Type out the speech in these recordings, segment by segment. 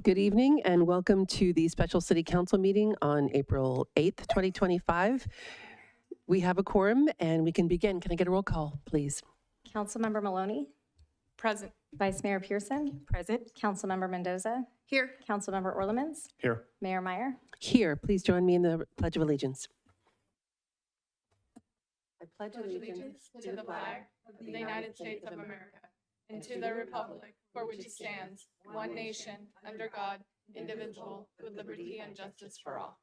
Good evening and welcome to the special city council meeting on April 8th, 2025. We have a quorum and we can begin. Can I get a roll call, please? Councilmember Maloney, Present. Vice Mayor Pearson, Present. Councilmember Mendoza, Here. Councilmember Orlemans, Here. Mayor Meyer. Here, please join me in the Pledge of Allegiance. I pledge Allegiance to the flag of the United States of America and to the republic for which it stands, one nation, under God, indivisible, with liberty and justice for all.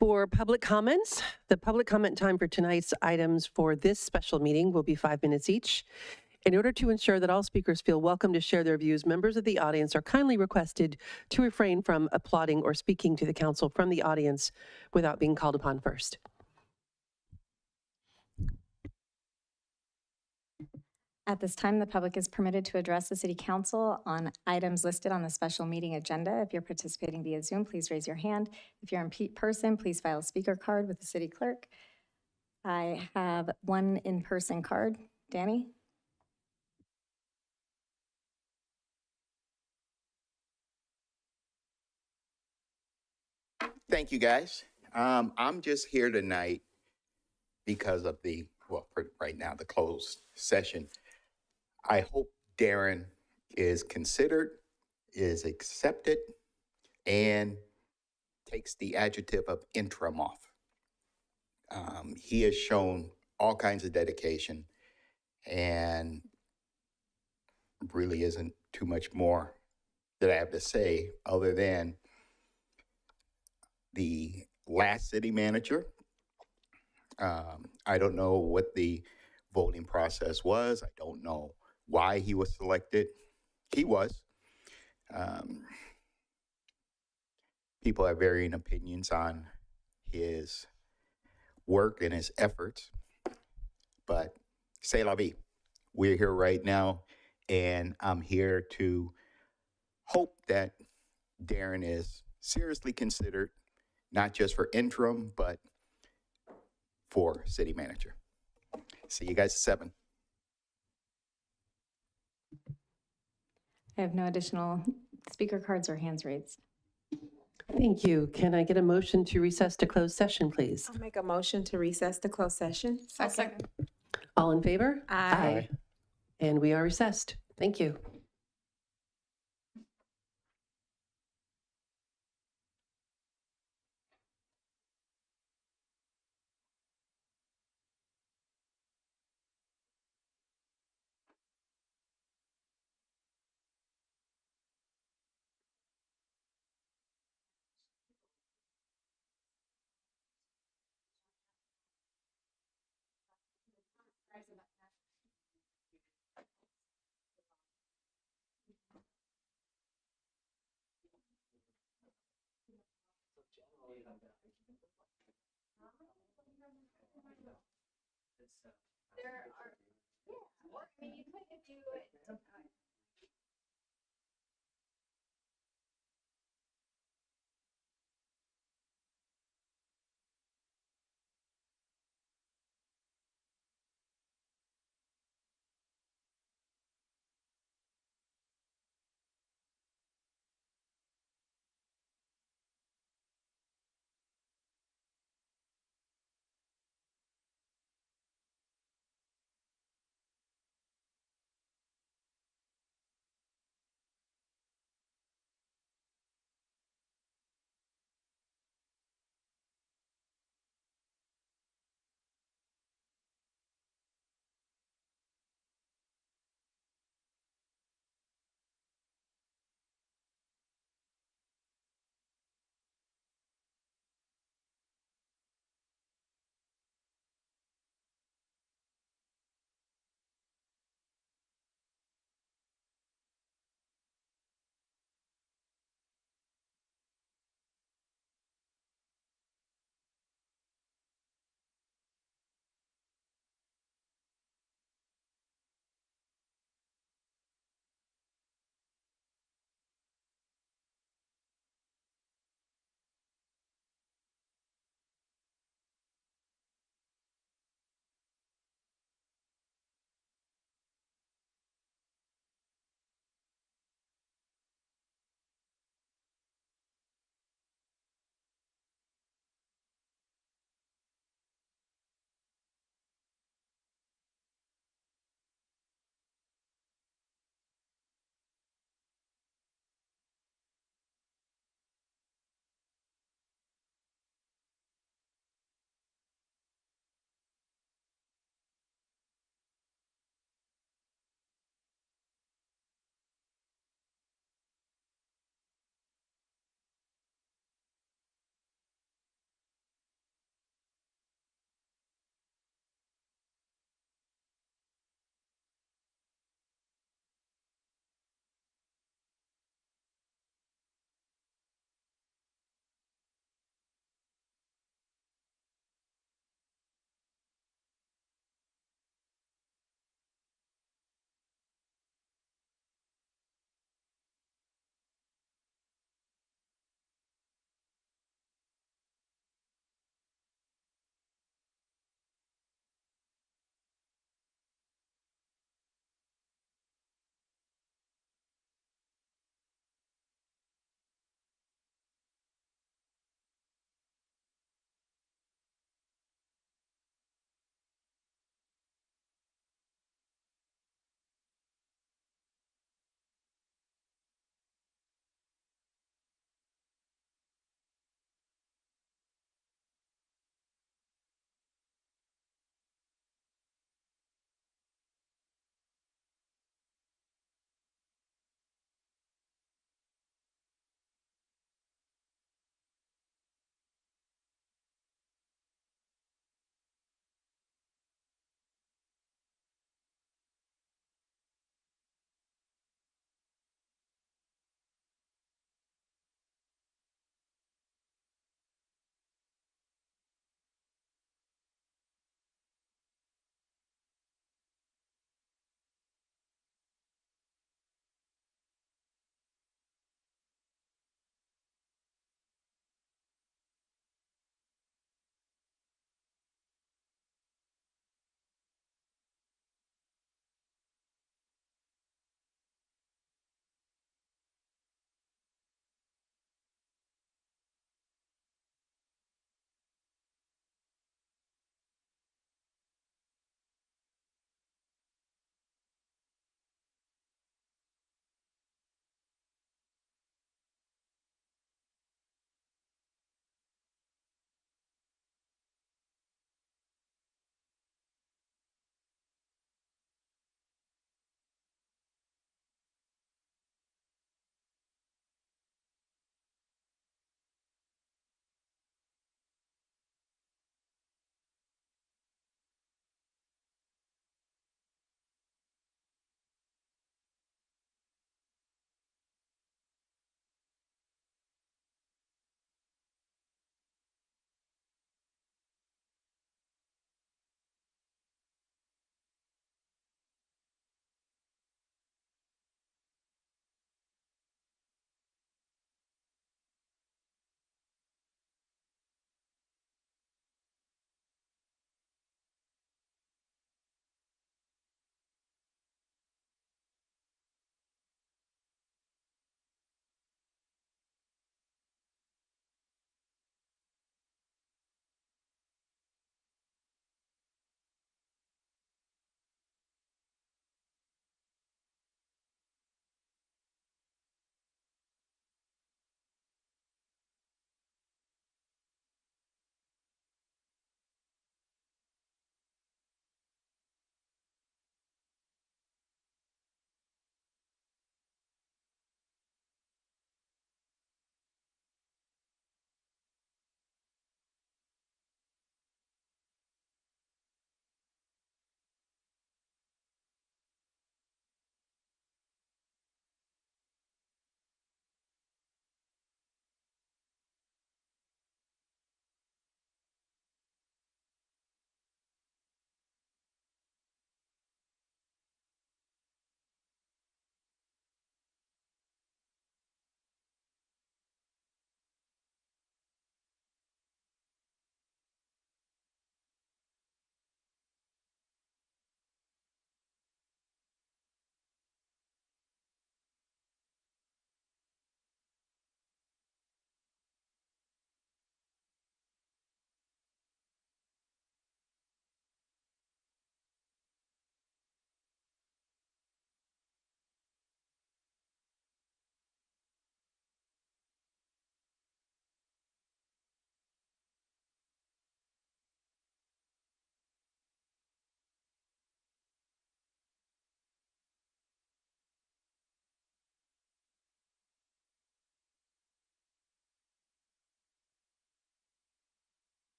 For public comments, the public comment time for tonight's items for this special meeting will be 5 minutes each. In order to ensure that all speakers feel welcome to share their views, members of the audience are kindly requested to refrain from applauding or speaking to the council from the audience without being called upon first. At this time, the public is permitted to address the City Council on items listed on the special meeting agenda. If you're participating via Zoom, please raise your hand. If you're in person, please file a speaker card with the city clerk. I have one in-person card. Danny? Thank you, guys. I'm just here tonight because of right now, the closed session. I hope Darren is considered, is accepted, and takes the adjective of interim off. He has shown all kinds of dedication and really isn't too much more that I have to say other than the last city manager. I don't know what the voting process was. I don't know why he was selected. He was. People have varying opinions on his work and his efforts, but c'est la vie. We're here right now, and I'm here to hope that Darren is seriously considered, not just for interim, but for city manager. See you guys at 7. I have no additional speaker cards or hands raised. Thank you. Can I get a motion to recess to closed session, please? I'll make a motion to recess to closed session. Second. All in favor? Aye. And we are recessed. Thank you.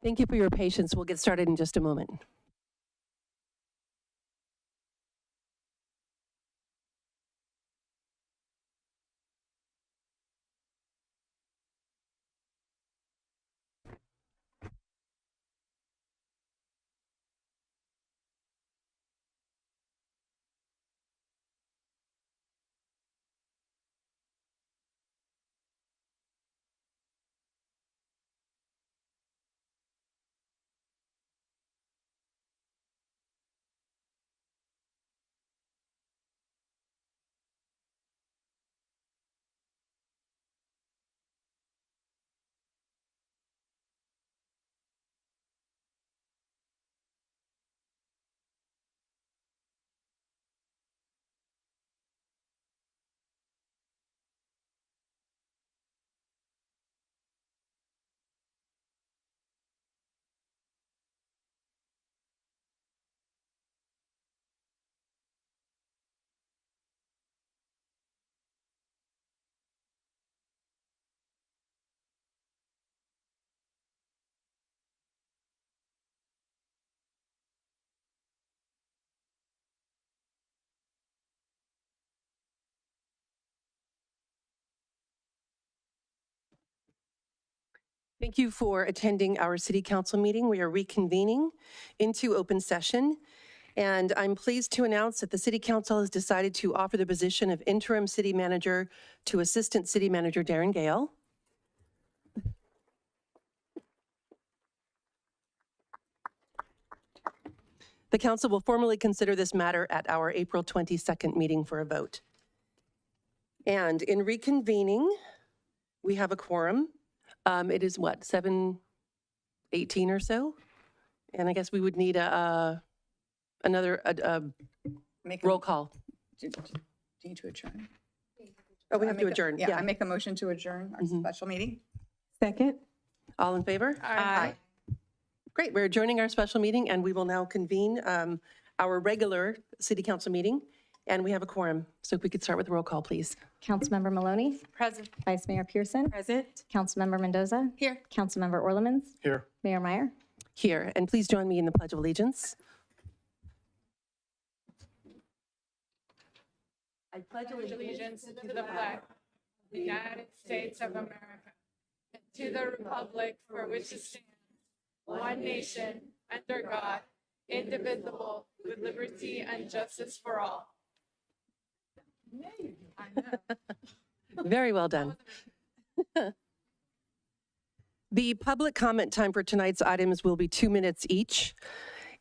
Thank you for your patience. We'll get started in just a moment. Thank you for attending our city council meeting. We are reconvening into open session. And I'm pleased to announce that the city council has decided to offer the position of interim city manager to assistant city manager Darren Gale. The council will formally consider this matter at our April 22nd meeting for a vote. And in reconvening, we have a quorum. It is what, 7:18 or so? And I guess we would need another Make a- roll call. Do do you need to adjourn? Oh, we have I to make a- adjourn. Yeah, I Yeah. make a motion to adjourn our special meeting. Second? All in favor? Aye. Great, we're adjourning our special meeting, and we will now convene our regular city council meeting, and we have a quorum. So if we could start with the roll call, please. Councilmember Maloney, Present. Vice Mayor Pearson, Present. Councilmember Mendoza, Here. Councilmember Orlemans, Here. Mayor Meyer. Here, and please join me in the Pledge of Allegiance. I pledge Allegiance to the flag of the United States of America, and to the republic for which it stands, one nation, under God, indivisible, with liberty and justice for all. I know. Very well done. The public comment time for tonight's items will be 2 minutes each.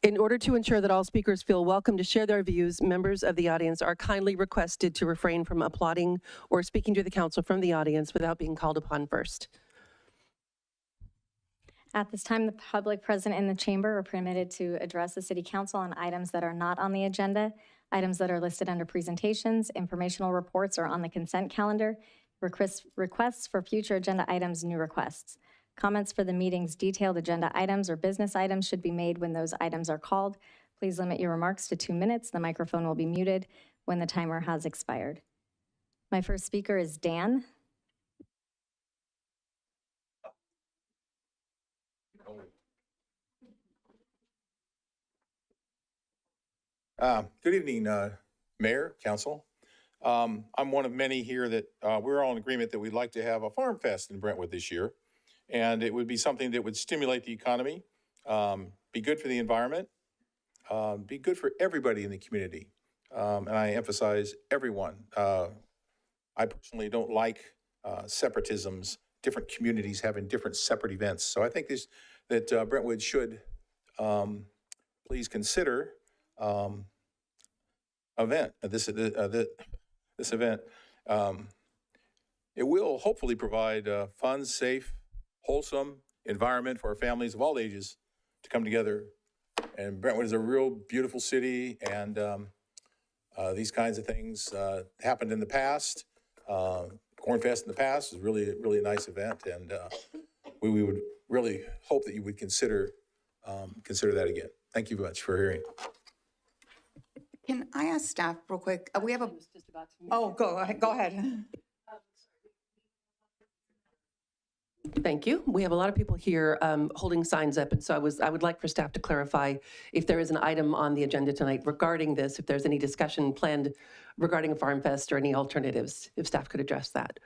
In order to ensure that all speakers feel welcome to share their views, members of the audience are kindly requested to refrain from applauding or speaking to the council from the audience without being called upon first. At this time, the public present in the chamber are permitted to address the city council on items that are not on the agenda, items that are listed under presentations, informational reports, or on the consent calendar, requests for future agenda items, new requests. Comments for the meeting's detailed agenda items or business items should be made when those items are called. Please limit your remarks to 2 minutes. The microphone will be muted when the timer has expired. My first speaker is Dan. Good evening, Mayor, Council. I'm one of many here that we're all in agreement that we'd like to have a Farm Fest in Brentwood this year. And it would be something that would stimulate the economy, be good for the environment, be good for everybody in the community. And I emphasize everyone. I personally don't like separatisms, different communities having different separate events. So I think that Brentwood should please consider this event. It will hopefully provide a fun, safe, wholesome environment for our families of all ages to come together. And Brentwood is a real beautiful city, and these kinds of things happened in the past. Corn Fest in the past is really a nice event, and we would really hope that you would consider that again. Thank you very much for hearing. Can I ask staff real quick? We have a, oh, go ahead. Thank you. We have a lot of people here holding signs up, and so I would like for staff to clarify if there is an item on the agenda tonight regarding this, if there's any discussion planned regarding a Farm Fest or any alternatives, if staff could address that.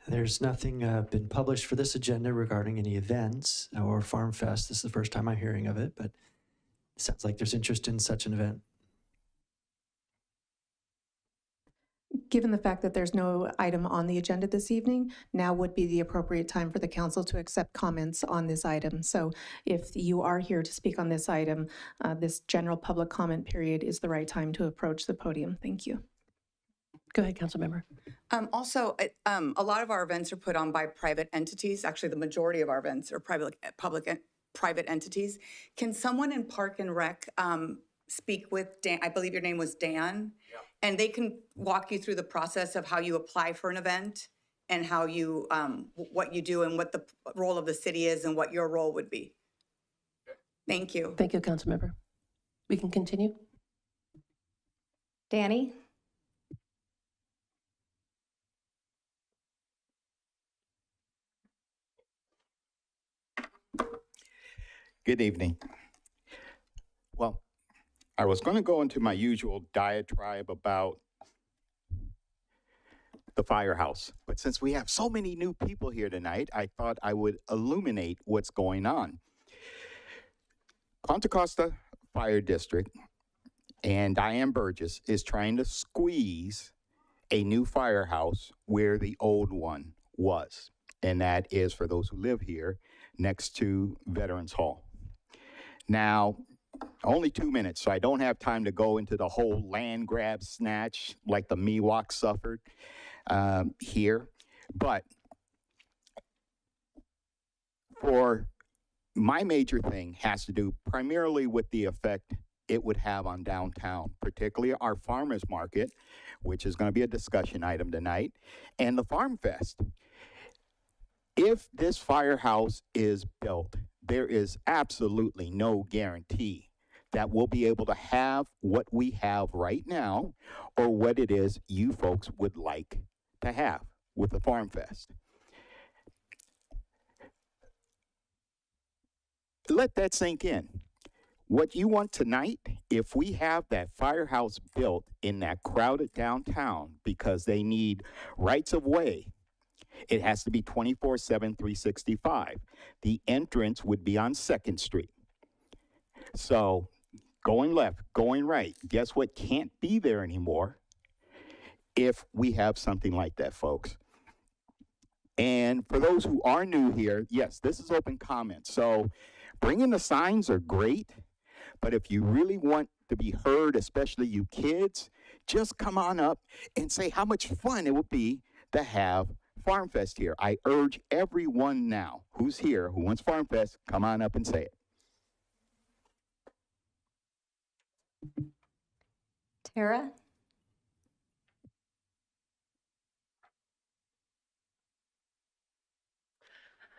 There's nothing been published for this agenda regarding any events or Farm Fest. This is the first time I'm hearing of it, but it sounds like there's interest in such an event. Given the fact that there's no item on the agenda this evening, now would be the appropriate time for the council to accept comments on this item. So if you are here to speak on this item, this general public comment period is the right time to approach the podium. Thank you. Go ahead, council member. Also, a lot of our events are put on by private entities. Actually, the majority of our events are private entities. Can someone in Park and Rec speak with Dan? I believe your name was Dan. Yeah. And they can walk you through the process of how you apply for an event and how you, what you do and what the role of the city is and what your role would be. Thank you. Thank you, council member. We can continue. Danny? Good evening. Well, I was going to go into my usual diatribe about the firehouse, but since we have so many new people here tonight, I thought I would illuminate what's going on. Contra Costa Fire District and Diane Burgess is trying to squeeze a new firehouse where the old one was, and that is, for those who live here, next to Veterans Hall. Now, only 2 minutes, so I don't have time to go into the whole land grab snatch like the Miwok suffered here. But for my major thing has to do primarily with the effect it would have on downtown, particularly our farmers market, which is going to be a discussion item tonight, and the Farm Fest. If this firehouse is built, there is absolutely no guarantee that we'll be able to have what we have right now or what it is you folks would like to have with the Farm Fest. Let that sink in. What you want tonight, if we have that firehouse built in that crowded downtown because they need rights of way, it has to be 24/7, 365. The entrance would be on 2nd Street. So going left, going right, guess what can't be there anymore if we have something like that, folks. And for those who are new here, yes, this is open comment. So bringing the signs are great, but if you really want to be heard, especially you kids, just come on up and say how much fun it would be to have Farm Fest here. I urge everyone now who's here, who wants Farm Fest, come on up and say it. Tara?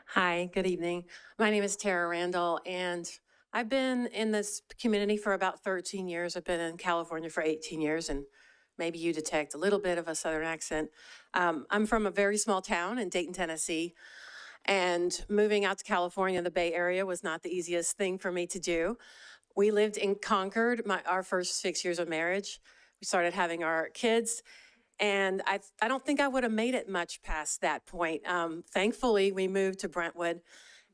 Hi, good evening. My name is Tara Randall, and I've been in this community for about 13 years. I've been in California for 18 years, and maybe you detect a little bit of a Southern accent. I'm from a very small town in Dayton, Tennessee, and moving out to California, the Bay Area, was not the easiest thing for me to do. We lived in Concord, our first 6 years of marriage. We started having our kids, and I don't think I would have made it much past that point. Thankfully, we moved to Brentwood,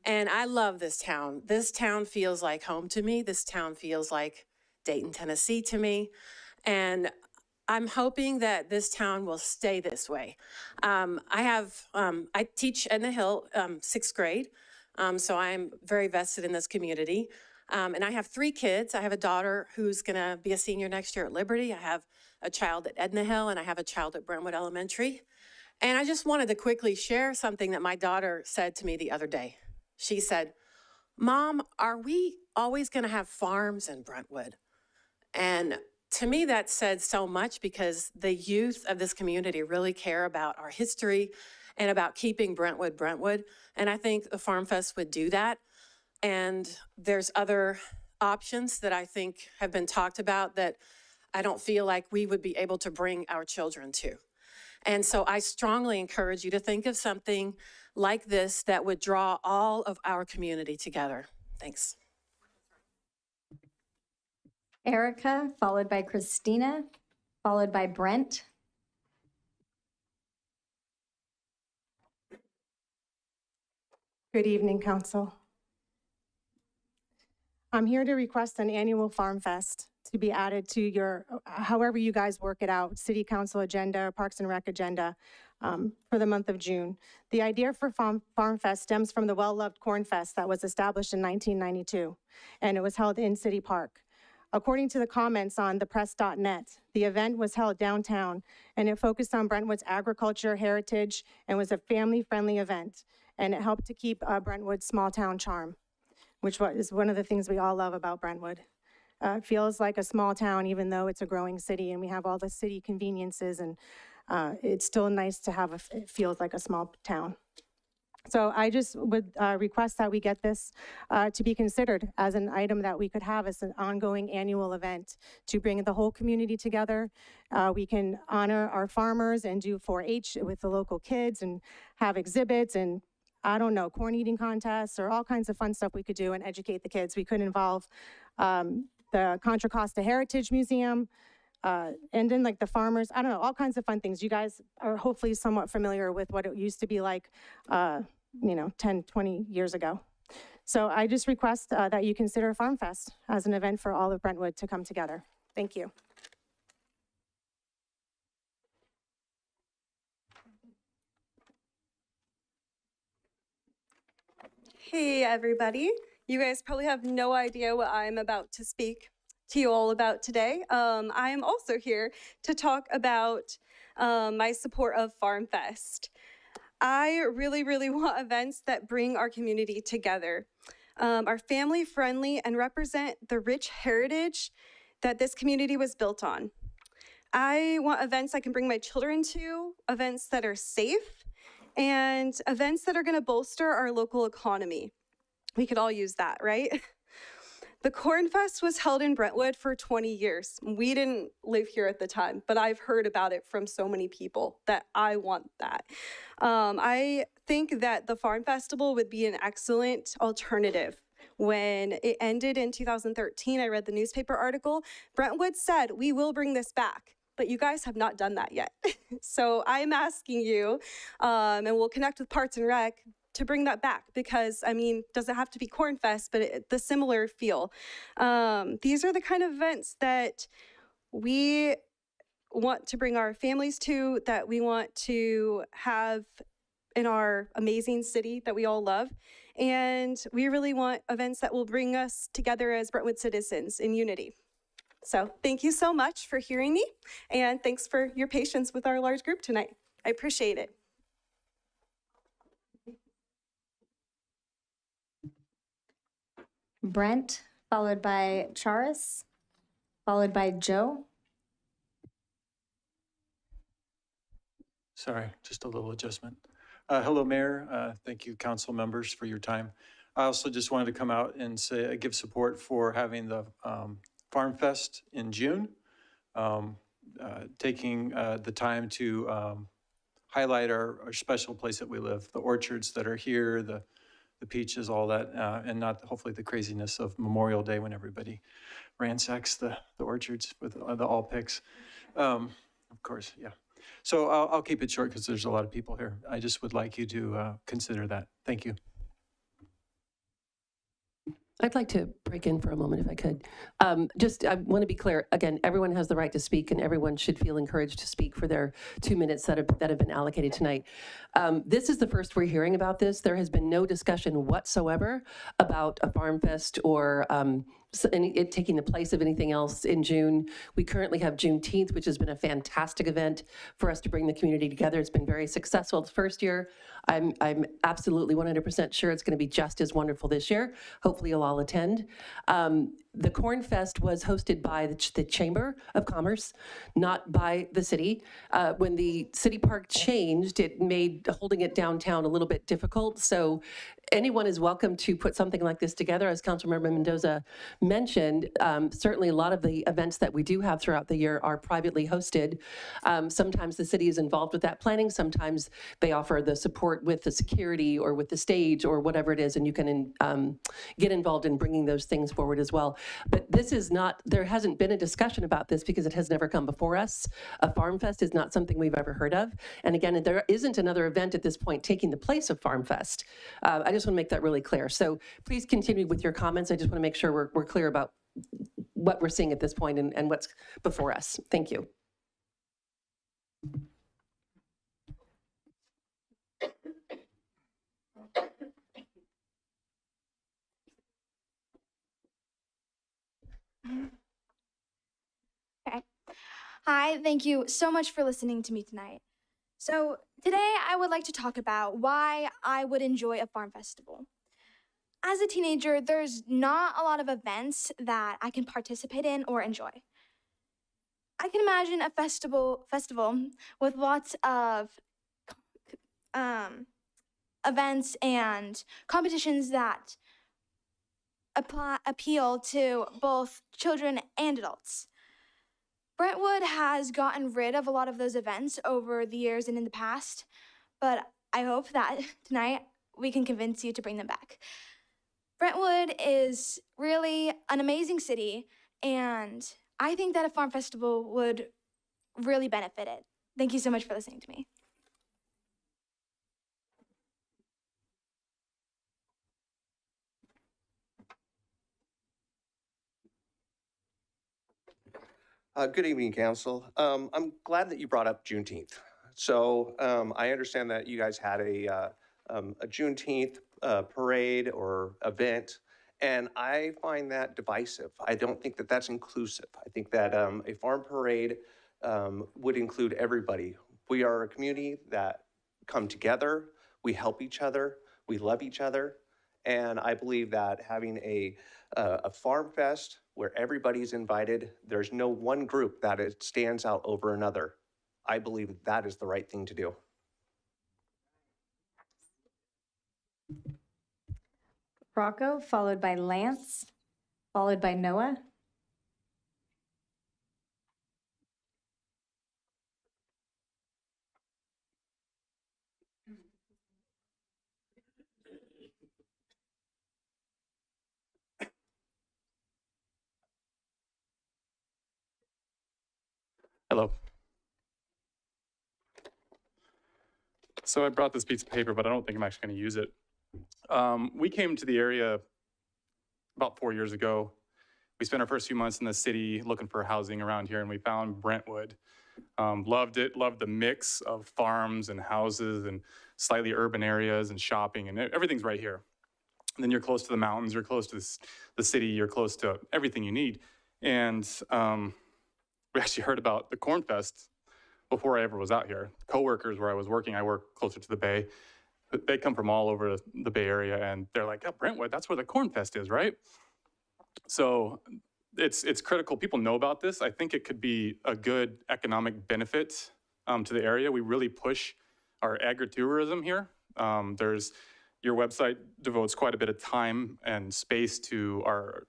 and I love this town. This town feels like home to me. This town feels like Dayton, Tennessee to me. And I'm hoping that this town will stay this way. I teach in the Hill, 6th grade, so I'm very vested in this community. And I have 3 kids. I have a daughter who's gonna be a senior next year at Liberty. I have a child at Edna Hill, and I have a child at Brentwood Elementary. And I just wanted to quickly share something that my daughter said to me the other day. She said, "Mom, are we always gonna have farms in Brentwood?" And to me, that said so much because the youth of this community really care about our history and about keeping Brentwood, Brentwood. And I think the Farm Fest would do that. And there's other options that I think have been talked about that I don't feel like we would be able to bring our children to. And so I strongly encourage you to think of something like this that would draw all of our community together. Thanks. Erica, followed by Christina, followed by Brent. Good evening, Council. I'm here to request an annual Farm Fest to be added to your, however you guys work it out, City Council agenda, Parks and Rec agenda, for the month of June. The idea for Farm Fest stems from the well-loved Corn Fest that was established in 1992, and it was held in City Park. According to the comments on thepress.net, the event was held downtown, and it focused on Brentwood's agriculture, heritage, and was a family-friendly event. And it helped to keep Brentwood's small-town charm, which is one of the things we all love about Brentwood. It feels like a small town, even though it's a growing city, and we have all the city conveniences, and it's still nice to have, it feels like a small town. So I just would request that we get this to be considered as an item that we could have as an ongoing annual event to bring the whole community together. We can honor our farmers and do 4-H with the local kids and have exhibits and, I don't know, corn eating contests or all kinds of fun stuff we could do and educate the kids. We could involve the Contra Costa Heritage Museum, and then like the farmers, I don't know, all kinds of fun things. You guys are hopefully somewhat familiar with what it used to be like, 10, 20 years ago. So I just request that you consider Farm Fest as an event for all of Brentwood to come together. Thank you. Hey everybody, you guys probably have no idea what I'm about to speak to you all about today. I am also here to talk about my support of Farm Fest. I really want events that bring our community together, are family friendly and represent the rich heritage that this community was built on. I want events I can bring my children to, events that are safe, and events that are going to bolster our local economy. We could all use that, right? The Corn Fest was held in Brentwood for 20 years. We didn't live here at the time, but I've heard about it from so many people that I want that. I think that the Farm Festival would be an excellent alternative. When it ended in 2013, I read the newspaper article. Brentwood said, we will bring this back. But you guys have not done that yet. So I'm asking you, and we'll connect with Parks and Rec to bring that back because, I mean, doesn't have to be Corn Fest, but the similar feel. These are the kind of events that we want to bring our families to, that we want to have in our amazing city that we all love. And we really want events that will bring us together as Brentwood citizens in unity. So thank you so much for hearing me, and thanks for your patience with our large group tonight. I appreciate it. Brent, followed by Charis, followed by Joe. Sorry, just a little adjustment. Hello, Mayor. Thank you, council members, for your time. I also just wanted to come out and say, give support for having the Farm Fest in June, taking the time to highlight our special place that we live, the orchards that are here, the peaches, all that, and not hopefully the craziness of Memorial Day when everybody ransacks the orchards with the all picks. Of course, yeah. So I'll keep it short because there's a lot of people here. I just would like you to consider that. Thank you. I'd like to break in for a moment if I could. I want to be clear, again, everyone has the right to speak and everyone should feel encouraged to speak for their 2 minutes that have been allocated tonight. This is the first we're hearing about this. There has been no discussion whatsoever about a Farm Fest or it taking the place of anything else in June. We currently have Juneteenth, which has been a fantastic event for us to bring the community together. It's been very successful the first year. I'm absolutely 100% sure it's going to be just as wonderful this year. Hopefully you'll all attend. The Corn Fest was hosted by the Chamber of Commerce, not by the city. When the city park changed, it made holding it downtown a little bit difficult. So anyone is welcome to put something like this together. As Councilmember Mendoza mentioned, certainly a lot of the events that we do have throughout the year are privately hosted. Sometimes the city is involved with that planning. Sometimes they offer the support with the security or with the stage or whatever it is, and you can get involved in bringing those things forward as well. But this is not, there hasn't been a discussion about this because it has never come before us. A Farm Fest is not something we've ever heard of. And again, there isn't another event at this point taking the place of Farm Fest. I just want to make that really clear. So please continue with your comments. I just want to make sure we're clear about what we're seeing at this point and what's before us. Thank you. Okay. Hi, thank you so much for listening to me tonight. So today I would like to talk about why I would enjoy a farm festival. As a teenager, there's not a lot of events that I can participate in or enjoy. I can imagine a festival with lots of events and competitions that appeal to both children and adults. Brentwood has gotten rid of a lot of those events over the years and in the past, but I hope that tonight we can convince you to bring them back. Brentwood is really an amazing city, and I think that a farm festival would really benefit it. Thank you so much for listening to me. Good evening, Council. I'm glad that you brought up Juneteenth. So I understand that you guys had a Juneteenth parade or event, and I find that divisive. I don't think that that's inclusive. I think that a farm parade would include everybody. We are a community that come together, we help each other, we love each other, and I believe that having a farm fest where everybody's invited, there's no one group that it stands out over another. I believe that is the right thing to do. Rocco, followed by Lance, followed by Noah. Hello. So I brought this piece of paper, but I don't think I'm actually going to use it. We came to the area about 4 years ago. We spent our first few months in the city looking for housing around here, and we found Brentwood. Loved it, loved the mix of farms and houses and slightly urban areas and shopping, and everything's right here. And then you're close to the mountains, you're close to the city, you're close to everything you need. And we actually heard about the Corn Fest before I ever was out here. Coworkers where I was working, I work closer to the Bay. They come from all over the Bay Area, and they're like, "Oh, Brentwood, that's where the Corn Fest is, right?" So it's critical. People know about this. I think it could be a good economic benefit to the area. We really push our agritourism here. Your website devotes quite a bit of time and space to our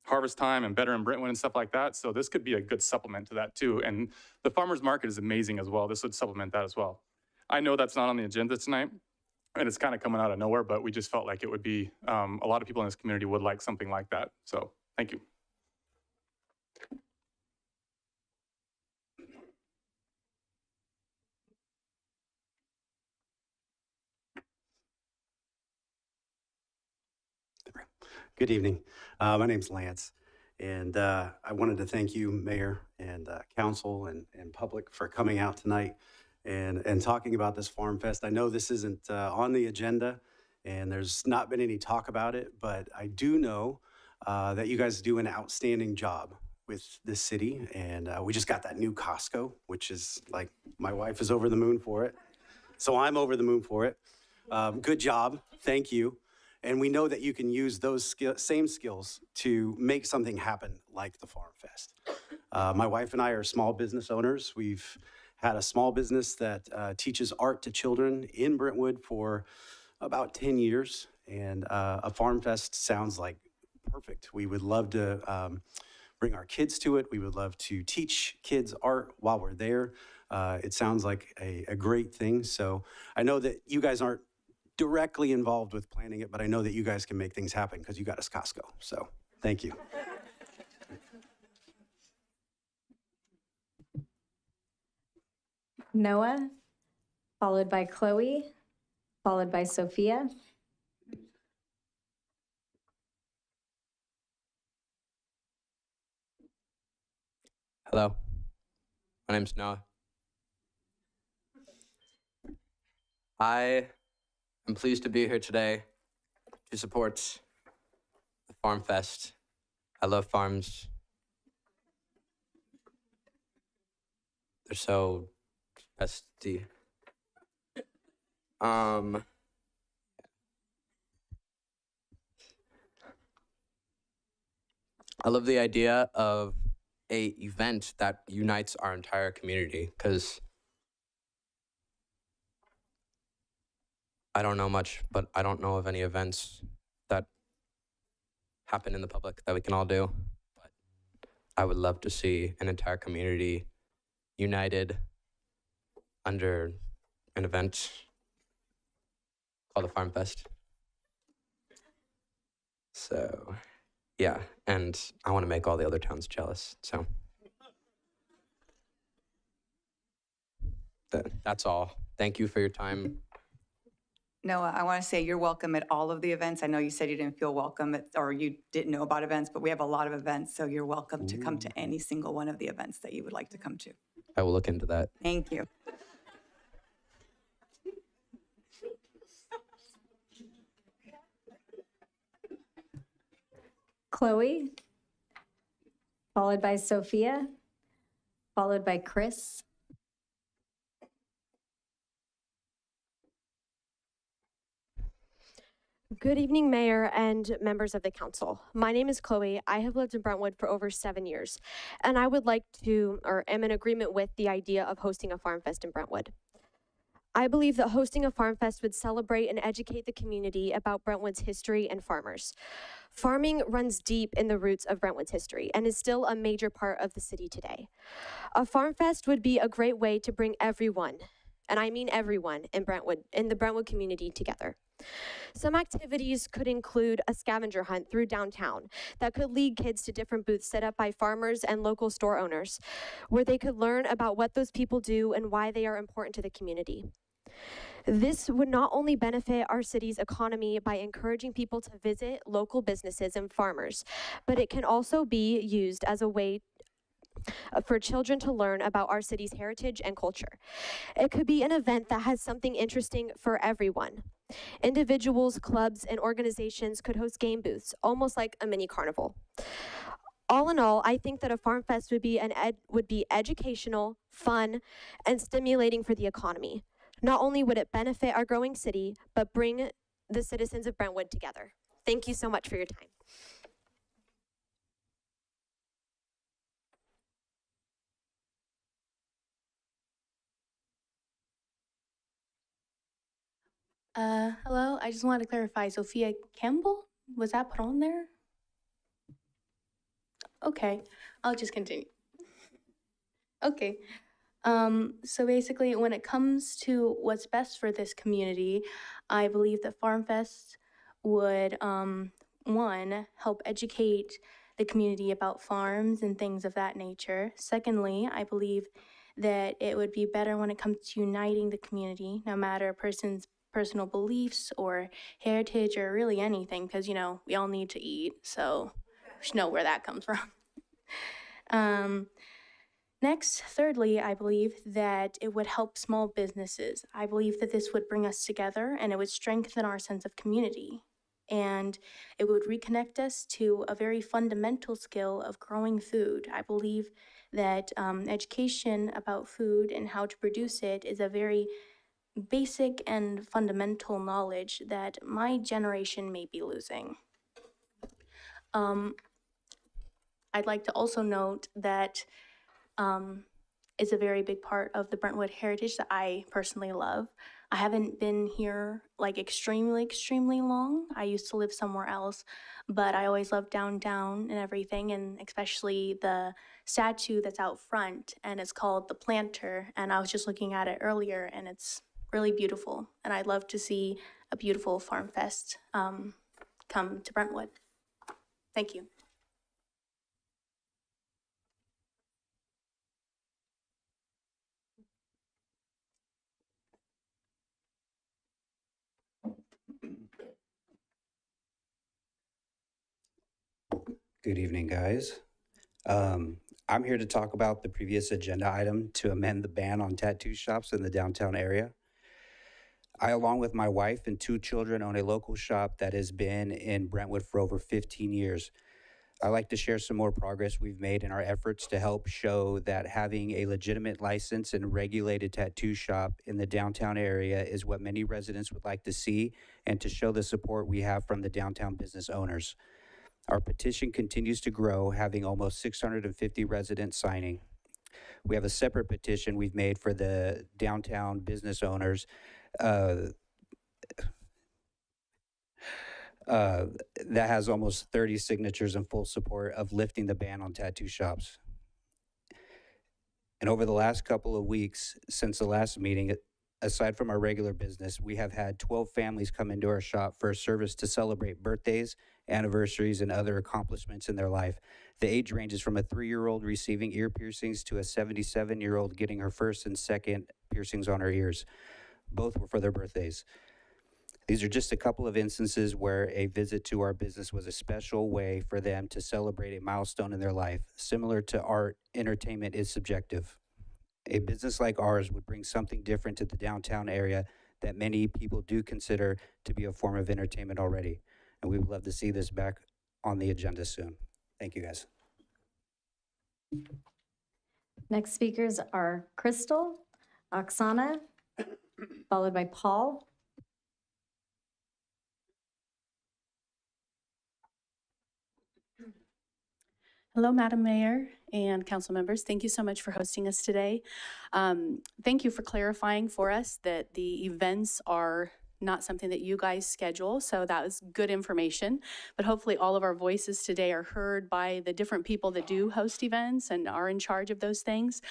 harvest time and Better in Brentwood and stuff like that. So this could be a good supplement to that too. And the farmer's market is amazing as well. This would supplement that as well. I know that's not on the agenda tonight, and it's kind of coming out of nowhere, but we just felt like it would be, a lot of people in this community would like something like that. So thank you. Good evening. My name's Lance, and I wanted to thank you, Mayor and Council and public for coming out tonight and talking about this Farm Fest. I know this isn't on the agenda, and there's not been any talk about it, but I do know that you guys do an outstanding job with this city, and we just got that new Costco, which is like, my wife is over the moon for it, so I'm over the moon for it. Good job. Thank you. And we know that you can use those same skills to make something happen like the Farm Fest. My wife and I are small business owners. We've had a small business that teaches art to children in Brentwood for about 10 years. And a Farm Fest sounds like perfect. We would love to bring our kids to it. We would love to teach kids art while we're there. It sounds like a great thing. So I know that you guys aren't directly involved with planning it, but I know that you guys can make things happen because you got us Costco. So thank you. Noah, followed by Chloe, followed by Sophia. Hello, my name's Noah. I am pleased to be here today to support the Farm Fest. I love farms. They're so festy. I love the idea of a event that unites our entire community, because I don't know much, but I don't know of any events that happen in the public that we can all do. But I would love to see an entire community united under an event called the Farm Fest. So, yeah, and I want to make all the other towns jealous, so. That's all. Thank you for your time. Noah, I want to say you're welcome at all of the events. I know you said you didn't feel welcome or you didn't know about events, but we have a lot of events, so you're welcome to come to any single one of the events that you would like to come to. I will look into that. Thank you. Chloe, followed by Sophia, followed by Chris. Good evening, Mayor and members of the council. My name is Chloe. I have lived in Brentwood for over 7 years, and I would like to, or am in agreement with the idea of hosting a Farm Fest in Brentwood. I believe that hosting a Farm Fest would celebrate and educate the community about Brentwood's history and farmers. Farming runs deep in the roots of Brentwood's history and is still a major part of the city today. A Farm Fest would be a great way to bring everyone, and I mean everyone in the Brentwood community together. Some activities could include a scavenger hunt through downtown that could lead kids to different booths set up by farmers and local store owners, where they could learn about what those people do and why they are important to the community. This would not only benefit our city's economy by encouraging people to visit local businesses and farmers, but it can also be used as a way for children to learn about our city's heritage and culture. It could be an event that has something interesting for everyone. Individuals, clubs, and organizations could host game booths, almost like a mini carnival. All in all, I think that a Farm Fest would be educational, fun, and stimulating for the economy. Not only would it benefit our growing city, but bring the citizens of Brentwood together. Thank you so much for your time. Hello, I just wanted to clarify, Sophia Campbell, was that put on there? Okay, I'll just continue. Okay, so basically when it comes to what's best for this community, I believe that Farm Fest would, one, help educate the community about farms and things of that nature. Secondly, I believe that it would be better when it comes to uniting the community, no matter a person's personal beliefs or heritage or really anything, because, you know, we all need to eat, so we should know where that comes from. Next, thirdly, I believe that it would help small businesses. I believe that this would bring us together and it would strengthen our sense of community. And it would reconnect us to a very fundamental skill of growing food. I believe that education about food and how to produce it is a very basic and fundamental knowledge that my generation may be losing. I'd like to also note that it's a very big part of the Brentwood heritage that I personally love. I haven't been here like extremely long. I used to live somewhere else, but I always loved downtown and everything, and especially the statue that's out front, and it's called the Planter. And I was just looking at it earlier, and it's really beautiful. And I'd love to see a beautiful Farm Fest come to Brentwood. Thank you. Good evening, guys. I'm here to talk about the previous agenda item to amend the ban on tattoo shops in the downtown area. I, along with my wife and 2 children, own a local shop that has been in Brentwood for over 15 years. I'd like to share some more progress we've made in our efforts to help show that having a legitimate license and regulated tattoo shop in the downtown area is what many residents would like to see, and to show the support we have from the downtown business owners. Our petition continues to grow, having almost 650 residents signing. We have a separate petition we've made for the downtown business owners that has almost 30 signatures in full support of lifting the ban on tattoo shops. And over the last couple of weeks since the last meeting, aside from our regular business, we have had 12 families come into our shop for a service to celebrate birthdays, anniversaries, and other accomplishments in their life. The age ranges from a 3-year-old receiving ear piercings to a 77-year-old getting her first and second piercings on her ears. Both were for their birthdays. These are just a couple of instances where a visit to our business was a special way for them to celebrate a milestone in their life. Similar to art, entertainment is subjective. A business like ours would bring something different to the downtown area that many people do consider to be a form of entertainment already. And we would love to see this back on the agenda soon. Thank you, guys. Next speakers are Crystal, Oksana, followed by Paul. Hello, Madam Mayor and council members. Thank you so much for hosting us today. Thank you for clarifying for us that the events are not something that you guys schedule, so that was good information. But hopefully all of our voices today are heard by the different people that do host events and are in charge of those things.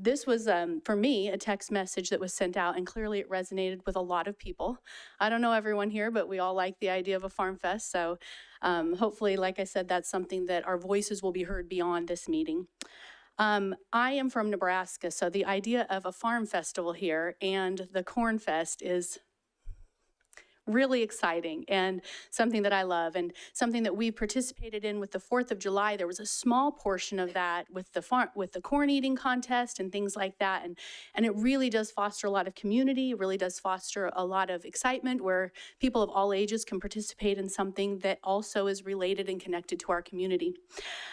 This was, for me, a text message that was sent out, and clearly it resonated with a lot of people. I don't know everyone here, but we all like the idea of a farm fest, so hopefully, like I said, that's something that our voices will be heard beyond this meeting. I am from Nebraska, so the idea of a farm festival here and the Corn Fest is really exciting and something that I love, and something that we participated in with the 4th of July. There was a small portion of that with the corn eating contest and things like that. And it really does foster a lot of community. It really does foster a lot of excitement where people of all ages can participate in something that also is related and connected to our community.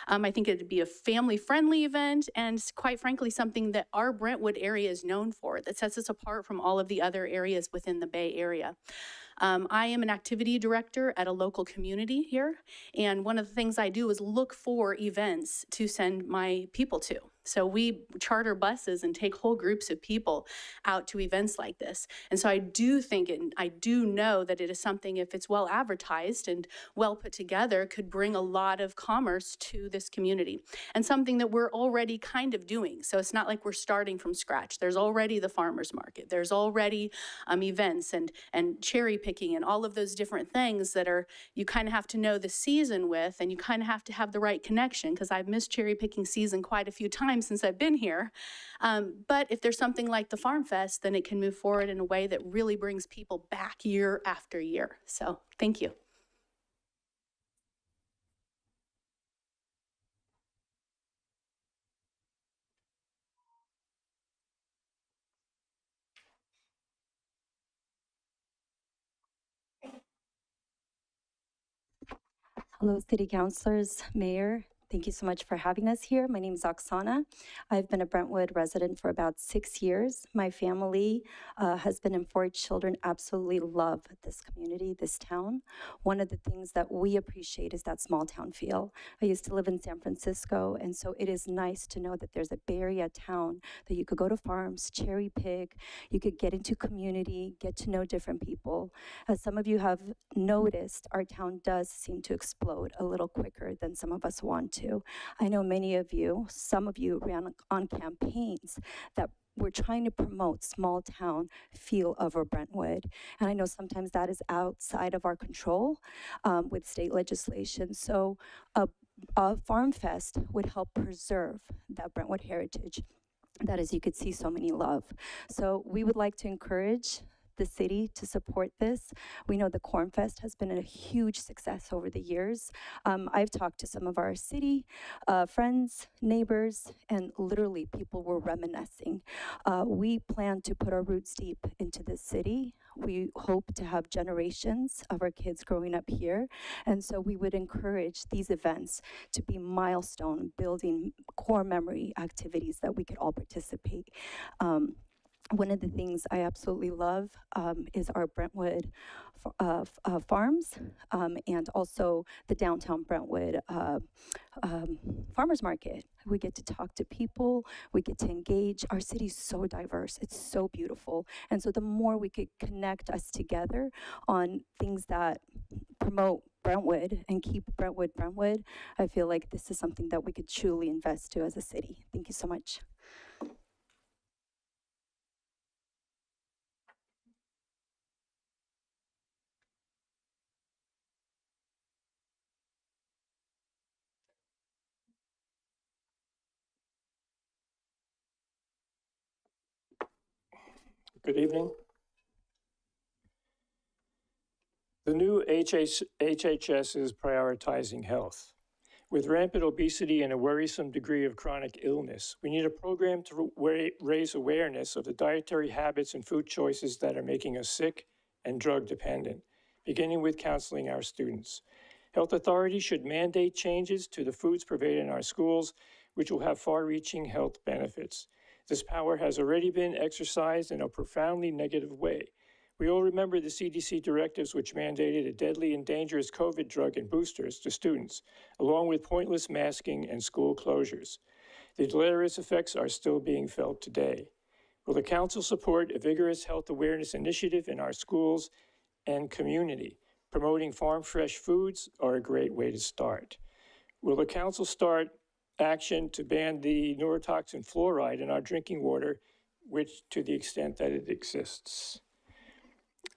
I think it'd be a family-friendly event, and quite frankly, something that our Brentwood area is known for, that sets us apart from all of the other areas within the Bay Area. I am an activity director at a local community here, and one of the things I do is look for events to send my people to. So we charter buses and take whole groups of people out to events like this. And so I do think, and I do know that it is something, if it's well advertised and well put together, could bring a lot of commerce to this community, and something that we're already kind of doing. So it's not like we're starting from scratch. There's already the farmers market. There's already events and cherry picking and all of those different things that are, you kind of have to know the season with, and you kind of have to have the right connection, because I've missed cherry picking season quite a few times since I've been here. But if there's something like the Farm Fest, then it can move forward in a way that really brings people back year after year. So thank you. Hello, City Councilors, Mayor. Thank you so much for having us here. My name is Oksana. I've been a Brentwood resident for about 6 years. My family, husband and 4 children absolutely love this community, this town. One of the things that we appreciate is that small town feel. I used to live in San Francisco, and so it is nice to know that there's a Bay Area town that you could go to farms, cherry pick, you could get into community, get to know different people. As some of you have noticed, our town does seem to explode a little quicker than some of us want to. I know many of you, some of you ran on campaigns that were trying to promote small town feel over Brentwood. And I know sometimes that is outside of our control with state legislation. So a Farm Fest would help preserve that Brentwood heritage that, as you could see, so many love. So we would like to encourage the city to support this. We know the Corn Fest has been a huge success over the years. I've talked to some of our city friends, neighbors, and literally people were reminiscing. We plan to put our roots deep into the city. We hope to have generations of our kids growing up here. And so we would encourage these events to be milestone building core memory activities that we could all participate. One of the things I absolutely love is our Brentwood farms and also the downtown Brentwood farmers market. We get to talk to people, we get to engage. Our city's so diverse, it's so beautiful. And so the more we could connect us together on things that promote Brentwood and keep Brentwood Brentwood, I feel like this is something that we could truly invest to as a city. Thank you so much. Good evening. The new HHS is prioritizing health. With rampant obesity and a worrisome degree of chronic illness, we need a program to raise awareness of the dietary habits and food choices that are making us sick and drug dependent, beginning with counseling our students. Health authorities should mandate changes to the foods pervaded in our schools, which will have far-reaching health benefits. This power has already been exercised in a profoundly negative way. We all remember the CDC directives which mandated a deadly and dangerous COVID drug and boosters to students, along with pointless masking and school closures. The deleterious effects are still being felt today. Will the council support a vigorous health awareness initiative in our schools and community? Promoting farm-fresh foods are a great way to start. Will the council start action to ban the neurotoxin fluoride in our drinking water, which to the extent that it exists?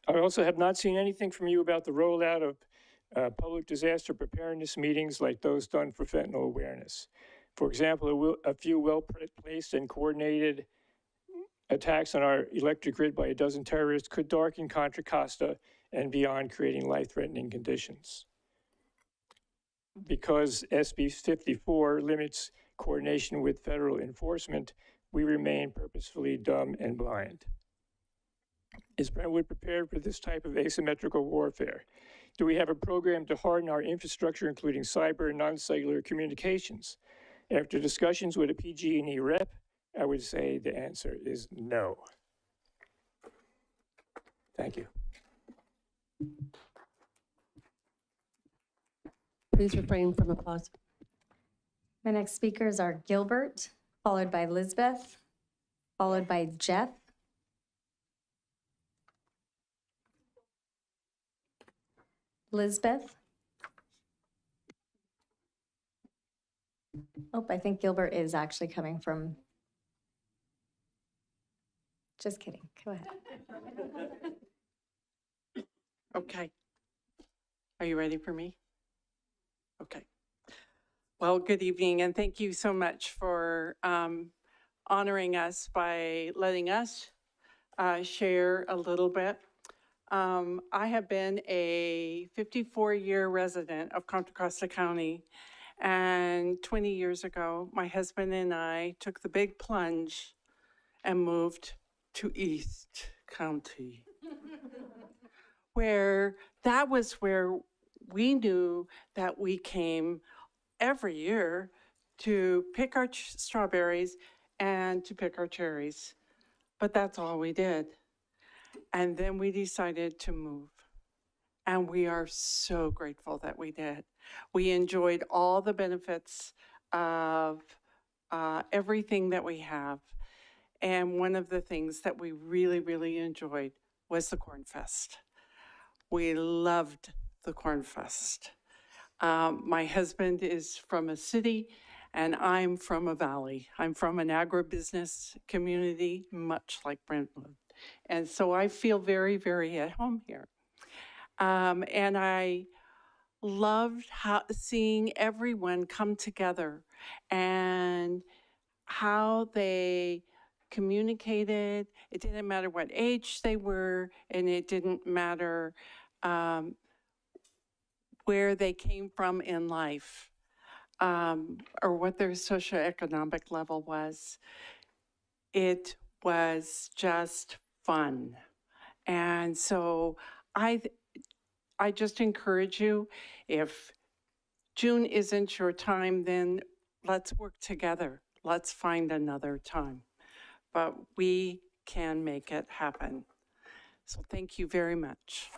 I also have not seen anything from you about the rollout of public disaster preparedness meetings like those done for fentanyl awareness. For example, a few well-placed and coordinated attacks on our electric grid by a dozen terrorists could darken Contra Costa and beyond, creating life-threatening conditions. Because SB 54 limits coordination with federal enforcement, we remain purposefully dumb and blind. Is Brentwood prepared for this type of asymmetrical warfare? Do we have a program to harden our infrastructure, including cyber and non-cellular communications? After discussions with a PG&E rep, I would say the answer is no. Thank you. Please refrain from applause. My next speakers are Gilbert, followed by Lisbeth, followed by Jeff, Lisbeth. Oh, I think Gilbert is actually coming from. Just kidding. Go ahead. Okay. Are you ready for me? Okay. Well, good evening, and thank you so much for honoring us by letting us share a little bit. I have been a 54-year resident of Contra Costa County, and 20 years ago, my husband and I took the big plunge and moved to East County, where that was where we knew that we came every year to pick our strawberries and to pick our cherries. But that's all we did. And then we decided to move. And we are so grateful that we did. We enjoyed all the benefits of everything that we have. And one of the things that we really, really enjoyed was the Corn Fest. We loved the Corn Fest. My husband is from a city and I'm from a valley. I'm from an agribusiness community, much like Brentwood. And so I feel very, very at home here. And I loved seeing everyone come together and how they communicated. It didn't matter what age they were, and it didn't matter where they came from in life, or what their socioeconomic level was. It was just fun. And so I just encourage you, if June isn't your time, then let's work together. Let's find another time. But we can make it happen. So thank you very much.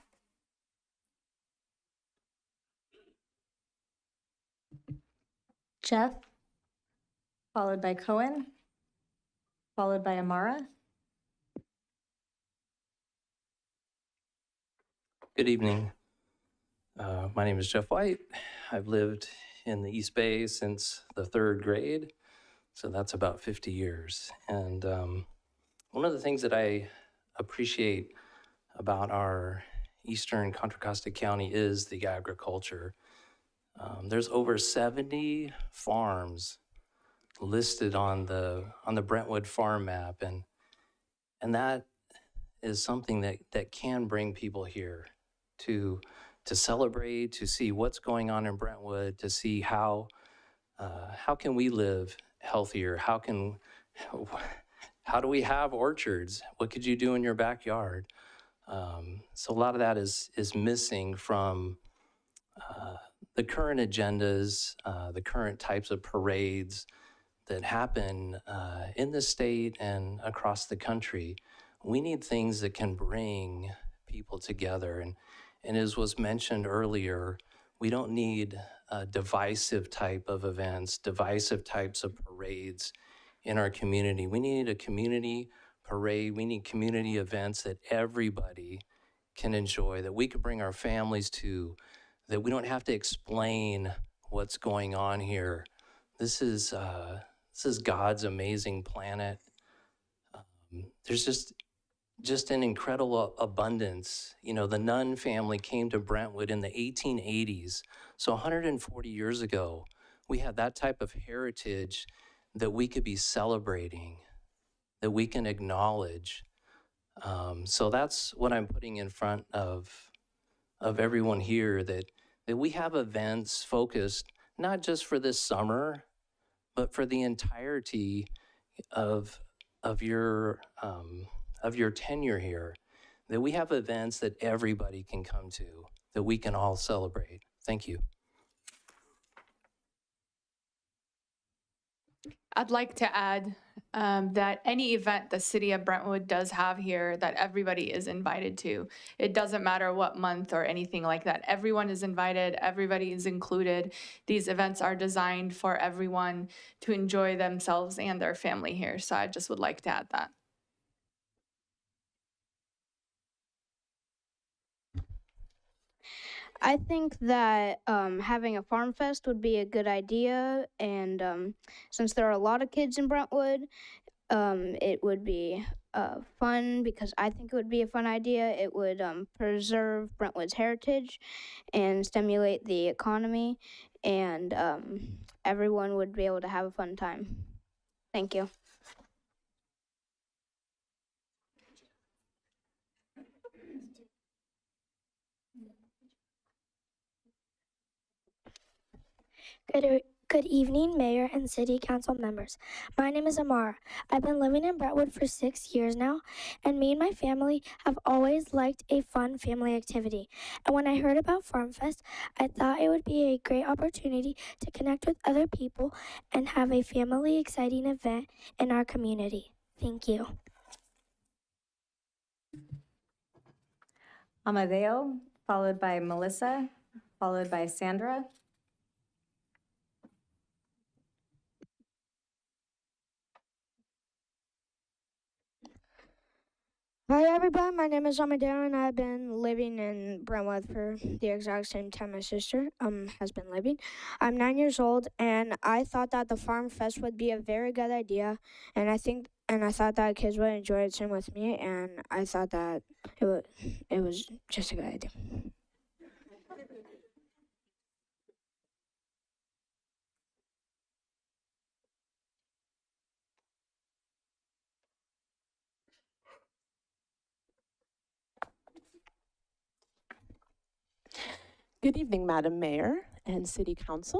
Jeff, followed by Cohen, followed by Amara. Good evening. My name is Jeff White. I've lived in the East Bay since the 3rd grade, so that's about 50 years. And one of the things that I appreciate about our eastern Contra Costa County is the agriculture. There's over 70 farms listed on the Brentwood farm map, and that is something that can bring people here to celebrate, to see what's going on in Brentwood, to see how can we live healthier? How do we have orchards? What could you do in your backyard? So a lot of that is missing from the current agendas, the current types of parades that happen in the state and across the country. We need things that can bring people together. And as was mentioned earlier, we don't need divisive type of events, divisive types of parades in our community. We need a community parade. We need community events that everybody can enjoy, that we can bring our families to, that we don't have to explain what's going on here. This is God's amazing planet. There's just an incredible abundance. You know, the Nunn family came to Brentwood in the 1880s. So 140 years ago, we had that type of heritage that we could be celebrating, that we can acknowledge. So that's what I'm putting in front of everyone here, that we have events focused not just for this summer, but for the entirety of your tenure here, that we have events that everybody can come to, that we can all celebrate. Thank you. I'd like to add that any event the city of Brentwood does have here, that everybody is invited to. It doesn't matter what month or anything like that. Everyone is invited, everybody is included. These events are designed for everyone to enjoy themselves and their family here. So I just would like to add that. I think that having a farm fest would be a good idea, and since there are a lot of kids in Brentwood, it would be fun because I think it would be a fun idea. It would preserve Brentwood's heritage and stimulate the economy, and everyone would be able to have a fun time. Thank you. Good evening, Mayor and City Council members. My name is Amara. I've been living in Brentwood for 6 years now, and me and my family have always liked a fun family activity. And when I heard about Farm Fest, I thought it would be a great opportunity to connect with other people and have a family exciting event in our community. Thank you. Amadeo, followed by Melissa, followed by Sandra. Hi everybody, my name is Amadeo and I've been living in Brentwood for the exact same time my sister has been living. I'm 9 years old and I thought that the Farm Fest would be a very good idea, and I thought that kids would enjoy it same with me, and I thought that it was just a good idea. Good evening, Madam Mayor and City Council.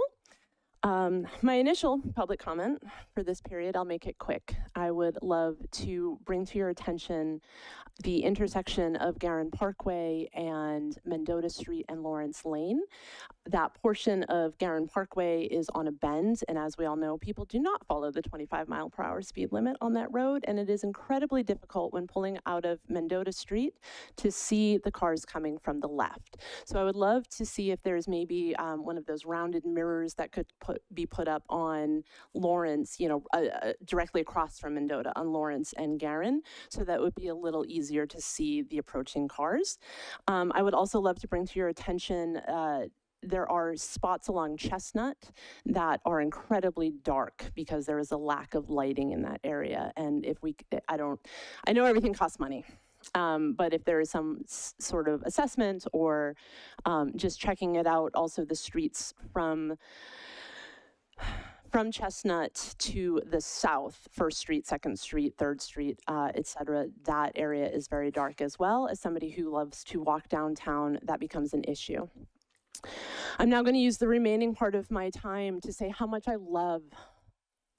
My initial public comment for this period, I'll make it quick. I would love to bring to your attention the intersection of Garin Parkway and Mendota Street and Lawrence Lane. That portion of Garin Parkway is on a bend, and as we all know, people do not follow the 25-mile-per-hour speed limit on that road, and it is incredibly difficult when pulling out of Mendota Street to see the cars coming from the left. So I would love to see if there's maybe one of those rounded mirrors that could be put up on Lawrence, directly across from Mendota on Lawrence and Garin, so that would be a little easier to see the approaching cars. I would also love to bring to your attention there are spots along Chestnut that are incredibly dark because there is a lack of lighting in that area. And if we, I know everything costs money, but if there is some sort of assessment or just checking it out, also the streets from Chestnut to the south, 1st Street, 2nd Street, 3rd Street, et cetera, that area is very dark as well. As somebody who loves to walk downtown, that becomes an issue. I'm now going to use the remaining part of my time to say how much I love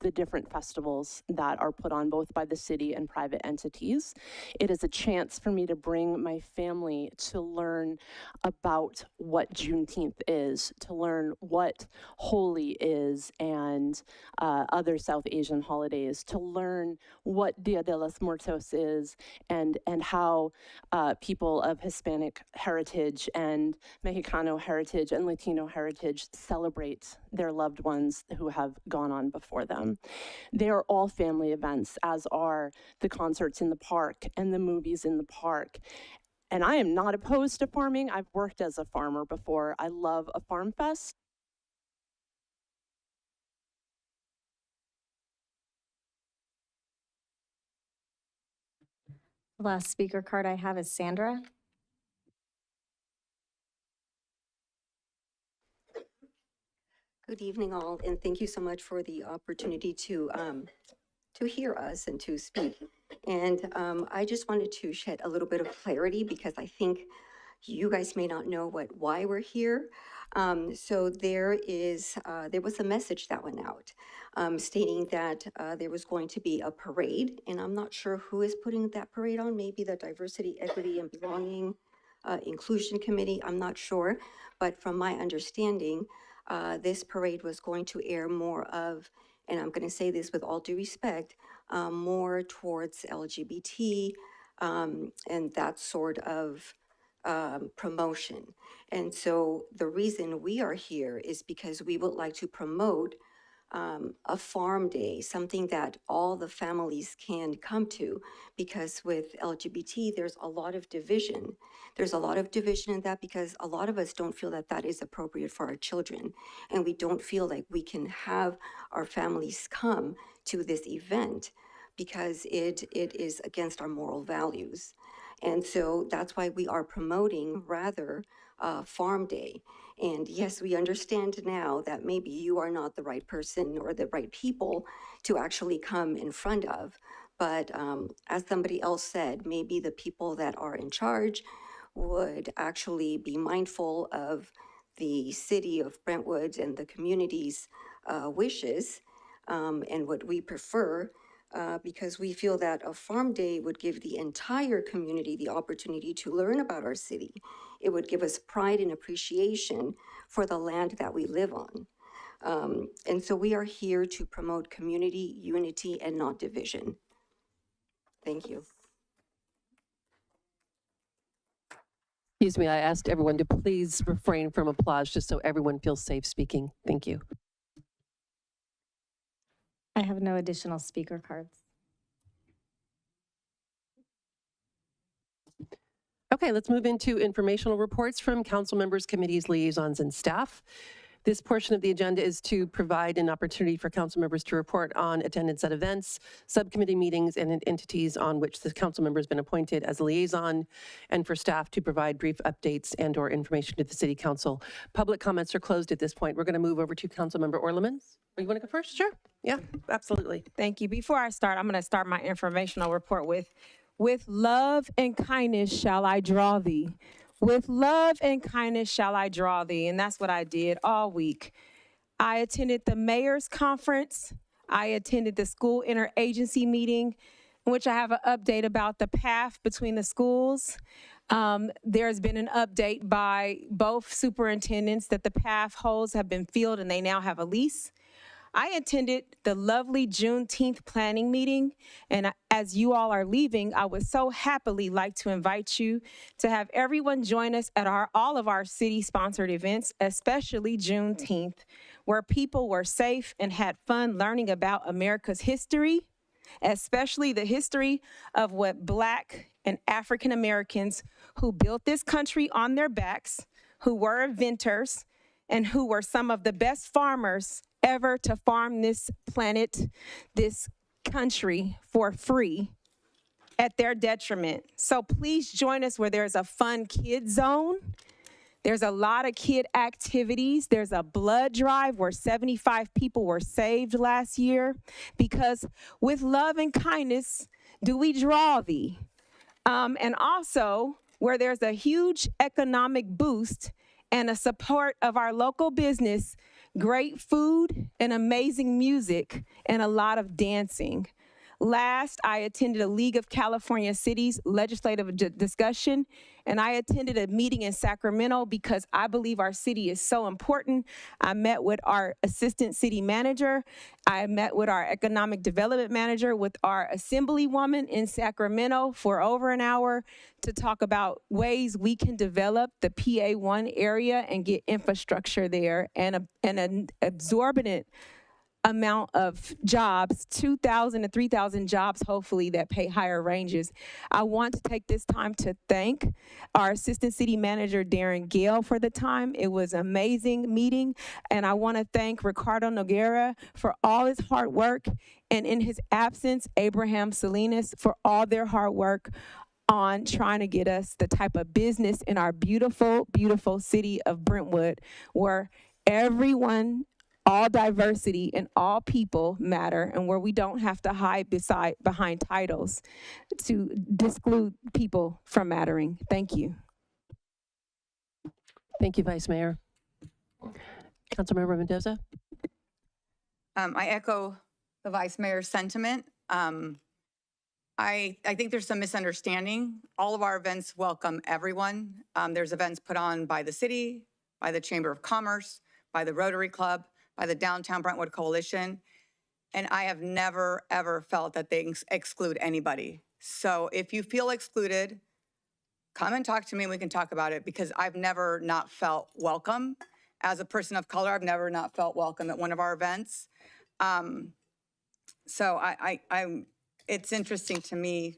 the different festivals that are put on both by the city and private entities. It is a chance for me to bring my family to learn about what Juneteenth is, to learn what Holi is and other South Asian holidays, to learn what Dia de los Muertos is and how people of Hispanic heritage and Mexicano heritage and Latino heritage celebrate their loved ones who have gone on before them. They are all family events, as are the concerts in the park and the movies in the park. And I am not opposed to farming. I've worked as a farmer before. I love a farm fest. The last speaker card I have is Sandra. Good evening, all, and thank you so much for the opportunity to hear us and to speak. And I just wanted to shed a little bit of clarity because I think you guys may not know why we're here. So there was a message that went out stating that there was going to be a parade, and I'm not sure who is putting that parade on. Maybe the Diversity, Equity, and Belonging Inclusion Committee. I'm not sure, but from my understanding, this parade was going to air more of, and I'm going to say this with all due respect, more towards LGBT and that sort of promotion. And so the reason we are here is because we would like to promote a farm day, something that all the families can come to, because with LGBT, there's a lot of division. There's a lot of division in that because a lot of us don't feel that that is appropriate for our children. And we don't feel like we can have our families come to this event because it is against our moral values. And so that's why we are promoting rather Farm Day. And yes, we understand now that maybe you are not the right person or the right people to actually come in front of. But as somebody else said, maybe the people that are in charge would actually be mindful of the city of Brentwood and the community's wishes and what we prefer, because we feel that a farm day would give the entire community the opportunity to learn about our city. It would give us pride and appreciation for the land that we live on. And so we are here to promote community, unity, and not division. Thank you. Excuse me, I asked everyone to please refrain from applause just so everyone feels safe speaking. Thank you. I have no additional speaker cards. Okay, let's move into informational reports from council members, committees, liaisons, and staff. This portion of the agenda is to provide an opportunity for council members to report on attendance at events, subcommittee meetings, and entities on which the council member has been appointed as a liaison, and for staff to provide brief updates and/or information to the city council. Public comments are closed at this point. We're going to move over to Councilmember Orlemans. You want to go first? Sure. Yeah, absolutely. Thank you. Before I start, I'm going to start my informational report with love and kindness shall I draw thee. With love and kindness shall I draw thee. And that's what I did all week. I attended the mayor's conference. I attended the school interagency meeting, in which I have an update about the path between the schools. There's been an update by both superintendents that the path holes have been filled and they now have a lease. I attended the lovely Juneteenth planning meeting, and as you all are leaving, I would so happily like to invite you to have everyone join us at all of our city-sponsored events, especially Juneteenth, where people were safe and had fun learning about America's history, especially the history of what Black and African Americans who built this country on their backs, who were inventors, and who were some of the best farmers ever to farm this planet, this country for free at their detriment. So please join us where there's a fun kid zone. There's a lot of kid activities. There's a blood drive where 75 people were saved last year, because with love and kindness do we draw thee. And also where there's a huge economic boost and a support of our local business, great food and amazing music, and a lot of dancing. Last, I attended a League of California Cities legislative discussion, and I attended a meeting in Sacramento because I believe our city is so important. I met with our assistant city manager. I met with our economic development manager, with our assemblywoman in Sacramento for over an hour to talk about ways we can develop the PA1 area and get infrastructure there, and an exorbitant amount of jobs, 2,000 to 3,000 jobs, hopefully, that pay higher ranges. I want to take this time to thank our Assistant City Manager, Darren Gale, for the time. It was an amazing meeting. And I want to thank Ricardo Noguera for all his hard work. And in his absence, Abraham Salinas for all their hard work on trying to get us the type of business in our beautiful, beautiful city of Brentwood, where everyone, all diversity and all people matter, and where we don't have to hide behind titles to disclude people from mattering. Thank you. Thank you, Vice Mayor. Councilmember Mendoza. I echo the Vice Mayor's sentiment. I think there's some misunderstanding. All of our events welcome everyone. There's events put on by the city, by the Chamber of Commerce, by the Rotary Club, by the Downtown Brentwood Coalition, and I have never, ever felt that they exclude anybody. So if you feel excluded, come and talk to me and we can talk about it, because I've never not felt welcome. As a person of color, I've never not felt welcome at one of our events. So it's interesting to me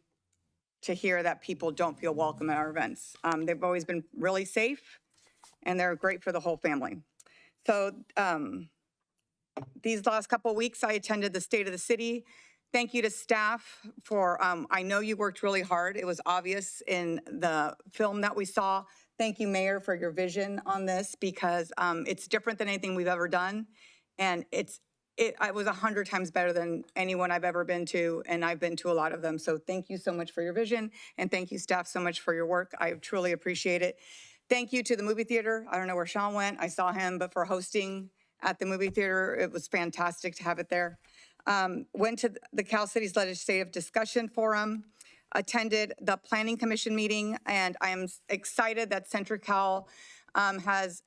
to hear that people don't feel welcome at our events. They've always been really safe, and they're great for the whole family. So these last couple of weeks, I attended the State of the City. Thank you to staff for, I know you worked really hard. It was obvious in the film that we saw. Thank you, Mayor, for your vision on this, because it's different than anything we've ever done. And it was 100 times better than anyone I've ever been to, and I've been to a lot of them. So thank you so much for your vision, and thank you, staff, so much for your work. I truly appreciate it. Thank you to the movie theater. I don't know where Sean went. I saw him, but for hosting at the movie theater. It was fantastic to have it there. Went to the Cal Cities Legislative Discussion Forum, attended the Planning Commission meeting, and I am excited that Central Cal has,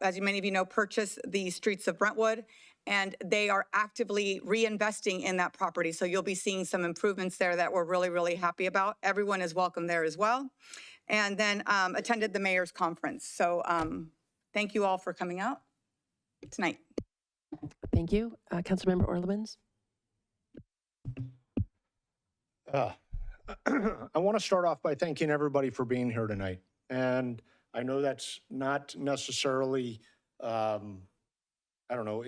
as many of you know, purchased the streets of Brentwood, and they are actively reinvesting in that property. So you'll be seeing some improvements there that we're really, really happy about. Everyone is welcome there as well. And then attended the mayor's conference. So thank you all for coming out tonight. Thank you. Councilmember Orlemans? I want to start off by thanking everybody for being here tonight. And I know that's not necessarily, I don't know,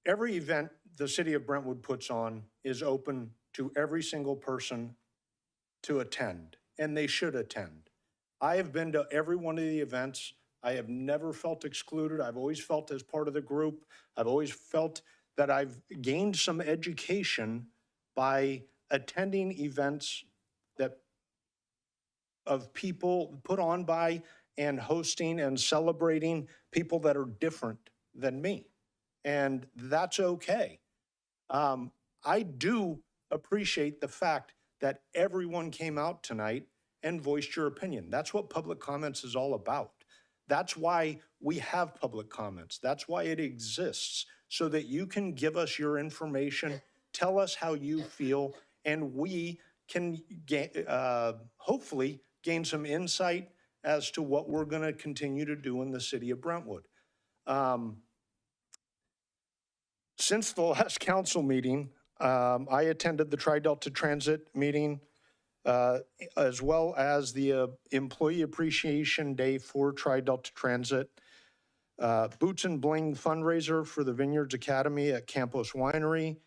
every event the city of Brentwood puts on is open to every single person to attend, and they should attend. I have been to every one of the events. I have never felt excluded. I've always felt as part of the group. I've always felt that I've gained some education by attending events that of people put on by and hosting and celebrating people that are different than me. And that's okay. I do appreciate the fact that everyone came out tonight and voiced your opinion. That's what public comments is all about. That's why we have public comments. That's why it exists, so that you can give us your information, tell us how you feel, and we can hopefully gain some insight as to what we're going to continue to do in the city of Brentwood. Since the last council meeting, I attended the Tri-Delta Transit meeting, as well as the Employee Appreciation Day for Tri-Delta Transit, Boots and Bling fundraiser for the Vineyards Academy at Campos Winery,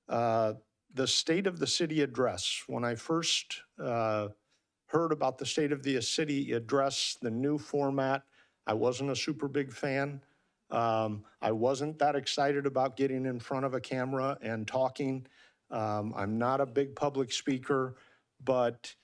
the State of the City address. When I first heard about the State of the City address, the new format, I wasn't a super big fan. I wasn't that excited about getting in front of a camera and talking. I'm not a big public speaker, but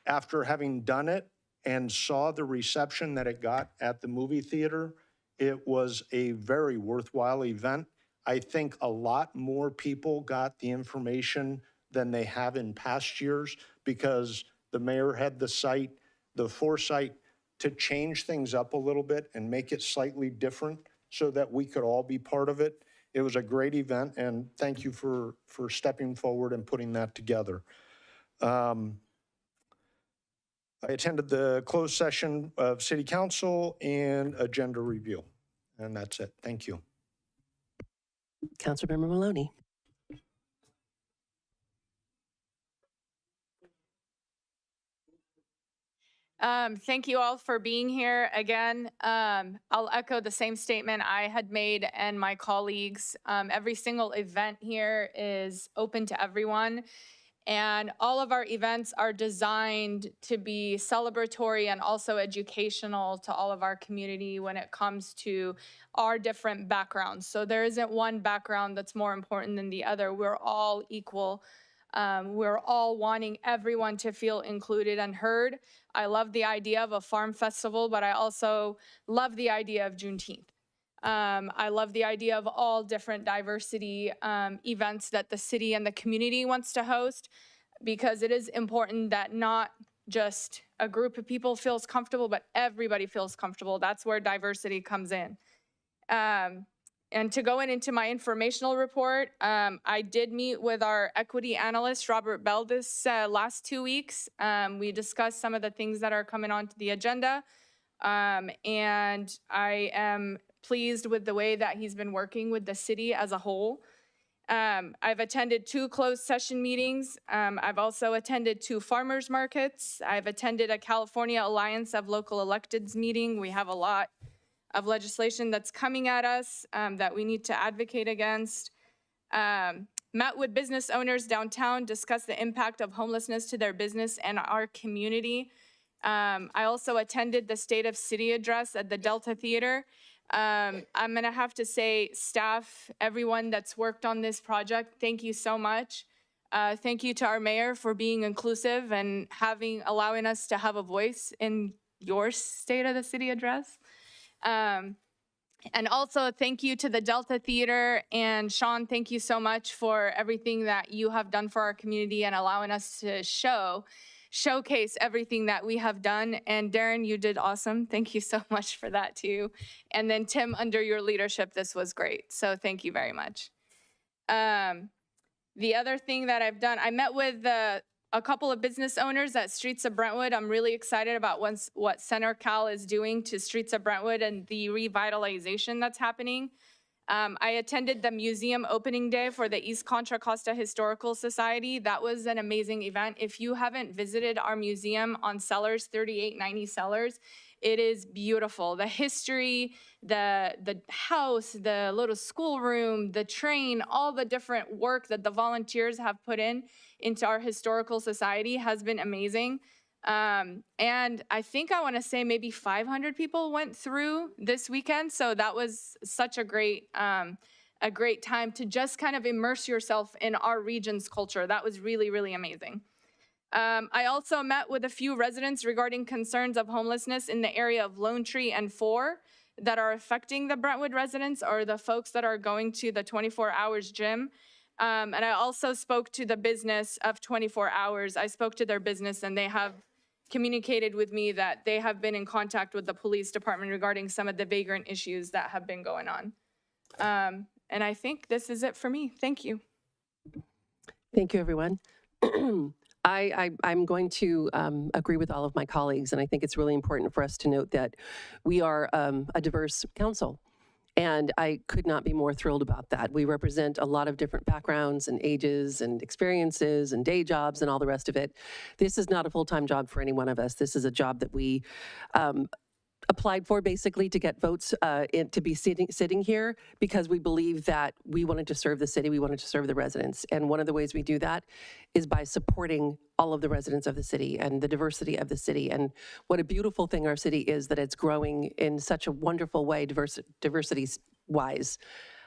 after having done it and saw the reception that it got at the movie theater, it was a very worthwhile event. I think a lot more people got the information than they have in past years, because the mayor had the foresight to change things up a little bit and make it slightly different so that we could all be part of it. It was a great event, and thank you for stepping forward and putting that together. I attended the closed session of City Council and agenda review, and that's it. Thank you. Councilmember Maloney? Thank you all for being here again. I'll echo the same statement I had made and my colleagues. Every single event here is open to everyone. And all of our events are designed to be celebratory and also educational to all of our community when it comes to our different backgrounds. So there isn't one background that's more important than the other. We're all equal. We're all wanting everyone to feel included and heard. I love the idea of a farm festival, but I also love the idea of Juneteenth. I love the idea of all different diversity events that the city and the community wants to host, because it is important that not just a group of people feels comfortable, but everybody feels comfortable. That's where diversity comes in. And to go into my informational report, I did meet with our equity analyst, Robert Bell, this last 2 weeks. We discussed some of the things that are coming onto the agenda. And I am pleased with the way that he's been working with the city as a whole. I've attended 2 closed session meetings. I've also attended 2 farmers markets. I've attended a California Alliance of Local Electeds meeting. We have a lot of legislation that's coming at us that we need to advocate against. Met with business owners downtown, discussed the impact of homelessness to their business and our community. I also attended the State of City address at the Delta Theater. I'm gonna have to say, staff, everyone that's worked on this project, thank you so much. Thank you to our mayor for being inclusive and allowing us to have a voice in your State of the City address. And also thank you to the Delta Theater, and Sean, thank you so much for everything that you have done for our community and allowing us to showcase everything that we have done. And Darren, you did awesome. Thank you so much for that too. And then Tim, under your leadership, this was great. So thank you very much. The other thing that I've done, I met with a couple of business owners at Streets of Brentwood. I'm really excited about what Center Cal is doing to Streets of Brentwood and the revitalization that's happening. I attended the museum opening day for the East Contra Costa Historical Society. That was an amazing event. If you haven't visited our museum on Sellers, 3890 Sellers, it is beautiful. The history, the house, the little schoolroom, the train, all the different work that the volunteers have put into our historical society has been amazing. And I think I want to say maybe 500 people went through this weekend. So that was such a great time to just kind of immerse yourself in our region's culture. That was really, really amazing. I also met with a few residents regarding concerns of homelessness in the area of Lone Tree and 4 that are affecting the Brentwood residents or the folks that are going to the 24 Hours gym. And I also spoke to the business of 24 Hours. I spoke to their business, and they have communicated with me that they have been in contact with the police department regarding some of the vagrant issues that have been going on. And I think this is it for me. Thank you. Thank you, everyone. I'm going to agree with all of my colleagues, and I think it's really important for us to note that we are a diverse council. And I could not be more thrilled about that. We represent a lot of different backgrounds and ages and experiences and day jobs and all the rest of it. This is not a full-time job for any one of us. This is a job that we applied for basically to get votes to be sitting here because we believe that we wanted to serve the city, we wanted to serve the residents. And one of the ways we do that is by supporting all of the residents of the city and the diversity of the city. And what a beautiful thing our city is that it's growing in such a wonderful way, diversity-wise.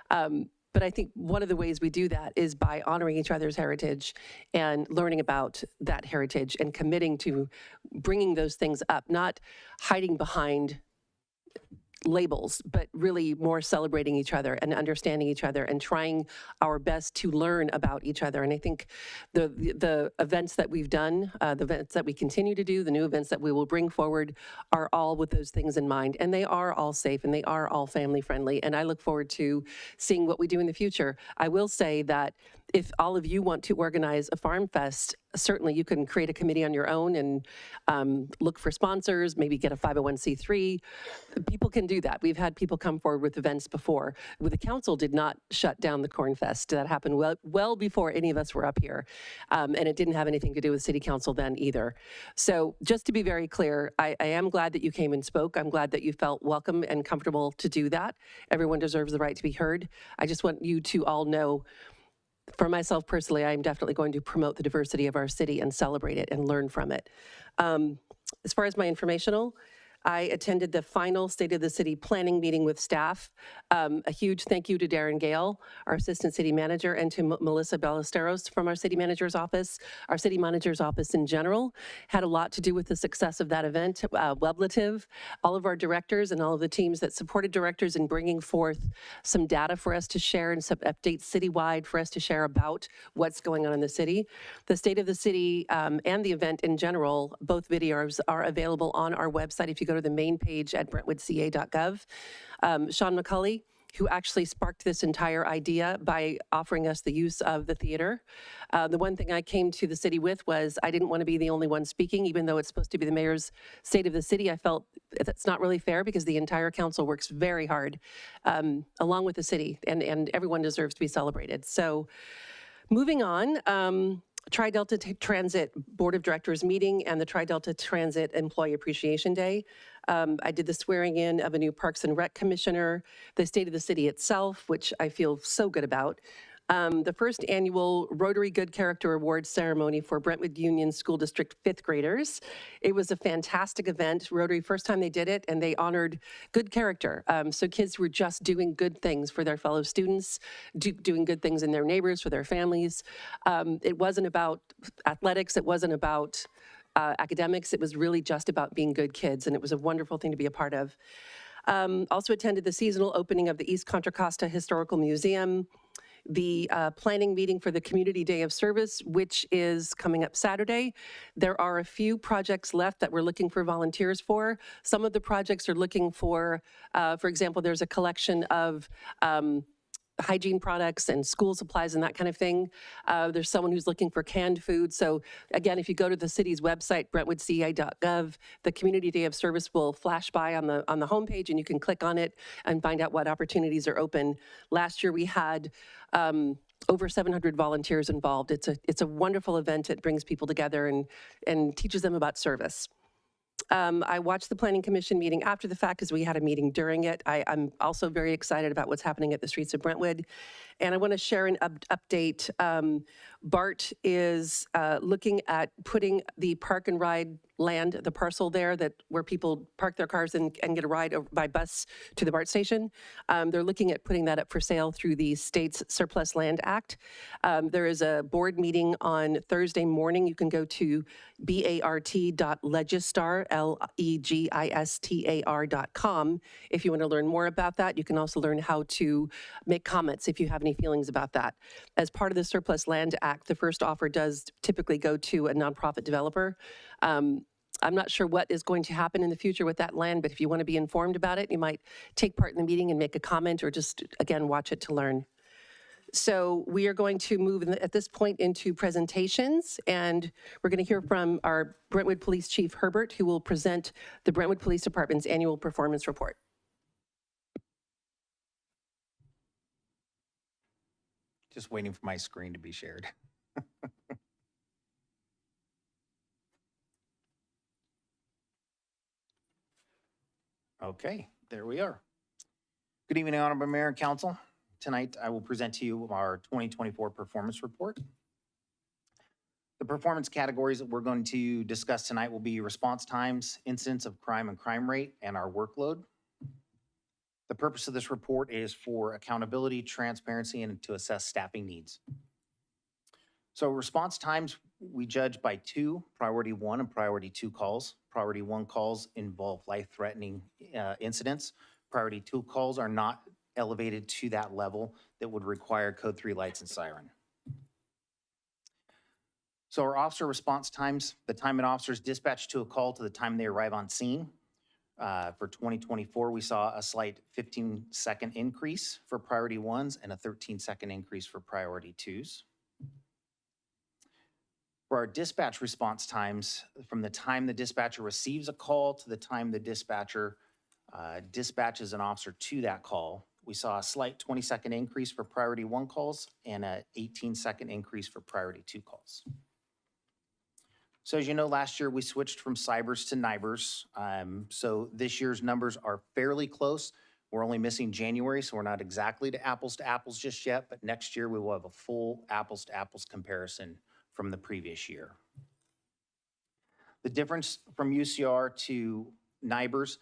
But I think one of the ways we do that is by honoring each other's heritage and learning about that heritage and committing to bringing those things up, not hiding behind labels, but really more celebrating each other and understanding each other and trying our best to learn about each other. And I think the events that we've done, the events that we continue to do, the new events that we will bring forward are all with those things in mind. And they are all safe and they are all family friendly. And I look forward to seeing what we do in the future. I will say that if all of you want to organize a Farm Fest, certainly you can create a committee on your own and look for sponsors, maybe get a 501c3. People can do that. We've had people come forward with events before. The council did not shut down the Corn Fest. That happened well before any of us were up here. And it didn't have anything to do with city council then either. So just to be very clear, I am glad that you came and spoke. I'm glad that you felt welcome and comfortable to do that. Everyone deserves the right to be heard. I just want you to all know, for myself personally, I'm definitely going to promote the diversity of our city and celebrate it and learn from it. As far as my informational, I attended the final State of the City planning meeting with staff. A huge thank you to Darren Gale, our Assistant City Manager, and to Melissa Ballesteros from our City Manager's Office. Our City Manager's Office in general had a lot to do with the success of that event. Weblative, all of our directors and all of the teams that supported directors in bringing forth some data for us to share and some updates citywide for us to share about what's going on in the city. The State of the City and the event in general, both videos are available on our website if you go to the main page at brentwoodca.gov. Sean McCulley, who actually sparked this entire idea by offering us the use of the theater. The one thing I came to the city with was I didn't want to be the only one speaking, even though it's supposed to be the mayor's State of the City. I felt that's not really fair because the entire council works very hard along with the city, and everyone deserves to be celebrated. So moving on, Tri-Delta Transit Board of Directors meeting and the Tri-Delta Transit Employee Appreciation Day. I did the swearing in of a new Parks and Rec Commissioner, the State of the City itself, which I feel so good about. The first annual Rotary Good Character Award ceremony for Brentwood Union School District 5th graders. It was a fantastic event. Rotary, first time they did it, and they honored good character. So kids were just doing good things for their fellow students, doing good things in their neighbors, for their families. It wasn't about athletics. It wasn't about academics. It was really just about being good kids, and it was a wonderful thing to be a part of. Also attended the seasonal opening of the East Contra Costa Historical Museum, the planning meeting for the Community Day of Service, which is coming up Saturday. There are a few projects left that we're looking for volunteers for. Some of the projects are looking for example, there's a collection of hygiene products and school supplies and that kind of thing. There's someone who's looking for canned food. So again, if you go to the city's website, brentwoodca.gov, the Community Day of Service will flash by on the homepage, and you can click on it and find out what opportunities are open. Last year we had over 700 volunteers involved. It's a wonderful event. It brings people together and teaches them about service. I watched the Planning Commission meeting after the fact because we had a meeting during it. I'm also very excited about what's happening at the streets of Brentwood. And I want to share an update. BART is looking at putting the park and ride land, the parcel there where people park their cars and get a ride by bus to the BART station. They're looking at putting that up for sale through the state's Surplus Land Act. There is a board meeting on Thursday morning. You can go to bart.legistar, legistar.com if you want to learn more about that. You can also learn how to make comments if you have any feelings about that. As part of the Surplus Land Act, the first offer does typically go to a nonprofit developer. I'm not sure what is going to happen in the future with that land, but if you want to be informed about it, you might take part in the meeting and make a comment, or just, again, watch it to learn. So we are going to move at this point into presentations, and we're going to hear from our Brentwood Police Chief Herbert, who will present the Brentwood Police Department's annual performance report. Just waiting for my screen to be shared. Okay, there we are. Good evening, Honorable Mayor and Council. Tonight, I will present to you our 2024 performance report. The performance categories that we're going to discuss tonight will be response times, incidents of crime and crime rate, and our workload. The purpose of this report is for accountability, transparency, and to assess staffing needs. So response times, we judge by two, priority 1 and priority 2 calls. Priority 1 calls involve life-threatening incidents. Priority 2 calls are not elevated to that level that would require code 3 lights and siren. So our officer response times, the time an officer is dispatched to a call to the time they arrive on scene. For 2024, we saw a slight 15-second increase for priority 1s and a 13-second increase for priority 2s. For our dispatch response times, from the time the dispatcher receives a call to the time the dispatcher dispatches an officer to that call, we saw a slight 20-second increase for priority 1 calls and an 18-second increase for priority 2 calls. So as you know, last year we switched from cybers to NIBRs. So this year's numbers are fairly close. We're only missing January, so we're not exactly to apples just yet, but next year we will have a full apples to apples comparison from the previous year. The difference from UCR to NIBRs,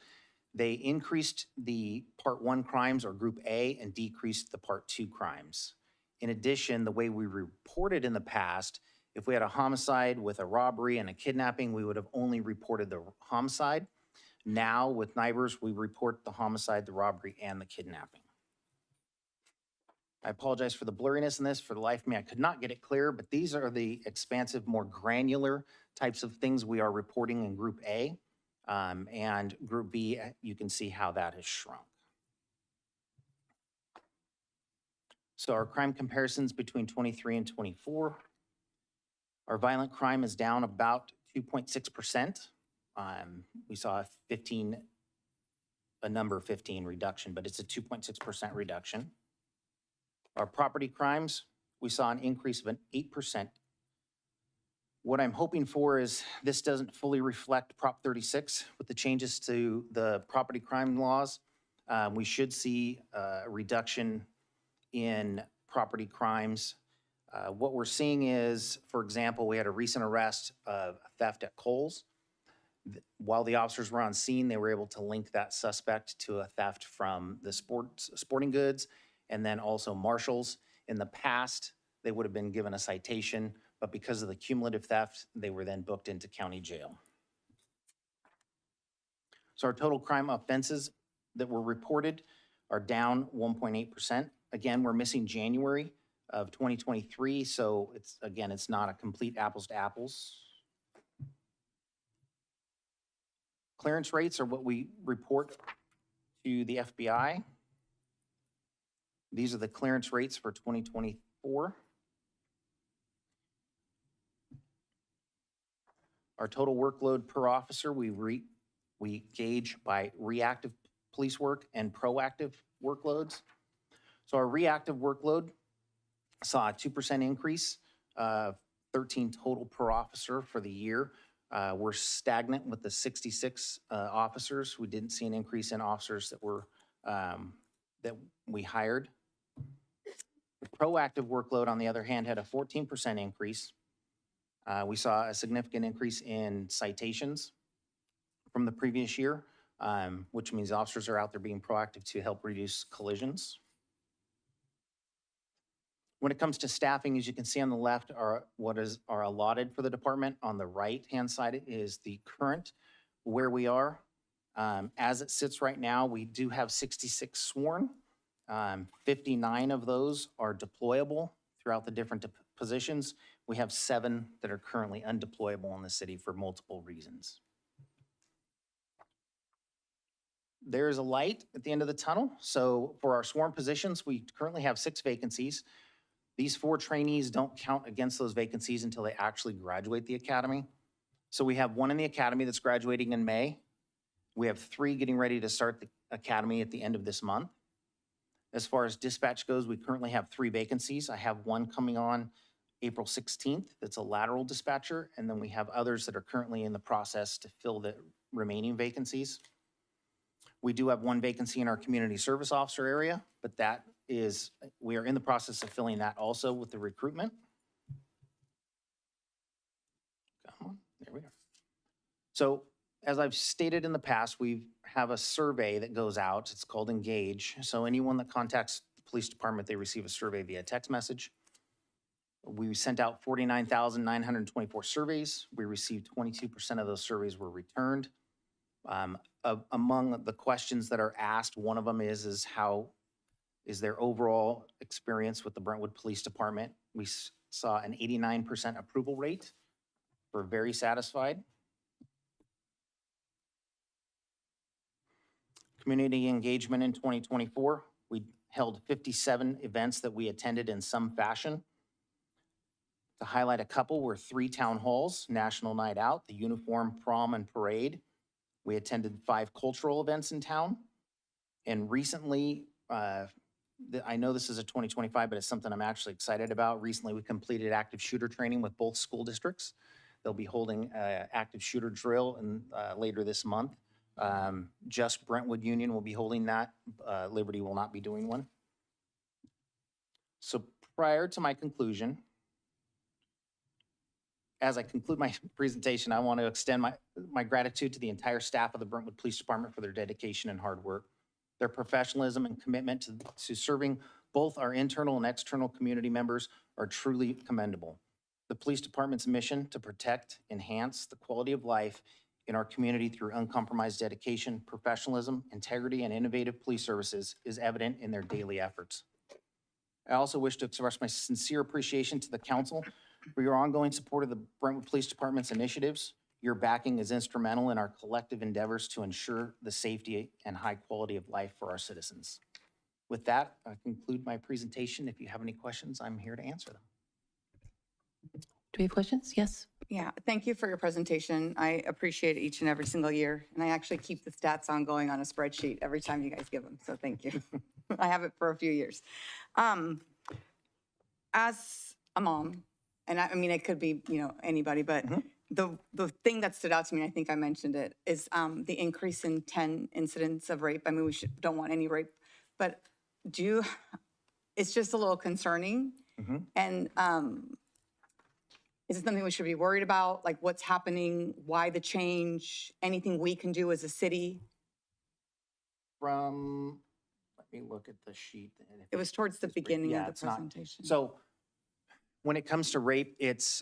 they increased the Part 1 crimes, or Group A, and decreased the Part 2 crimes. In addition, the way we reported in the past, if we had a homicide with a robbery and a kidnapping, we would have only reported the homicide. Now, with NIBRs, we report the homicide, the robbery, and the kidnapping. I apologize for the blurriness in this. For the life of me, I could not get it clear, but these are the expansive, more granular types of things we are reporting in Group A. And Group B, you can see how that has shrunk. So our crime comparisons between 23 and 24. Our violent crime is down about 2.6%. We saw a number 15 reduction, but it's a 2.6% reduction. Our property crimes, we saw an increase of an 8%. What I'm hoping for is this doesn't fully reflect Prop 36 with the changes to the property crime laws. We should see a reduction in property crimes. What we're seeing is, for example, we had a recent arrest of theft at Kohl's. While the officers were on scene, they were able to link that suspect to a theft from the sporting goods and then also Marshall's. In the past, they would have been given a citation, but because of the cumulative theft, they were then booked into county jail. So our total crime offenses that were reported are down 1.8%. Again, we're missing January of 2023, so it's not a complete apples to apples. Clearance rates are what we report to the FBI. These are the clearance rates for 2024. Our total workload per officer, we gauge by reactive police work and proactive workloads. So our reactive workload saw a 2% increase, 13 total per officer for the year. We're stagnant with the 66 officers. We didn't see an increase in officers that we hired. The proactive workload, on the other hand, had a 14% increase. We saw a significant increase in citations from the previous year, which means officers are out there being proactive to help reduce collisions. When it comes to staffing, as you can see on the left are what are allotted for the department. On the right-hand side is the current where we are. As it sits right now, we do have 66 sworn. 59 of those are deployable throughout the different positions. We have 7 that are currently undeployable in the city for multiple reasons. There is a light at the end of the tunnel. So for our sworn positions, we currently have 6 vacancies. These 4 trainees don't count against those vacancies until they actually graduate the academy. So we have 1 in the academy that's graduating in May. We have 3 getting ready to start the academy at the end of this month. As far as dispatch goes, we currently have 3 vacancies. I have 1 coming on April 16th. That's a lateral dispatcher. And then we have others that are currently in the process to fill the remaining vacancies. We do have 1 vacancy in our community service officer area, but we are in the process of filling that also with the recruitment. Come on, there we go. So as I've stated in the past, we have a survey that goes out. It's called Engage. So anyone that contacts the police department, they receive a survey via text message. We sent out 49,924 surveys. We received 22% of those surveys were returned. Among the questions that are asked, one of them is how is their overall experience with the Brentwood Police Department. We saw an 89% approval rate. We're very satisfied. Community engagement in 2024, we held 57 events that we attended in some fashion. To highlight a couple were 3 town halls, National Night Out, the Uniform Prom and Parade. We attended 5 cultural events in town. And recently, I know this is a 2025, but it's something I'm actually excited about. Recently, we completed active shooter training with both school districts. They'll be holding an active shooter drill later this month. Just Brentwood Union will be holding that. Liberty will not be doing one. So prior to my conclusion, as I conclude my presentation, I want to extend my gratitude to the entire staff of the Brentwood Police Department for their dedication and hard work. Their professionalism and commitment to serving both our internal and external community members are truly commendable. The police department's mission to protect, enhance the quality of life in our community through uncompromised dedication, professionalism, integrity, and innovative police services is evident in their daily efforts. I also wish to express my sincere appreciation to the council for your ongoing support of the Brentwood Police Department's initiatives. Your backing is instrumental in our collective endeavors to ensure the safety and high quality of life for our citizens. With that, I conclude my presentation. If you have any questions, I'm here to answer them. Do we have questions? Yes. Yeah, thank you for your presentation. I appreciate it each and every single year. And I actually keep the stats ongoing on a spreadsheet every time you guys give them. So thank you. I have it for a few years. As a mom, and I mean, it could be, anybody, but the thing that stood out to me, I think I mentioned it, is the increase in 10 incidents of rape. I mean, we don't want any rape, but it's just a little concerning. And is it something we should be worried about? Like what's happening, why the change, anything we can do as a city? Let me look at the sheet. It was towards the beginning of the presentation. So when it comes to rape, it's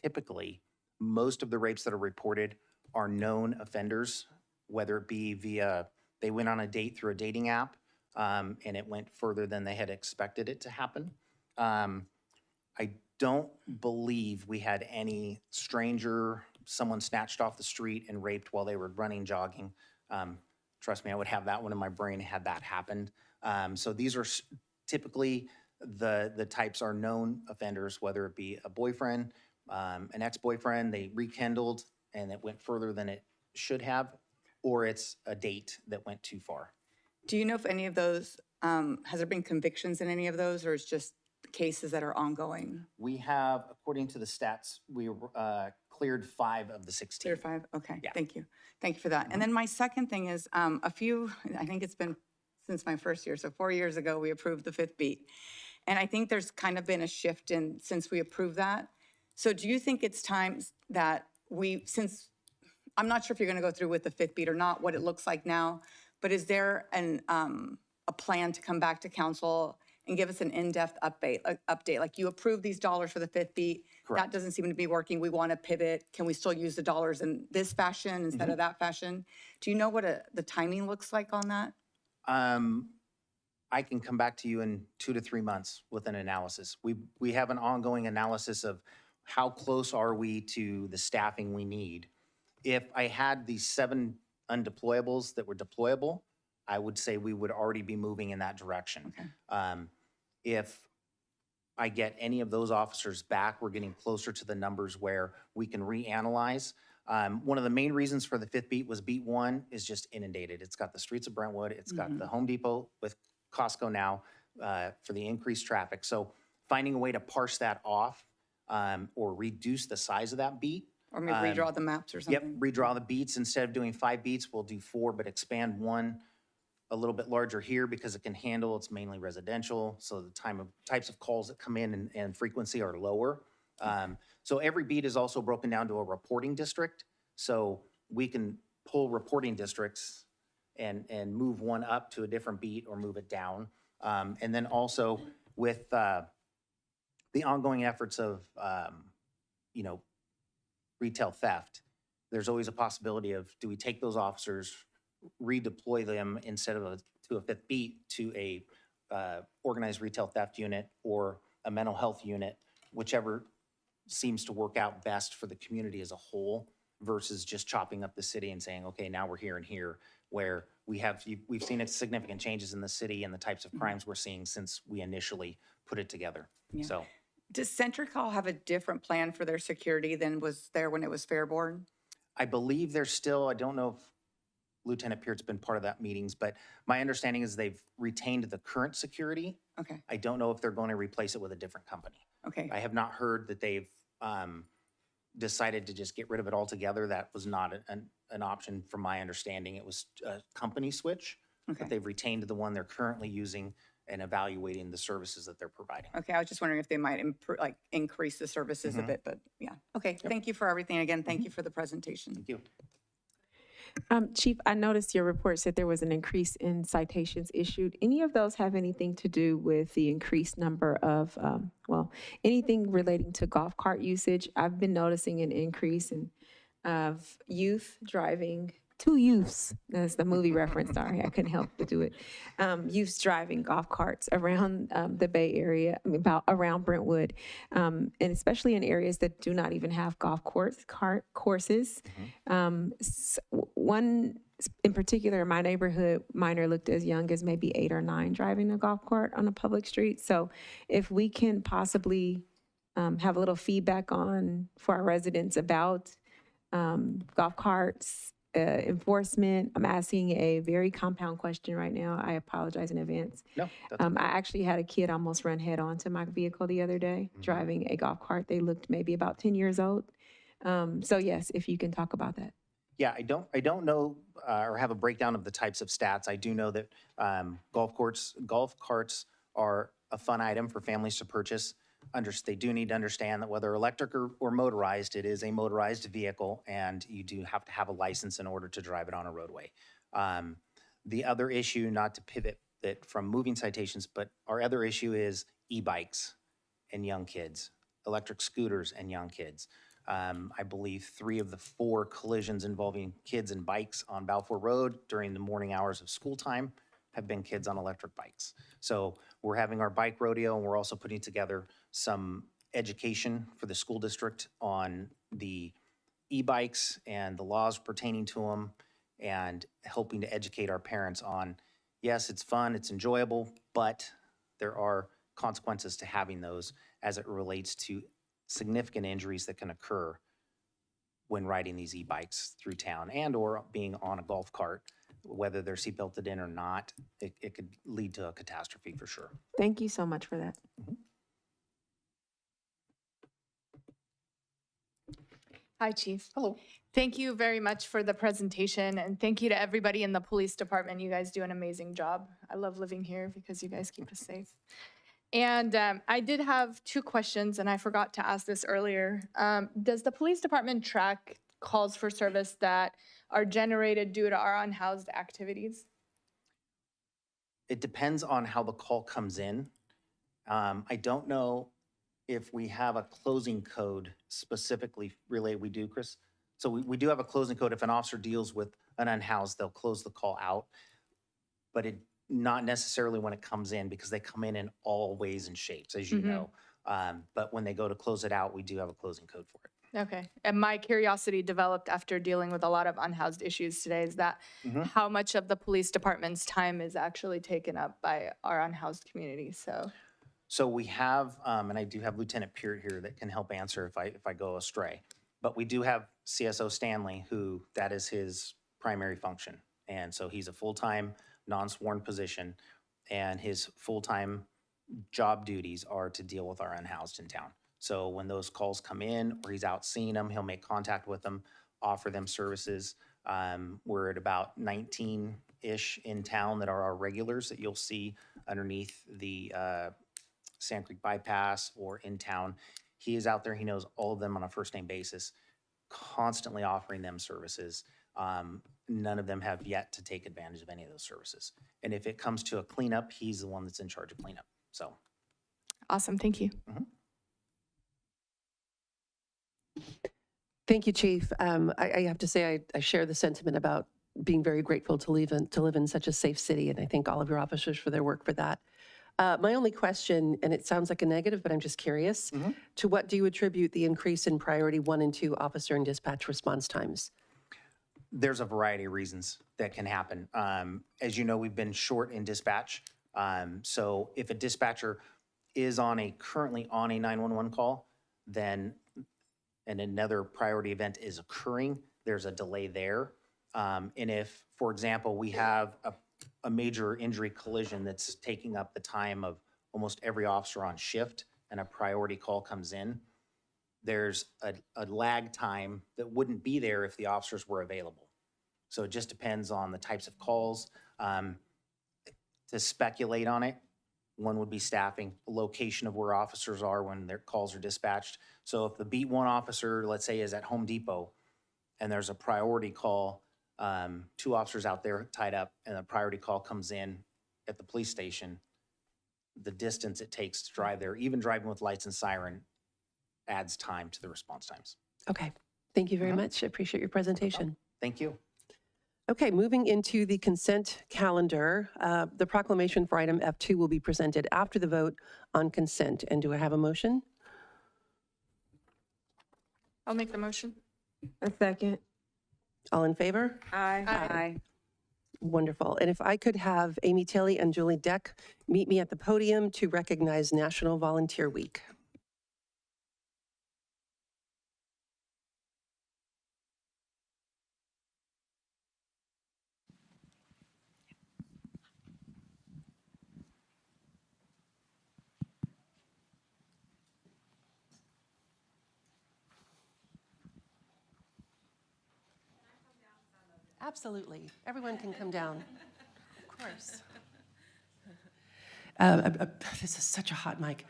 typically most of the rapes that are reported are known offenders. whether it be via, they went on a date through a dating app, and it went further than they had expected it to happen. I don't believe we had any stranger, someone snatched off the street and raped while they were running, jogging. Trust me, I would have that one in my brain had that happened. So these are typically the types are known offenders, whether it be a boyfriend, an ex-boyfriend, they rekindled and it went further than it should have, or it's a date that went too far. Do you know if any of those, has there been convictions in any of those, or it's just cases that are ongoing? We have, according to the stats, we cleared 5 of the 16. Cleared 5? Okay, Yeah. thank you. Thank you for that. And then my second thing is, I think it's been since my first year, so 4 years ago, we approved the 5th beat. And I think there's kind of been a shift since we approved that. So do you think it's time that since, I'm not sure if you're gonna go through with the 5th beat or not, what it looks like now, but is there a plan to come back to council and give us an in-depth update? Like, you approved these dollars for the 5th beat. Correct. That doesn't seem to be working. We want to pivot. Can we still use the dollars in this fashion instead of that fashion? Do you know what the timing looks like on that? I can come back to you in 2 to 3 months with an analysis. We have an ongoing analysis of how close are we to the staffing we need. If I had these 7 undeployables that were deployable, I would say we would already be moving in that direction. Okay. If I get any of those officers back, we're getting closer to the numbers where we can reanalyze. One of the main reasons for the 5th beat was beat 1 is just inundated. It's got the streets of Brentwood, it's got the Home Depot with Costco now for the increased traffic. So finding a way to parse that off or reduce the size of that beat. Or maybe redraw the maps or something? Yep, redraw the beats. Instead of doing 5 beats, we'll do 4, but expand 1 a little bit larger here because it can handle, it's mainly residential, so the types of calls that come in and frequency are lower. So every beat is also broken down to a reporting district, so we can pull reporting districts and move one up to a different beat or move it down. And then also with the ongoing efforts of, retail theft, there's always a possibility of, do we take those officers, redeploy them instead of to a 5th beat to a organized retail theft unit or a mental health unit, whichever seems to work out best for the community as a whole, versus just chopping up the city and saying, okay, now we're here and here, where we've seen significant changes in the city and the types of crimes we're seeing since we initially put it together. Yeah. So Does Centric Hall have a different plan for their security than was there when it was Fairborn? I believe there's still, I don't know if Lieutenant Peart's been part of that meetings, but my understanding is they've retained the current security. Okay. I don't know if they're going to replace it with a different company. Okay. I have not heard that they've decided to just get rid of it altogether. That was not an option from my understanding. It was a company switch, Okay. but they've retained the one they're currently using and evaluating the services that they're providing. Okay, I was just wondering if they might increase the services a bit, but yeah. Okay, thank you for everything. Again, thank you for the presentation. Thank you. Chief, I noticed your report said there was an increase in citations issued. Any of those have anything to do with the increased number of, anything relating to golf cart usage? I've been noticing an increase of youth driving, 2 youths, that's the movie reference, sorry, I couldn't help but do it. Youths driving golf carts around the Bay Area, around Brentwood, and especially in areas that do not even have golf courses. One in particular, in my neighborhood, minor looked as young as maybe 8 or 9 driving a golf cart on a public street. So if we can possibly have a little feedback for our residents about golf carts, enforcement. I'm asking a very compound question right now. I apologize in advance. No, that's I actually had a kid almost run head onto my vehicle the other day, driving a golf cart. They looked maybe about 10 years old. So yes, if you can talk about that. Yeah, I don't know or have a breakdown of the types of stats. I do know that golf carts are a fun item for families to purchase. They do need to understand that whether electric or motorized, it is a motorized vehicle, and you do have to have a license in order to drive it on a roadway. The other issue, not to pivot it from moving citations, but our other issue is e-bikes and young kids, electric scooters and young kids. I believe 3 of the 4 collisions involving kids and bikes on Balfour Road during the morning hours of school time have been kids on electric bikes. So we're having our bike rodeo, and we're also putting together some education for the school district on the e-bikes and the laws pertaining to them, and helping to educate our parents on, yes, it's fun, it's enjoyable, but there are consequences to having those as it relates to significant injuries that can occur when riding these e-bikes through town and or being on a golf cart, whether they're seatbelted in or not. It could lead to a catastrophe for sure. Thank you so much for that. Hi, Chief. Hello. Thank you very much for the presentation, and thank you to everybody in the police department. You guys do an amazing job. I love living here because you guys keep us safe. And I did have 2 questions, and I forgot to ask this earlier. Does the police department track calls for service that are generated due to our unhoused activities? It depends on how the call comes in. I don't know if we have a closing code specifically related. We do, Chris? So we do have a closing code. If an officer deals with an unhoused, they'll close the call out. But not necessarily when it comes in, because they come in all ways and shapes, as you know. But when they go to close it out, we do have a closing code for it. Okay. And my curiosity developed after dealing with a lot of unhoused issues today is that how much of the police department's time is actually taken up by our unhoused community. So we have, and I do have Lieutenant Peart here that can help answer if I go astray. But we do have CSO Stanley, who that is his primary function. And so he's a full-time, non-sworn position, and his full-time job duties are to deal with our unhoused in town. So when those calls come in or he's out seeing them, he'll make contact with them, offer them services. We're at about 19-ish in town that are our regulars that you'll see underneath the Sand Creek bypass or in town. He is out there, he knows all of them on a first name basis, constantly offering them services. None of them have yet to take advantage of any of those services. And if it comes to a cleanup, he's the one that's in charge of cleanup. So. Awesome, thank you. Thank you, Chief. I have to say I share the sentiment about being very grateful to live in such a safe city, and I thank all of your officers for their work for that. My only question, and it sounds like a negative, but I'm just curious, to what do you attribute the increase in priority 1 and 2 officer and dispatch response times? There's a variety of reasons that can happen. As you know, we've been short in dispatch. So if a dispatcher is currently on a 911 call, then and another priority event is occurring, there's a delay there. And if, for example, we have a major injury collision that's taking up the time of almost every officer on shift and a priority call comes in, there's a lag time that wouldn't be there if the officers were available. So it just depends on the types of calls. To speculate on it, one would be staffing, location of where officers are when their calls are dispatched. So if the beat 1 officer, let's say, is at Home Depot and there's a priority call, 2 officers out there tied up, and a priority call comes in at the police station, the distance it takes to drive there, even driving with lights and siren, adds time to the response times. Okay, thank you very much. I appreciate your presentation. Thank you. Okay, moving into the consent calendar, the proclamation for item F2 will be presented after the vote on consent. And do I have a motion? I'll make the motion. A second. All in favor? Aye. Wonderful. And if I could have Amy Tilley and Julie Deck meet me at the podium to recognize National Volunteer Week. Absolutely. Everyone can come down. Of course. This is such a hot mic.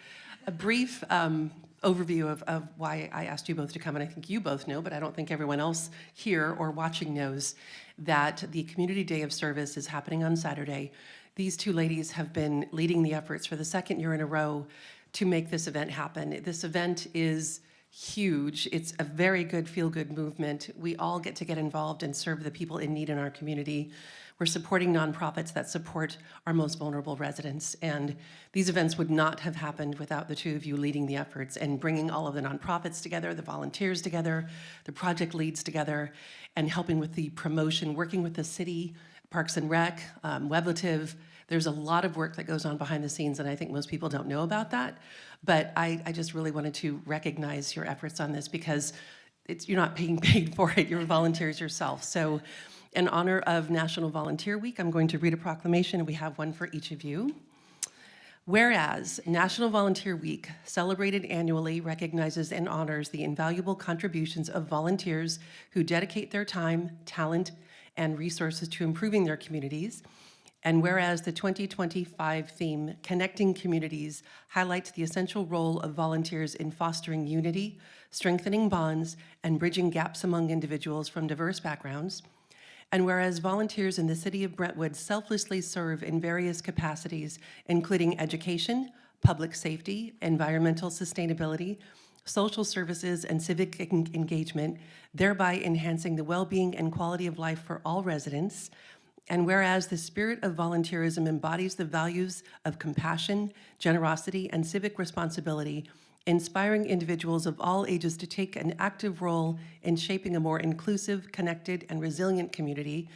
A brief overview of why I asked you both to come, and I think you both know, but I don't think everyone else here or watching knows that the Community Day of Service is happening on Saturday. These 2 ladies have been leading the efforts for the 2nd year in a row to make this event happen. This event is huge. It's a very good feel-good movement. We all get involved and serve the people in need in our community. We're supporting nonprofits that support our most vulnerable residents. And these events would not have happened without the two of you leading the efforts and bringing all of the nonprofits together, the volunteers together, the project leads together, and helping with the promotion, working with the city, Parks and Rec, Weblative. There's a lot of work that goes on behind the scenes, and I think most people don't know about that. But I just really wanted to recognize your efforts on this because you're not being paid for it, you're volunteers yourself. So in honor of National Volunteer Week, I'm going to read a proclamation, and we have one for each of you. Whereas National Volunteer Week, celebrated annually, recognizes and honors the invaluable contributions of volunteers who dedicate their time, talent, and resources to improving their communities. And whereas the 2025 theme, Connecting Communities, highlights the essential role of volunteers in fostering unity, strengthening bonds, and bridging gaps among individuals from diverse backgrounds. And whereas volunteers in the city of Brentwood selflessly serve in various capacities, including education, public safety, environmental sustainability, social services, and civic engagement, thereby enhancing the well-being and quality of life for all residents. And whereas the spirit of volunteerism embodies the values of compassion, generosity, and civic responsibility, inspiring individuals of all ages to take an active role in shaping a more inclusive, connected, and resilient community.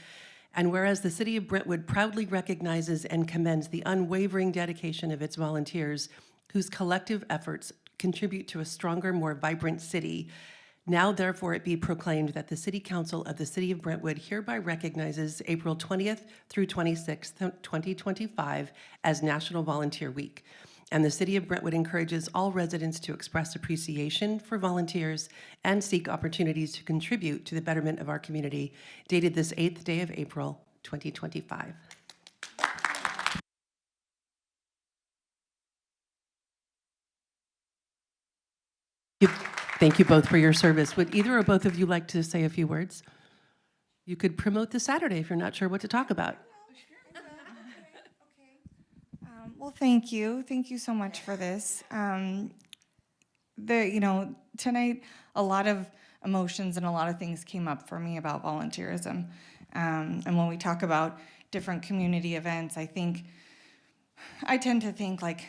And whereas the city of Brentwood proudly recognizes and commends the unwavering dedication of its volunteers, whose collective efforts contribute to a stronger, more vibrant city, now therefore it be proclaimed that the City Council of the City of Brentwood hereby recognizes April 20th through 26th, 2025 as National Volunteer Week. And the City of Brentwood encourages all residents to express appreciation for volunteers and seek opportunities to contribute to the betterment of our community, dated this 8th day of April, 2025. Thank you both for your service. Would either or both of you like to say a few words? You could promote this Saturday if you're not sure what to talk about. Well, thank you. Thank you so much for this. Tonight, a lot of emotions and a lot of things came up for me about volunteerism. And when we talk about different community events, I tend to think like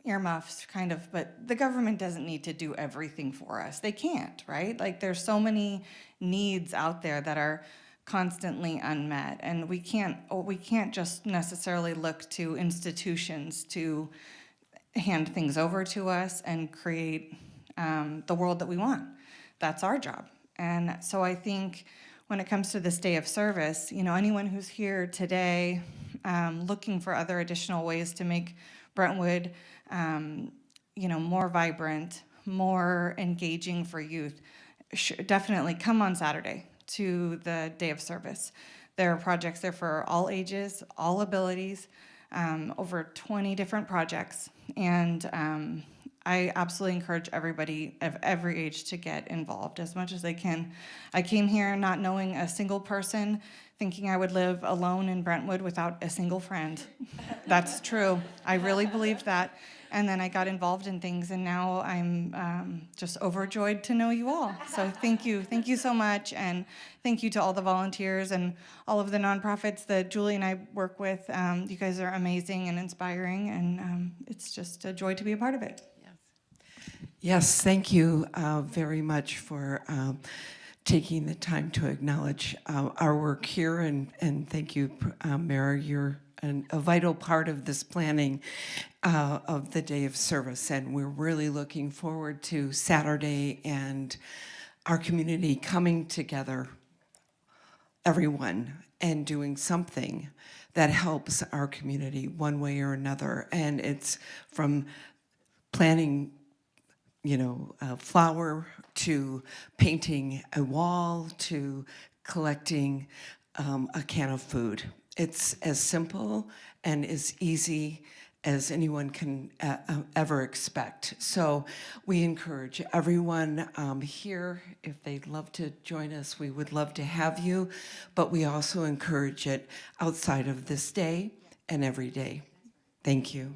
earmuffs, kind of, but the government doesn't need to do everything for us. They can't, right? Like there's so many needs out there that are constantly unmet, and we can't just necessarily look to institutions to hand things over to us and create the world that we want. That's our job. And so I think when it comes to this day of service, anyone who's here today looking for other additional ways to make Brentwood more vibrant, more engaging for youth, definitely come on Saturday to the day of service. There are projects there for all ages, all abilities, over 20 different projects. And I absolutely encourage everybody of every age to get involved as much as they can. I came here not knowing a single person, thinking I would live alone in Brentwood without a single friend. That's true. I really believed that. And then I got involved in things, and now I'm just overjoyed to know you all. So thank you. Thank you so much. And thank you to all the volunteers and all of the nonprofits that Julie and I work with. You guys are amazing and inspiring, and it's just a joy to be a part of it. Yes, thank you very much for taking the time to acknowledge our work here, and thank you, Mayor. You're a vital part of this planning of the Day of Service, and we're really looking forward to Saturday and our community coming together, everyone, and doing something that helps our community one way or another. And it's from planning flower, to painting a wall, to collecting a can of food. It's as simple and as easy as anyone can ever expect. So we encourage everyone here, if they'd love to join us, we would love to have you, but we also encourage it outside of this day and every day. Thank you.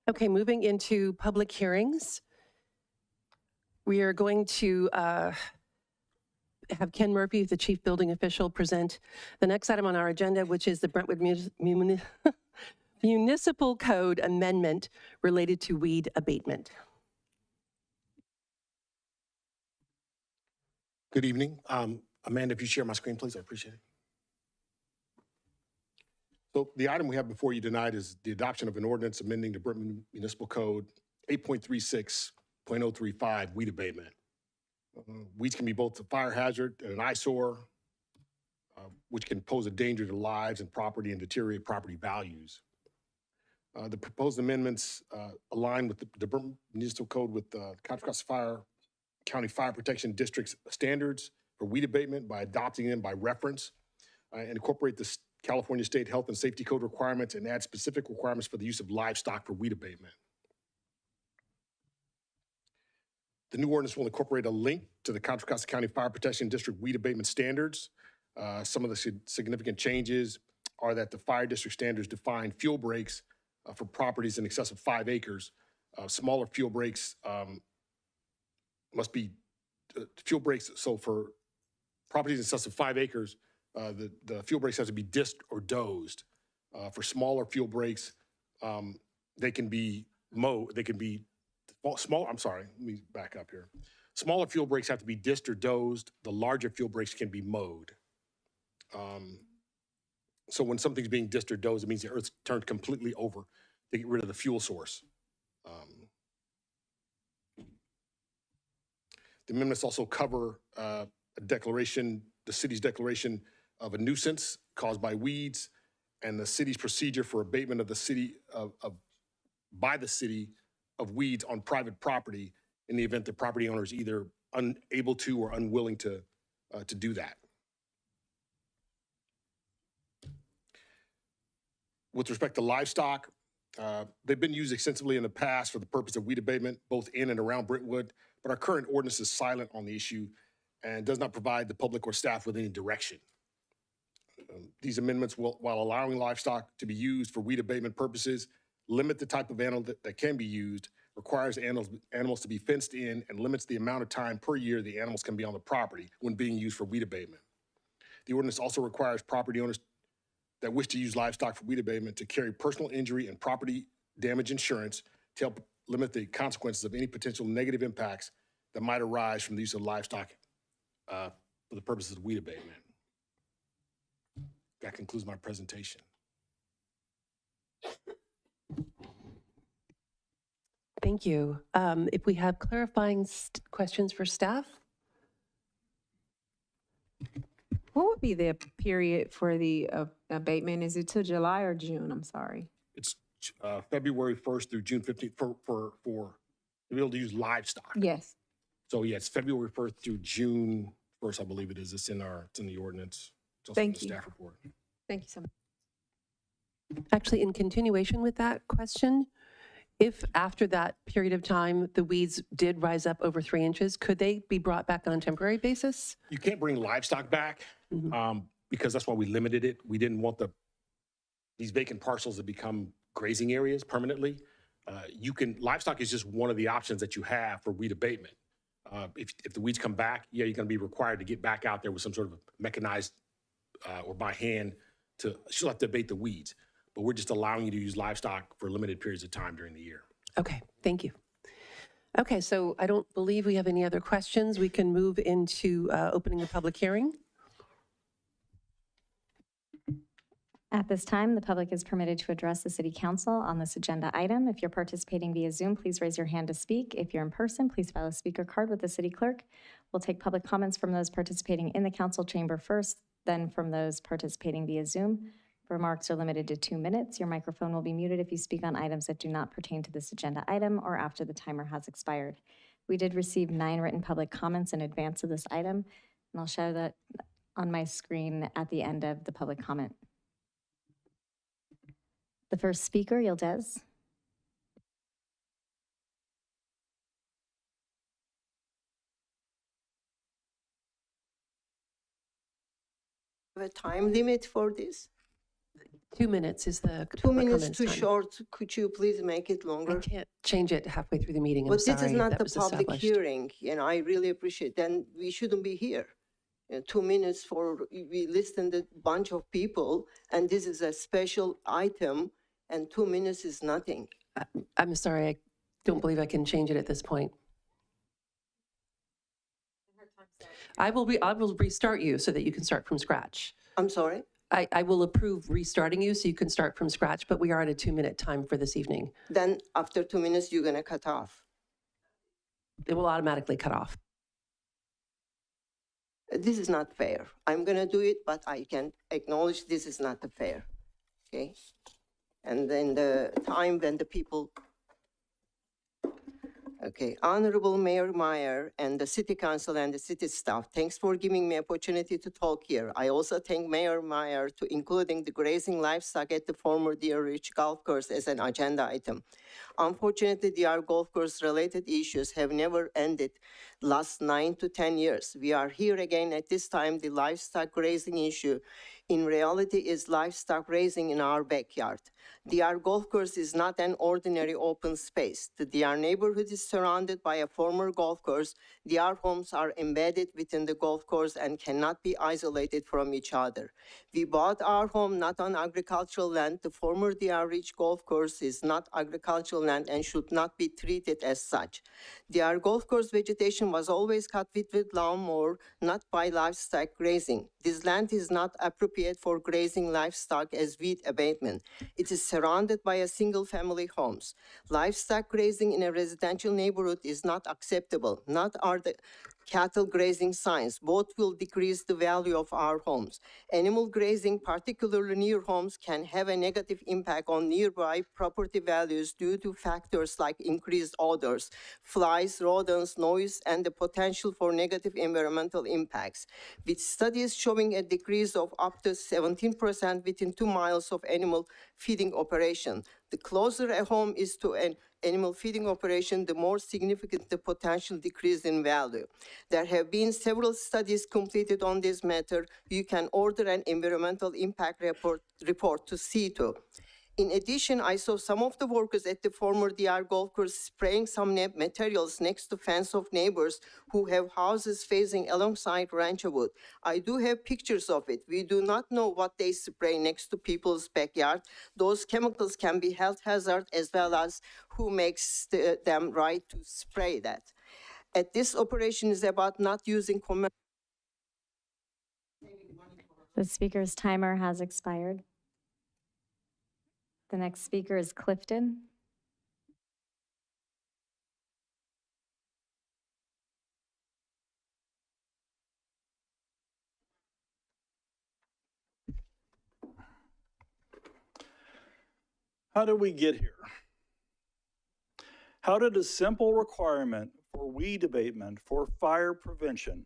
Okay, moving into public hearings. We are going to have Ken Murphy, the chief building official, present the next item on our agenda, which is the Brentwood Municipal Code Amendment related to weed abatement. Good evening. Amanda, if you share my screen, please, I appreciate it. So the item we have before you tonight is the adoption of an ordinance amending the Brentwood Municipal Code 8.36.035 weed abatement. Weeds can be both a fire hazard and an eyesore, which can pose a danger to lives and property and deteriorate property values. The proposed amendments align with the Brentwood Municipal Code with the Contra Costa County Fire Protection District's standards for weed abatement by adopting them by reference and incorporate the California State Health and Safety Code requirements and add specific requirements for the use of livestock for weed abatement. The new ordinance will incorporate a link to the Contra Costa County Fire Protection District weed abatement standards. Some of the significant changes are that the fire district standards define fuel breaks for properties in excess of 5 acres. Smaller fuel breaks must be fuel breaks. So for properties in excess of 5 acres, the fuel breaks have to be disked or dozed. For smaller fuel breaks, they can be mowed. They can be small. I'm sorry. Let me back up here. Smaller fuel breaks have to be disked or dozed. The larger fuel breaks can be mowed. So when something's being disked or dozed, it means the earth's turned completely over to get rid of the fuel source. The amendments also cover a declaration, the city's declaration of a nuisance caused by weeds, and the city's procedure for abatement of the city by the city of weeds on private property in the event the property owner is either unable to or unwilling to do that. With respect to livestock, they've been used extensively in the past for the purpose of weed abatement, both in and around Brentwood, but our current ordinance is silent on the issue and does not provide the public or staff with any direction. These amendments will, while allowing livestock to be used for weed abatement purposes, limit the type of animal that can be used, requires animals to be fenced in, and limits the amount of time per year the animals can be on the property when being used for weed abatement. The ordinance also requires property owners that wish to use livestock for weed abatement to carry personal injury and property damage insurance to help limit the consequences of any potential negative impacts that might arise from the use of livestock for the purposes of weed abatement. That concludes my presentation. Thank you. If we have clarifying questions for staff? What would be the period for the abatement? Is it till July or June? I'm sorry. It's February 1st through June 15th for to be able to use livestock. Yes. So yeah, it's February 1st through June 1st, I believe it is. It's in the ordinance. It's also in the staff report. Thank you so much. Actually, in continuation with that question, if after that period of time the weeds did rise up over 3 inches, could they be brought back on a temporary basis? You can't bring livestock back because that's why we limited it. We didn't want these vacant parcels to become grazing areas permanently. Livestock is just one of the options that you have for weed abatement. If the weeds come back, yeah, you're going to be required to get back out there with some sort of mechanized or by hand to still have to abate the weeds. But we're just allowing you to use livestock for limited periods of time during the year. Okay, thank you. Okay, so I don't believe we have any other questions. We can move into opening the public hearing. At this time, the public is permitted to address the City Council on this agenda item. If you're participating via Zoom, please raise your hand to speak. If you're in person, please file a speaker card with the City Clerk. We'll take public comments from those participating in the council chamber first, then from those participating via Zoom. Remarks are limited to 2 minutes. Your microphone will be muted if you speak on items that do not pertain to this agenda item or after the timer has expired. We did receive 9 written public comments in advance of this item, and I'll show that on my screen at the end of the public comment. The first speaker, Yildiz. A time limit for this? 2 minutes is the 2 public minutes comments too time. short. Could you please make it I longer? can't change it halfway through the meeting. I'm But this sorry. is not that the was public established. hearing, and I really appreciate, then we shouldn't be here. 2 minutes for, we listened a bunch of people, and this is a special item, and 2 minutes is nothing. I'm sorry. I don't believe I can change it at this point. I will restart you so that you can start from scratch. I'm sorry? I will approve restarting you so you can start from scratch, but we are at a 2-minute time for this evening. Then after 2 minutes, you're gonna cut off. It will automatically cut off. This is not fair. I'm gonna do it, but I can acknowledge this is not fair, okay? And then the time when the people. Okay, Honorable Mayor Meyer and the City Council and the city staff, thanks for giving me opportunity to talk here. I also thank Mayor Meyer to including the grazing livestock at the former Deer Ridge Golf Course as an agenda item. Unfortunately, Deer Golf Course related issues have never ended last 9 to 10 years. We are here again at this time, the livestock grazing issue in reality is livestock raising in our backyard. Deer Golf Course is not an ordinary open space. The Deer neighborhood is surrounded by a former golf course. Deer homes are embedded within the golf course and cannot be isolated from each other. We bought our home not on agricultural land. The former Deer Ridge Golf Course is not agricultural land and should not be treated as such. Deer Golf Course vegetation was always cut with lawnmower, not by livestock grazing. This land is not appropriate for grazing livestock as weed abatement. It is surrounded by a single-family homes. Livestock grazing in a residential neighborhood is not acceptable. Not are the cattle grazing signs. Both will decrease the value of our homes. Animal grazing, particularly near homes, can have a negative impact on nearby property values due to factors like increased odors, flies, rodents, noise, and the potential for negative environmental impacts. With studies showing a decrease of up to 17% within 2 miles of animal feeding operation. The closer a home is to an animal feeding operation, the more significant the potential decrease in value. There have been several studies completed on this matter. You can order an environmental impact report to see to. In addition, I saw some of the workers at the former Deer Golf Course spraying some materials next to fence of neighbors who have houses facing alongside Rancho Wood. I do have pictures of it. We do not know what they spray next to people's backyard. Those chemicals can be health hazard as well as who makes them right to spray that. At this operation is about not using commercial. The speaker's timer has expired. The next speaker is Clifton. How did we get here? How did a simple requirement for weed abatement for fire prevention,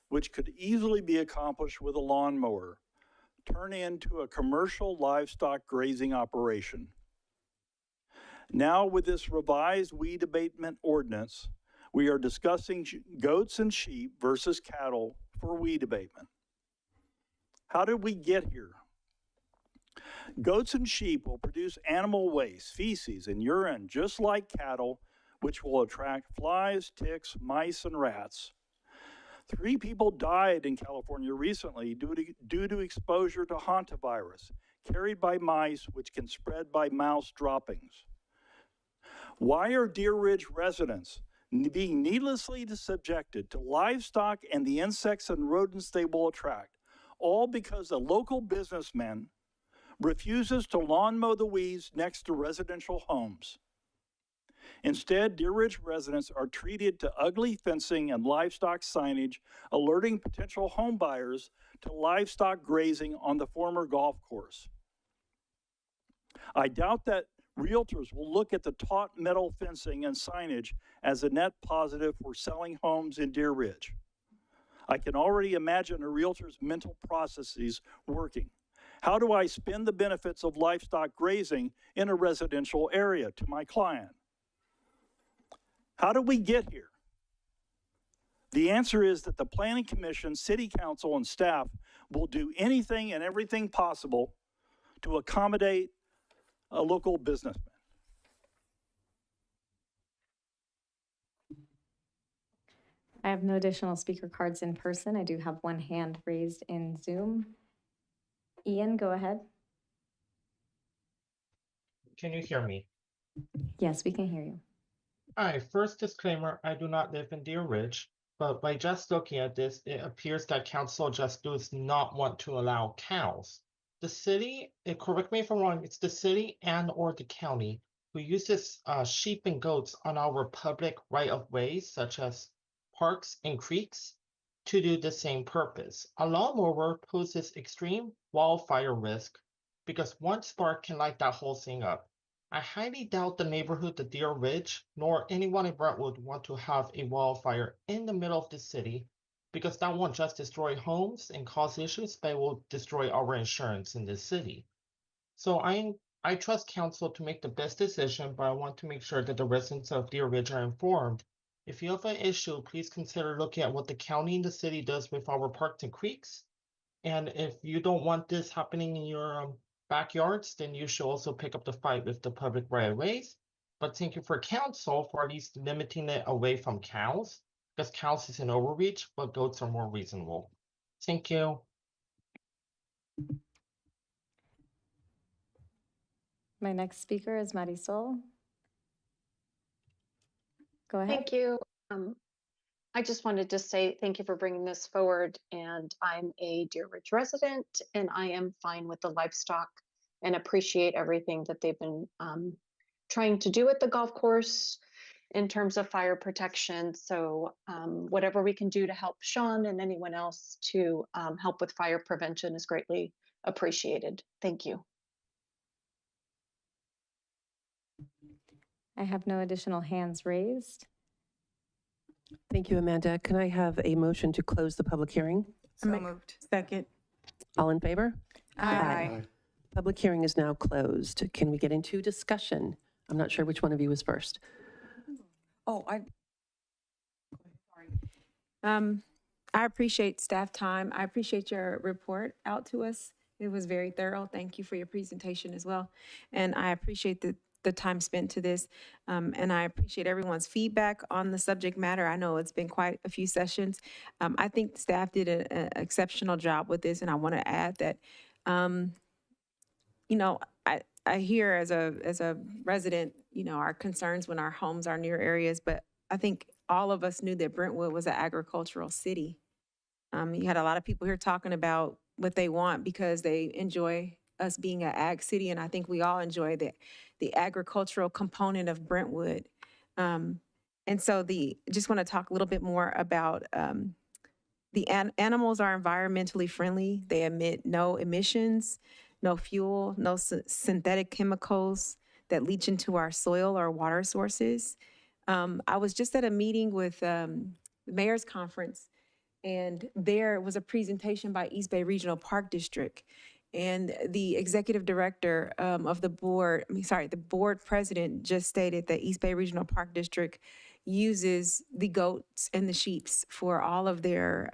which could easily be accomplished with a lawnmower, turn into a commercial livestock grazing operation? Now, with this revised weed abatement ordinance, we are discussing goats and sheep versus cattle for weed abatement. How did we get here? Goats and sheep will produce animal waste, feces, and urine just like cattle, which will attract flies, ticks, mice, and rats. 3 people died in California recently due to exposure to hantavirus, carried by mice, which can spread by mouse droppings. Why are Deer Ridge residents being needlessly subjected to livestock and the insects and rodents they will attract, all because a local businessman refuses to lawn mow the weeds next to residential homes? Instead, Deer Ridge residents are treated to ugly fencing and livestock signage, alerting potential home buyers to livestock grazing on the former golf course. I doubt that realtors will look at the taut metal fencing and signage as a net positive for selling homes in Deer Ridge. I can already imagine a realtor's mental processes working. How do I spin the benefits of livestock grazing in a residential area to my client? How did we get here? The answer is that the Planning Commission, City Council, and staff will do anything and everything possible to accommodate a local businessman. I have no additional speaker cards in person. I do have one hand raised in Zoom. Ian, go ahead. Can you hear me? Yes, we can hear you. Hi, first disclaimer, I do not live in Deer Ridge, but by just looking at this, it appears that council just does not want to allow cows. The city, correct me if I'm wrong, it's the city and or the county who uses sheep and goats on our public right-of-ways, such as parks and creeks, to do the same purpose. A lawnmower poses extreme wildfire risk because one spark can light that whole thing up. I highly doubt the neighborhood of Deer Ridge, nor anyone in Brentwood want to have a wildfire in the middle of the city, because that won't just destroy homes and cause issues, but it will destroy our insurance in this city. So I trust council to make the best decision, but I want to make sure that the residents of Deer Ridge are informed. If you have an issue, please consider looking at what the county and the city does with our parks and creeks. And if you don't want this happening in your backyards, then you should also pick up the fight with the public right of ways. But thank you for council for at least limiting it away from cows, because cows is an overreach, but goats are more reasonable. Thank you. My next speaker is Marisol. Go ahead. Thank you. I just wanted to say thank you for bringing this forward. And I'm a Deer Ridge resident, and I am fine with the livestock and appreciate everything that they've been trying to do at the golf course in terms of fire protection. So whatever we can do to help Sean and anyone else to help with fire prevention is greatly appreciated. Thank you. I have no additional hands raised. Thank you, Amanda. Can I have a motion to close the public hearing? So moved. Second. All in favor? Aye. Public hearing is now closed. Can we get into discussion? I'm not sure which one of you was first. I appreciate staff time. I appreciate your report out to us. It was very thorough. Thank you for your presentation as well. And I appreciate the time spent to this. And I appreciate everyone's feedback on the subject matter. I know it's been quite a few sessions. I think staff did an exceptional job with this. And I want to add that, you know, I hear as a resident, you know, our concerns when our homes are near areas, but I think all of us knew that Brentwood was an agricultural city. You had a lot of people here talking about what they want because they enjoy us being an ag city, and I think we all enjoy the agricultural component of Brentwood. And so just want to talk a little bit more about the animals are environmentally friendly. They emit no emissions, no fuel, no synthetic chemicals that leach into our soil or water sources. I was just at a meeting with the mayor's conference, and there was a presentation by East Bay Regional Park District. And the executive director of the board, the board president just stated that East Bay Regional Park District uses the goats and the sheeps for all of their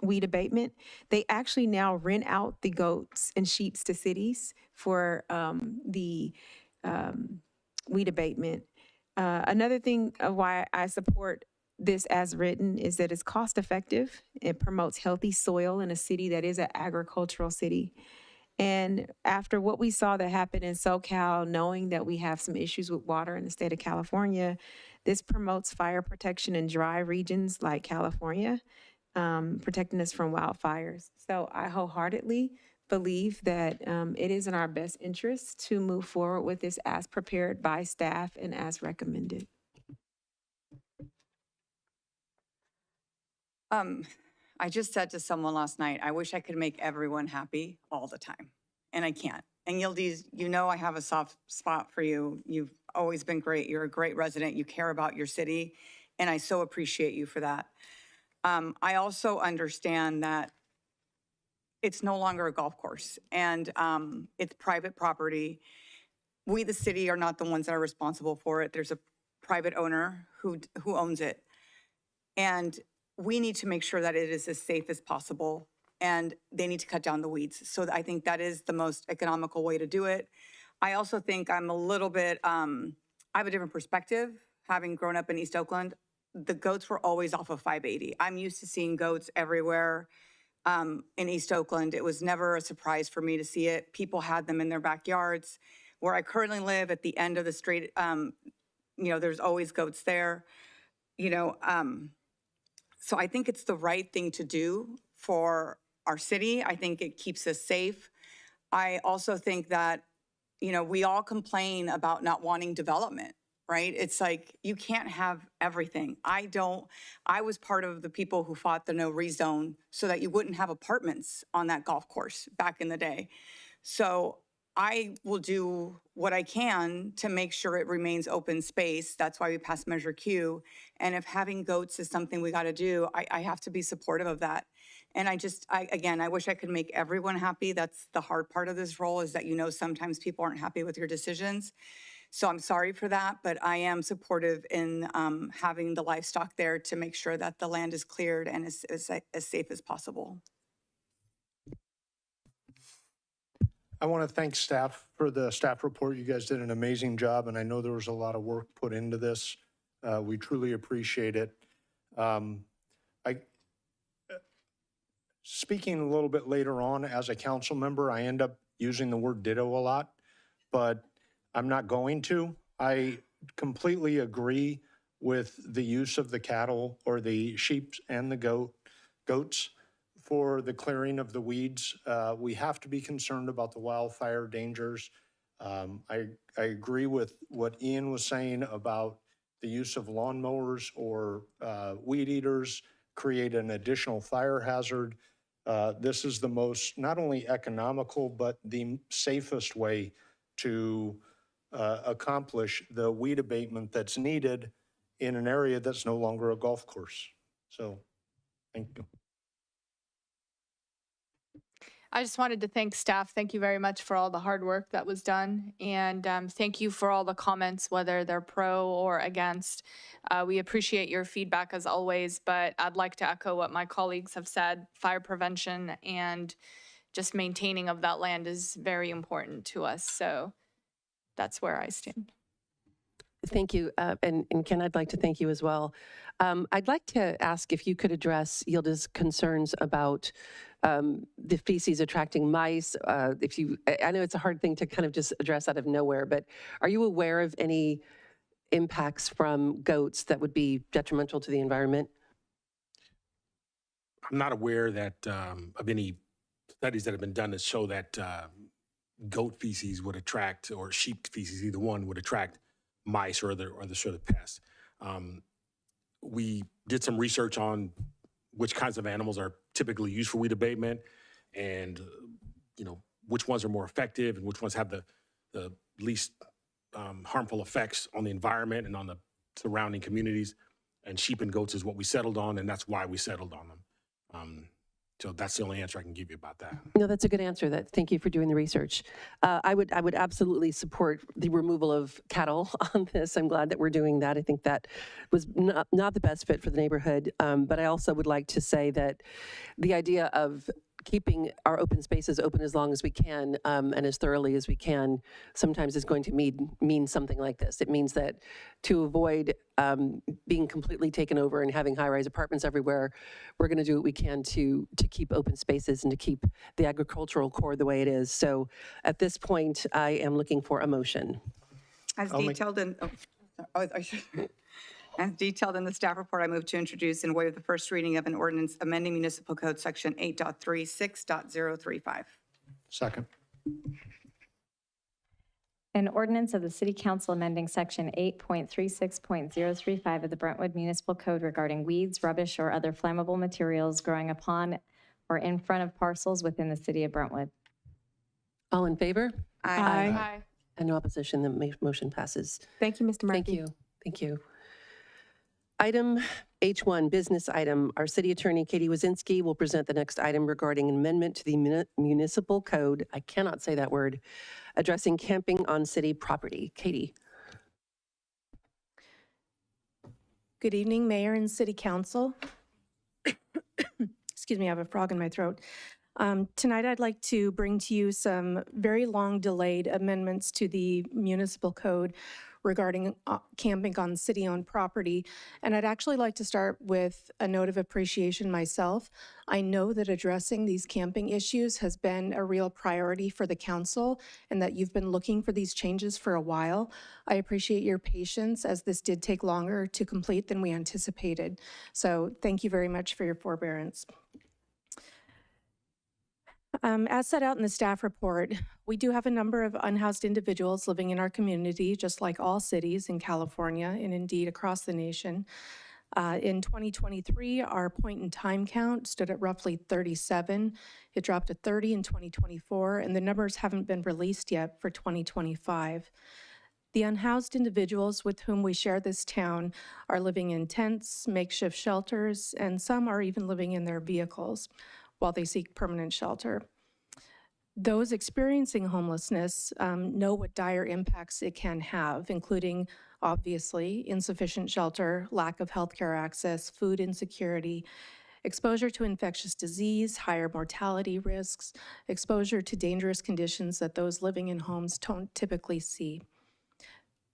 weed abatement. They actually now rent out the goats and sheeps to cities for the weed abatement. Another thing of why I support this as written is that it's cost effective. It promotes healthy soil in a city that is an agricultural city. And after what we saw that happened in SoCal, knowing that we have some issues with water in the state of California, this promotes fire protection in dry regions like California, protecting us from wildfires. So I wholeheartedly believe that it is in our best interest to move forward with this as prepared by staff and as recommended. I just said to someone last night, I wish I could make everyone happy all the time, and I can't. And Yildiz, you know I have a soft spot for you. You've always been great. You're a great resident. You care about your city, and I so appreciate you for that. I also understand that it's no longer a golf course, and it's private property. We, the city, are not the ones that are responsible for it. There's a private owner who owns it. And we need to make sure that it is as safe as possible and they need to cut down the weeds. So I think that is the most economical way to do it. I also think I'm a little bit, I have a different perspective, having grown up in East Oakland. The goats were always off of 580. I'm used to seeing goats everywhere in East Oakland. It was never a surprise for me to see it. People had them in their backyards. Where I currently live at the end of the street, there's always goats there. So I think it's the right thing to do for our city. I think it keeps us safe. I also think that, we all complain about not wanting development, right? It's like, you can't have everything. I was part of the people who fought the no rezone so that you wouldn't have apartments on that golf course back in the day. So I will do what I can to make sure it remains open space. That's why we passed Measure Q. And if having goats is something we got to do, I have to be supportive of that. And I wish I could make everyone happy. That's the hard part of this role, is that, sometimes people aren't happy with your decisions. So I'm sorry for that, but I am supportive in having the livestock there to make sure that the land is cleared and is as safe as possible. I want to thank staff for the staff report. You guys did an amazing job, and I know there was a lot of work put into this. We truly appreciate it. Speaking a little bit later on as a council member, I end up using the word ditto a lot, but I'm not going to. I completely agree with the use of the cattle or the sheep and the goats for the clearing of the weeds. We have to be concerned about the wildfire dangers. I agree with what Ian was saying about the use of lawnmowers or weed eaters create an additional fire hazard. This is the most, not only economical, but the safest way to accomplish the weed abatement that's needed in an area that's no longer a golf course. So, thank you. I just wanted to thank staff. Thank you very much for all the hard work that was done. And thank you for all the comments, whether they're pro or against. We appreciate your feedback as always, but I'd like to echo what my colleagues have said. Fire prevention and just maintaining of that land is very important to us. So that's where I stand. Thank you. And Ken, I'd like to thank you as well. I'd like to ask if you could address Yilda's concerns about the feces attracting mice. I know it's a hard thing to kind of just address out of nowhere, but are you aware of any impacts from goats that would be detrimental to the environment? I'm not aware that of any studies that have been done that show that goat feces would attract, or sheep feces, either one, would attract mice or other sort of pests. We did some research on which kinds of animals are typically used for weed abatement, and which ones are more effective and which ones have the least harmful effects on the environment and on the surrounding communities. And sheep and goats is what we settled on, and that's why we settled on them. So that's the only answer I can give you about that. No, that's a good answer. Thank you for doing the research. I would absolutely support the removal of cattle on this. I'm glad that we're doing that. I think that was not the best fit for the neighborhood. But I also would like to say that the idea of keeping our open spaces open as long as we can and as thoroughly as we can sometimes is going to mean something like this. It means that to avoid being completely taken over and having high-rise apartments everywhere, we're going to do what we can to keep open spaces and to keep the agricultural core the way it is. So at this point, I am looking for a motion. As detailed in the staff report, I move to introduce and waive the first reading of an ordinance amending Municipal Code Section 8.36.035. Second. An ordinance of the City Council amending Section 8.36.035 of the Brentwood Municipal Code regarding weeds, rubbish, or other flammable materials growing upon or in front of parcels within the city of Brentwood. All in favor? Aye. Aye. And no opposition. The motion passes. Thank you, Mr. Murphy. Thank you. Thank you. Item H1, business item. Our city attorney, Katie Wazinski, will present the next item regarding an amendment to the municipal code, I cannot say that word, addressing camping on city property. Katie. Good evening, Mayor and City Council. excuse me, I have a frog in my throat. Tonight, I'd like to bring to you some very long delayed amendments to the municipal code regarding camping on city-owned property. And I'd actually like to start with a note of appreciation myself. I know that addressing these camping issues has been a real priority for the council and that you've been looking for these changes for a while. I appreciate your patience as this did take longer to complete than we anticipated. So thank you very much for your forbearance. As set out in the staff report, we do have a number of unhoused individuals living in our community, just like all cities in California and indeed across the nation. In 2023, our point-in-time count stood at roughly 37. It dropped to 30 in 2024, and the numbers haven't been released yet for 2025. The unhoused individuals with whom we share this town are living in tents, makeshift shelters, and some are even living in their vehicles while they seek permanent shelter. Those experiencing homelessness know what dire impacts it can have, including, obviously, insufficient shelter, lack of healthcare access, food insecurity, exposure to infectious disease, higher mortality risks, exposure to dangerous conditions that those living in homes don't typically see.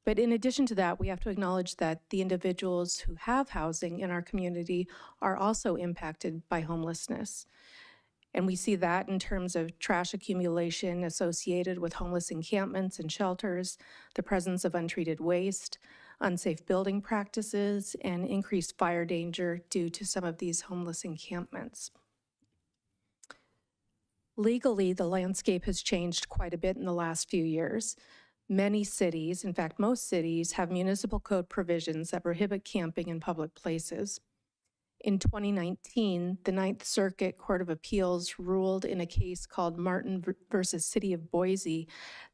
But in addition to that, we have to acknowledge that the individuals who have housing in our community are also impacted by homelessness. And we see that in terms of trash accumulation associated with homeless encampments and shelters, the presence of untreated waste, unsafe building practices, and increased fire danger due to some of these homeless encampments. Legally, the landscape has changed quite a bit in the last few years. Many cities, in fact, most cities, have municipal code provisions that prohibit camping in public places. In 2019, the Ninth Circuit Court of Appeals ruled in a case called Martin versus City of Boise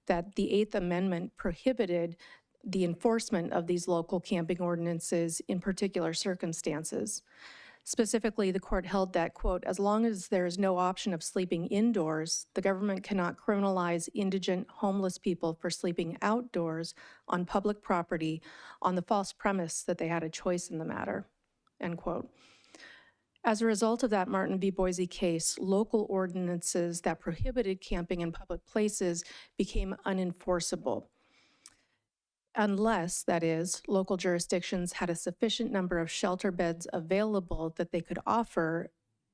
that the Eighth Amendment prohibited the enforcement of these local camping ordinances in particular circumstances. Specifically, the court held that, quote, as long as there is no option of sleeping indoors, the government cannot criminalize indigent homeless people for sleeping outdoors on public property on the false premise that they had a choice in the matter, end quote. As a result of that Martin v. Boise case, local ordinances that prohibited camping in public places became unenforceable, unless, that is, local jurisdictions had a sufficient number of shelter beds available that they could offer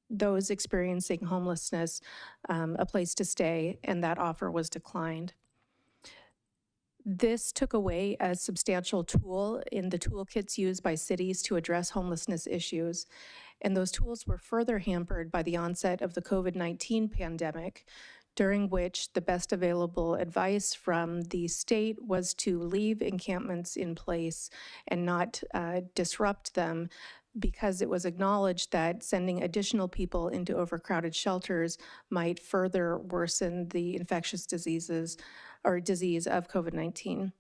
those experiencing homelessness a place to stay, and that offer was declined. This took away a substantial tool in the toolkits used by cities to address homelessness issues, and those tools were further hampered by the onset of the COVID-19 pandemic, during which the best available advice from the state was to leave encampments in place and not disrupt them, because it was acknowledged that sending additional people into overcrowded shelters might further worsen the infectious diseases or disease of COVID-19.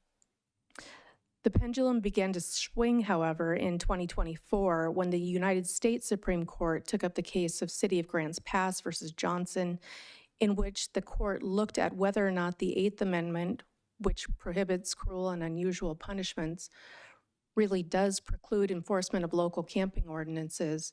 The pendulum began to swing, however, in 2024 when the United States Supreme Court took up the case of City of Grants Pass versus Johnson, in which the court looked at whether or not the Eighth Amendment, which prohibits cruel and unusual punishments, really does preclude enforcement of local camping ordinances.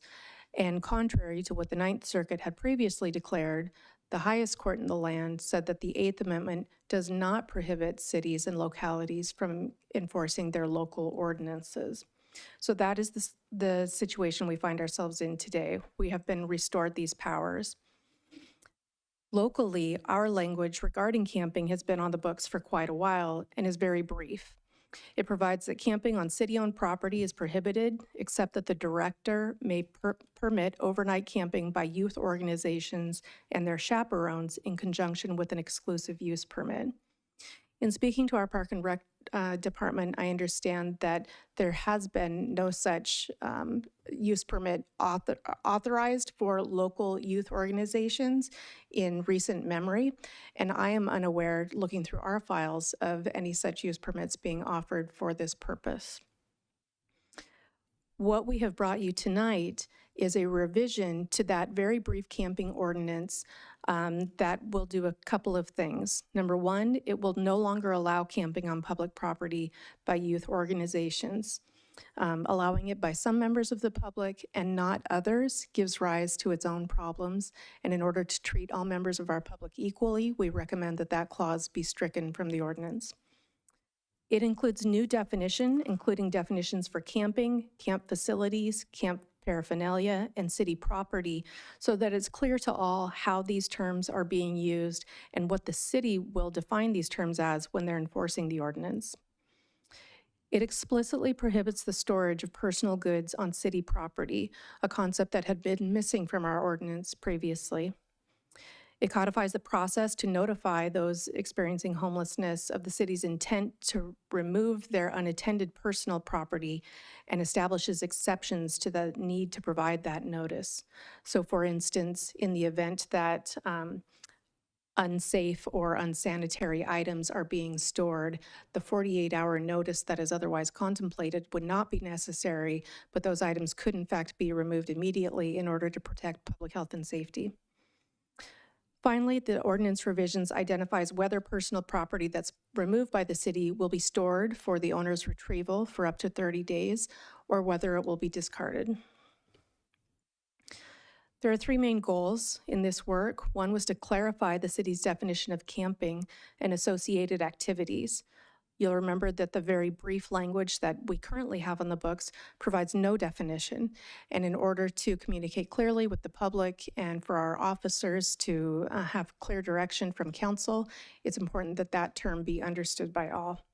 And contrary to what the Ninth Circuit had previously declared, the highest court in the land said that the Eighth Amendment does not prohibit cities and localities from enforcing their local ordinances. So that is the situation we find ourselves in today. We have been restored these powers. Locally, our language regarding camping has been on the books for quite a while and is very brief. It provides that camping on city-owned property is prohibited, except that the director may permit overnight camping by youth organizations and their chaperones in conjunction with an exclusive use permit. In speaking to our Park and Rec department, I understand that there has been no such use permit authorized for local youth organizations in recent memory, and I am unaware, looking through our files, of any such use permits being offered for this purpose. What we have brought you tonight is a revision to that very brief camping ordinance that will do a couple of things. Number one, it will no longer allow camping on public property by youth organizations. Allowing it by some members of the public and not others gives rise to its own problems. And in order to treat all members of our public equally, we recommend that that clause be stricken from the ordinance. It includes new definition, including definitions for camping, camp facilities, camp paraphernalia, and city property, so that it's clear to all how these terms are being used and what the city will define these terms as when they're enforcing the ordinance. It explicitly prohibits the storage of personal goods on city property, a concept that had been missing from our ordinance previously. It codifies the process to notify those experiencing homelessness of the city's intent to remove their unattended personal property and establishes exceptions to the need to provide that notice. So for instance, in the event that unsafe or unsanitary items are being stored, the 48-hour notice that is otherwise contemplated would not be necessary, but those items could in fact be removed immediately in order to protect public health and safety. Finally, the ordinance revisions identifies whether personal property that's removed by the city will be stored for the owner's retrieval for up to 30 days, or whether it will be discarded. There are three main goals in this work. One was to clarify the city's definition of camping and associated activities. You'll remember that the very brief language that we currently have on the books provides no definition. And in order to communicate clearly with the public and for our officers to have clear direction from council, it's important that that term be understood by all.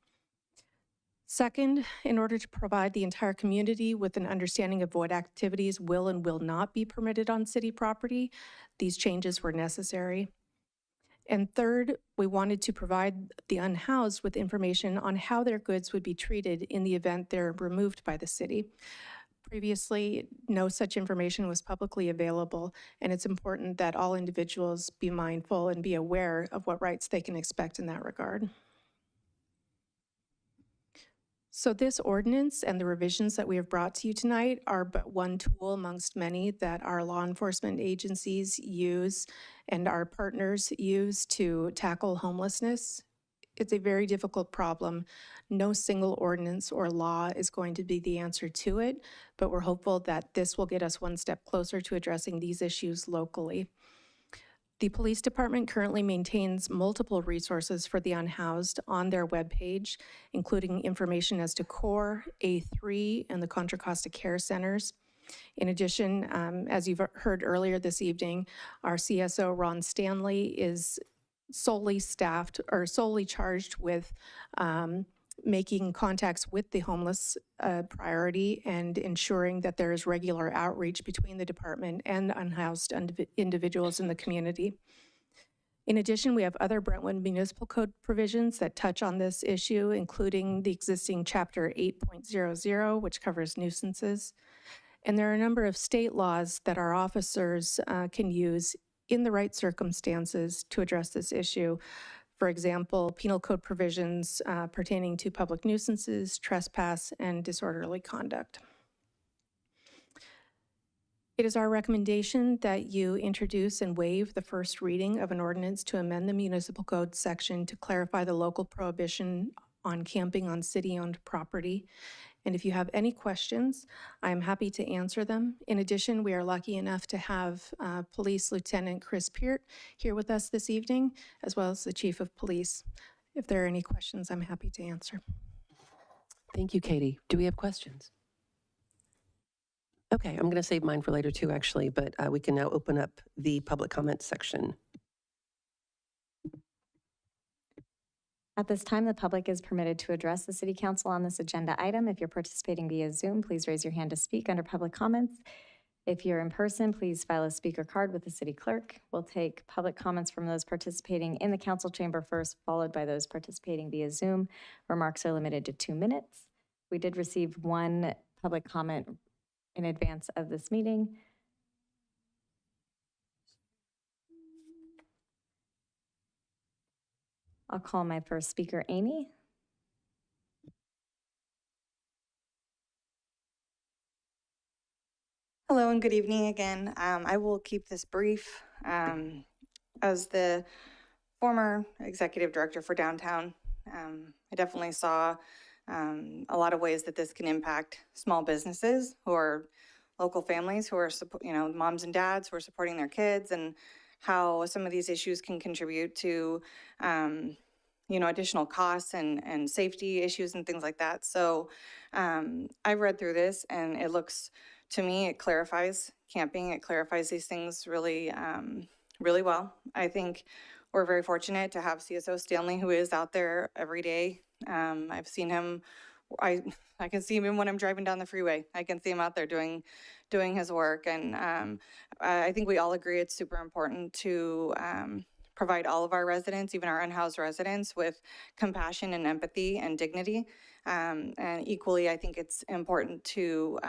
Second, in order to provide the entire community with an understanding of what activities will and will not be permitted on city property, these changes were necessary. And third, we wanted to provide the unhoused with information on how their goods would be treated in the event they're removed by the city. Previously, no such information was publicly available, and it's important that all individuals be mindful and be aware of what rights they can expect in that regard. So this ordinance and the revisions that we have brought to you tonight are but one tool amongst many that our law enforcement agencies use and our partners use to tackle homelessness. It's a very difficult problem. No single ordinance or law is going to be the answer to it, but we're hopeful that this will get us one step closer to addressing these issues locally. The police department currently maintains multiple resources for the unhoused on their webpage, including information as to CORE, A3, and the Contra Costa Care Centers. In addition, as you've heard earlier this evening, our CSO, Ron Stanley, is solely staffed or solely charged with making contacts with the homeless priority and ensuring that there is regular outreach between the department and unhoused individuals in the community. In addition, we have other Brentwood Municipal Code provisions that touch on this issue, including the existing Chapter 8.00, which covers nuisances. And there are a number of state laws that our officers can use in the right circumstances to address this issue. For example, penal code provisions pertaining to public nuisances, trespass, and disorderly conduct. It is our recommendation that you introduce and waive the first reading of an ordinance to amend the municipal code section to clarify the local prohibition on camping on city-owned property. And if you have any questions, I'm happy to answer them. In addition, we are lucky enough to have Police Lieutenant Chris Peart here with us this evening, as well as the Chief of Police. If there are any questions, I'm happy to answer. Thank you, Katie. Do we have questions? Okay, I'm going to save mine for later too, actually, but we can now open up the public comment section. At this time, the public is permitted to address the City Council on this agenda item. If you're participating via Zoom, please raise your hand to speak under public comments. If you're in person, please file a speaker card with the city clerk. We'll take public comments from those participating in the council chamber first, followed by those participating via Zoom. Remarks are limited to 2 minutes. We did receive one public comment in advance of this meeting. I'll call my first speaker, Amy. Hello and good evening again. I will keep this brief. As the former executive director for downtown, I definitely saw a lot of ways that this can impact small businesses who are local families who are, moms and dads who are supporting their kids, and how some of these issues can contribute to, additional costs and safety issues and things like that. So I've read through this, and it looks, to me, it clarifies camping. It clarifies these things really, really well. I think we're very fortunate to have CSO Stanley, who is out there every day. I've seen him. I can see him when I'm driving down the freeway. I can see him out there doing his work, and I think we all agree it's super important to provide all of our residents, even our unhoused residents, with compassion and empathy and dignity. And equally, I think it's important to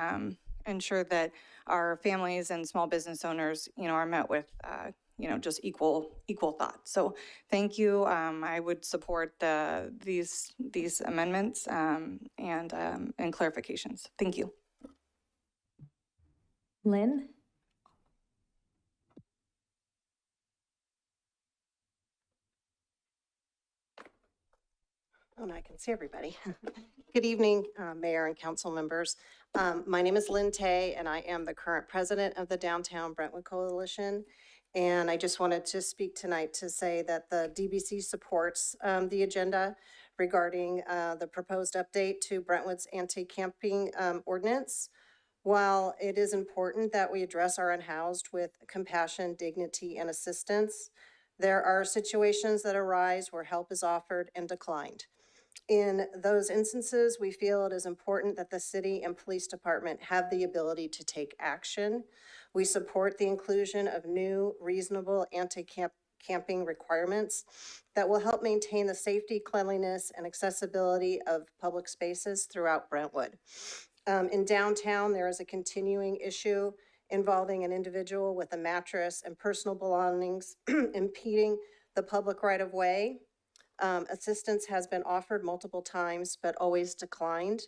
ensure that our families and small business owners, are met with just equal thought. So thank you. I would support these amendments and clarifications. Thank you. Lynn? And I can see everybody. Good evening, Mayor and council members. My name is Lynn Tay, and I am the current president of the Downtown Brentwood Coalition. And I just wanted to speak tonight to say that the DBC supports the agenda regarding the proposed update to Brentwood's anti-camping ordinance. While it is important that we address our unhoused with compassion, dignity, and assistance, there are situations that arise where help is offered and declined. In those instances, we feel it is important that the city and police department have the ability to take action. We support the inclusion of new, reasonable anti-camping requirements that will help maintain the safety, cleanliness, and accessibility of public spaces throughout Brentwood. In downtown, there is a continuing issue involving an individual with a mattress and personal belongings impeding the public right-of-way. Assistance has been offered multiple times, but always declined.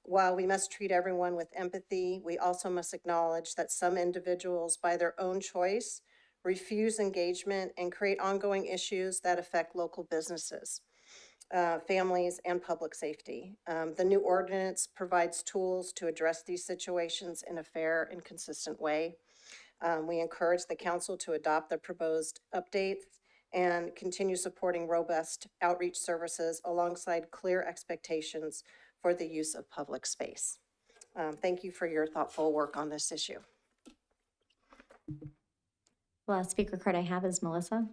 While we must treat everyone with empathy, we also must acknowledge that some individuals, by their own choice, refuse engagement and create ongoing issues that affect local businesses, families, and public safety. The new ordinance provides tools to address these situations in a fair and consistent way. We encourage the council to adopt the proposed updates and continue supporting robust outreach services alongside clear expectations for the use of public space. Thank you for your thoughtful work on this issue. The last speaker card I have is Melissa.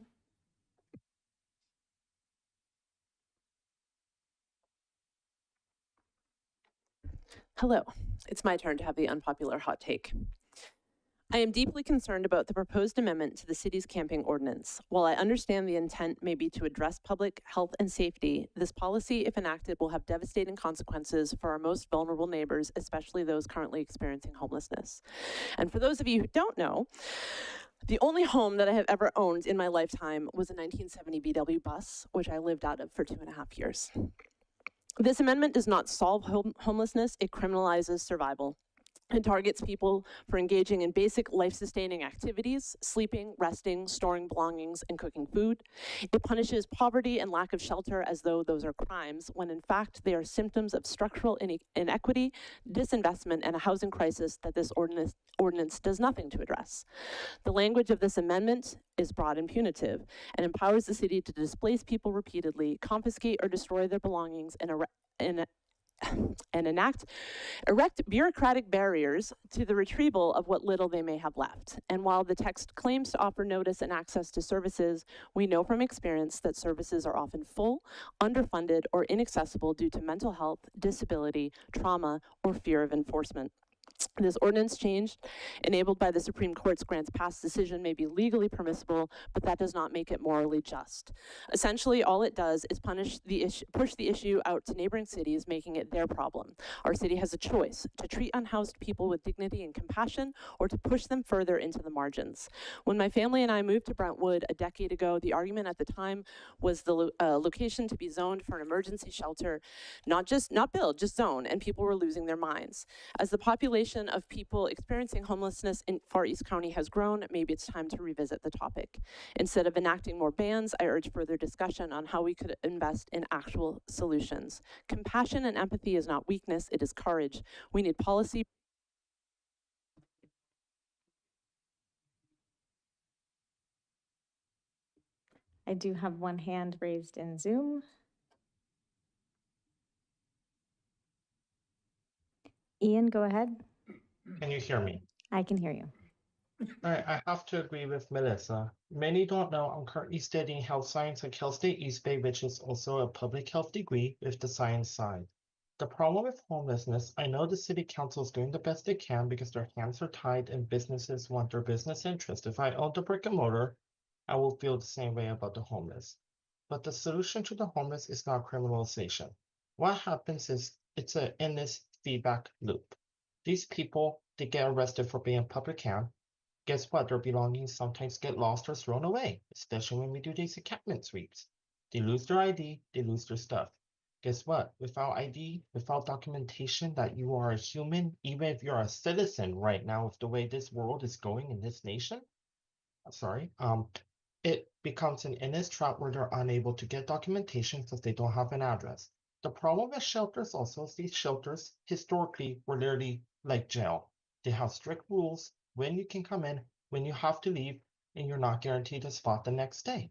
Hello, it's my turn to have the unpopular hot take. I am deeply concerned about the proposed amendment to the city's camping ordinance. While I understand the intent may be to address public health and safety, this policy, if enacted, will have devastating consequences for our most vulnerable neighbors, especially those currently experiencing homelessness. And for those of you who don't know, the only home that I have ever owned in my lifetime was a 1970 VW bus, which I lived out of for 2.5 years. This amendment does not solve homelessness, it criminalizes survival. It targets people for engaging in basic life-sustaining activities, sleeping, resting, storing belongings, and cooking food. It punishes poverty and lack of shelter as though those are crimes, when in fact they are symptoms of structural inequity, disinvestment, and a housing crisis that this ordinance does nothing to address. The language of this amendment is broad and punitive, and empowers the city to displace people repeatedly, confiscate or destroy their belongings, and erect bureaucratic barriers to the retrieval of what little they may have left. And while the text claims to offer notice and access to services, we know from experience that services are often full, underfunded, or inaccessible due to mental health, disability, trauma, or fear of enforcement. This ordinance change, enabled by the Supreme Court's grants past decision, may be legally permissible, but that does not make it morally just. Essentially, all it does is push the issue out to neighboring cities, making it their problem. Our city has a choice: to treat unhoused people with dignity and compassion, or to push them further into the margins. When my family and I moved to Brentwood a decade ago, the argument at the time was the location to be zoned for an emergency shelter, not build, just zone, and people were losing their minds. As the population perception of people experiencing homelessness in Far East County has grown, maybe it's time to revisit the topic. Instead of enacting more bans, I urge further discussion on how we could invest in actual solutions. Compassion and empathy is not weakness, it is courage. We need policy. I do have one hand raised in Zoom. Ian, go ahead. Can you hear me? I can hear you. All right, I have to agree with Melissa. Many don't know I'm currently studying health science at Cal State East Bay, which is also a public health degree with the science side. The problem with homelessness, I know the city council is doing the best they can because their hands are tied and businesses want their business interest. If I owned a brick and mortar, I will feel the same way about the homeless. But the solution to the homeless is not criminalization. What happens is it's an endless feedback loop. These people, they get arrested for being public hand. Guess what? Their belongings sometimes get lost or thrown away, especially when we do these encampment sweeps. They lose their ID, they lose their stuff. Guess what? Without ID, without documentation that you are a human, even if you're a citizen right now, with the way this world is going in this nation, it becomes an endless trap where they're unable to get documentation because they don't have an address. The problem with shelters also is these shelters historically were literally like jail. They have strict rules when you can come in, when you have to leave, and you're not guaranteed a spot the next day.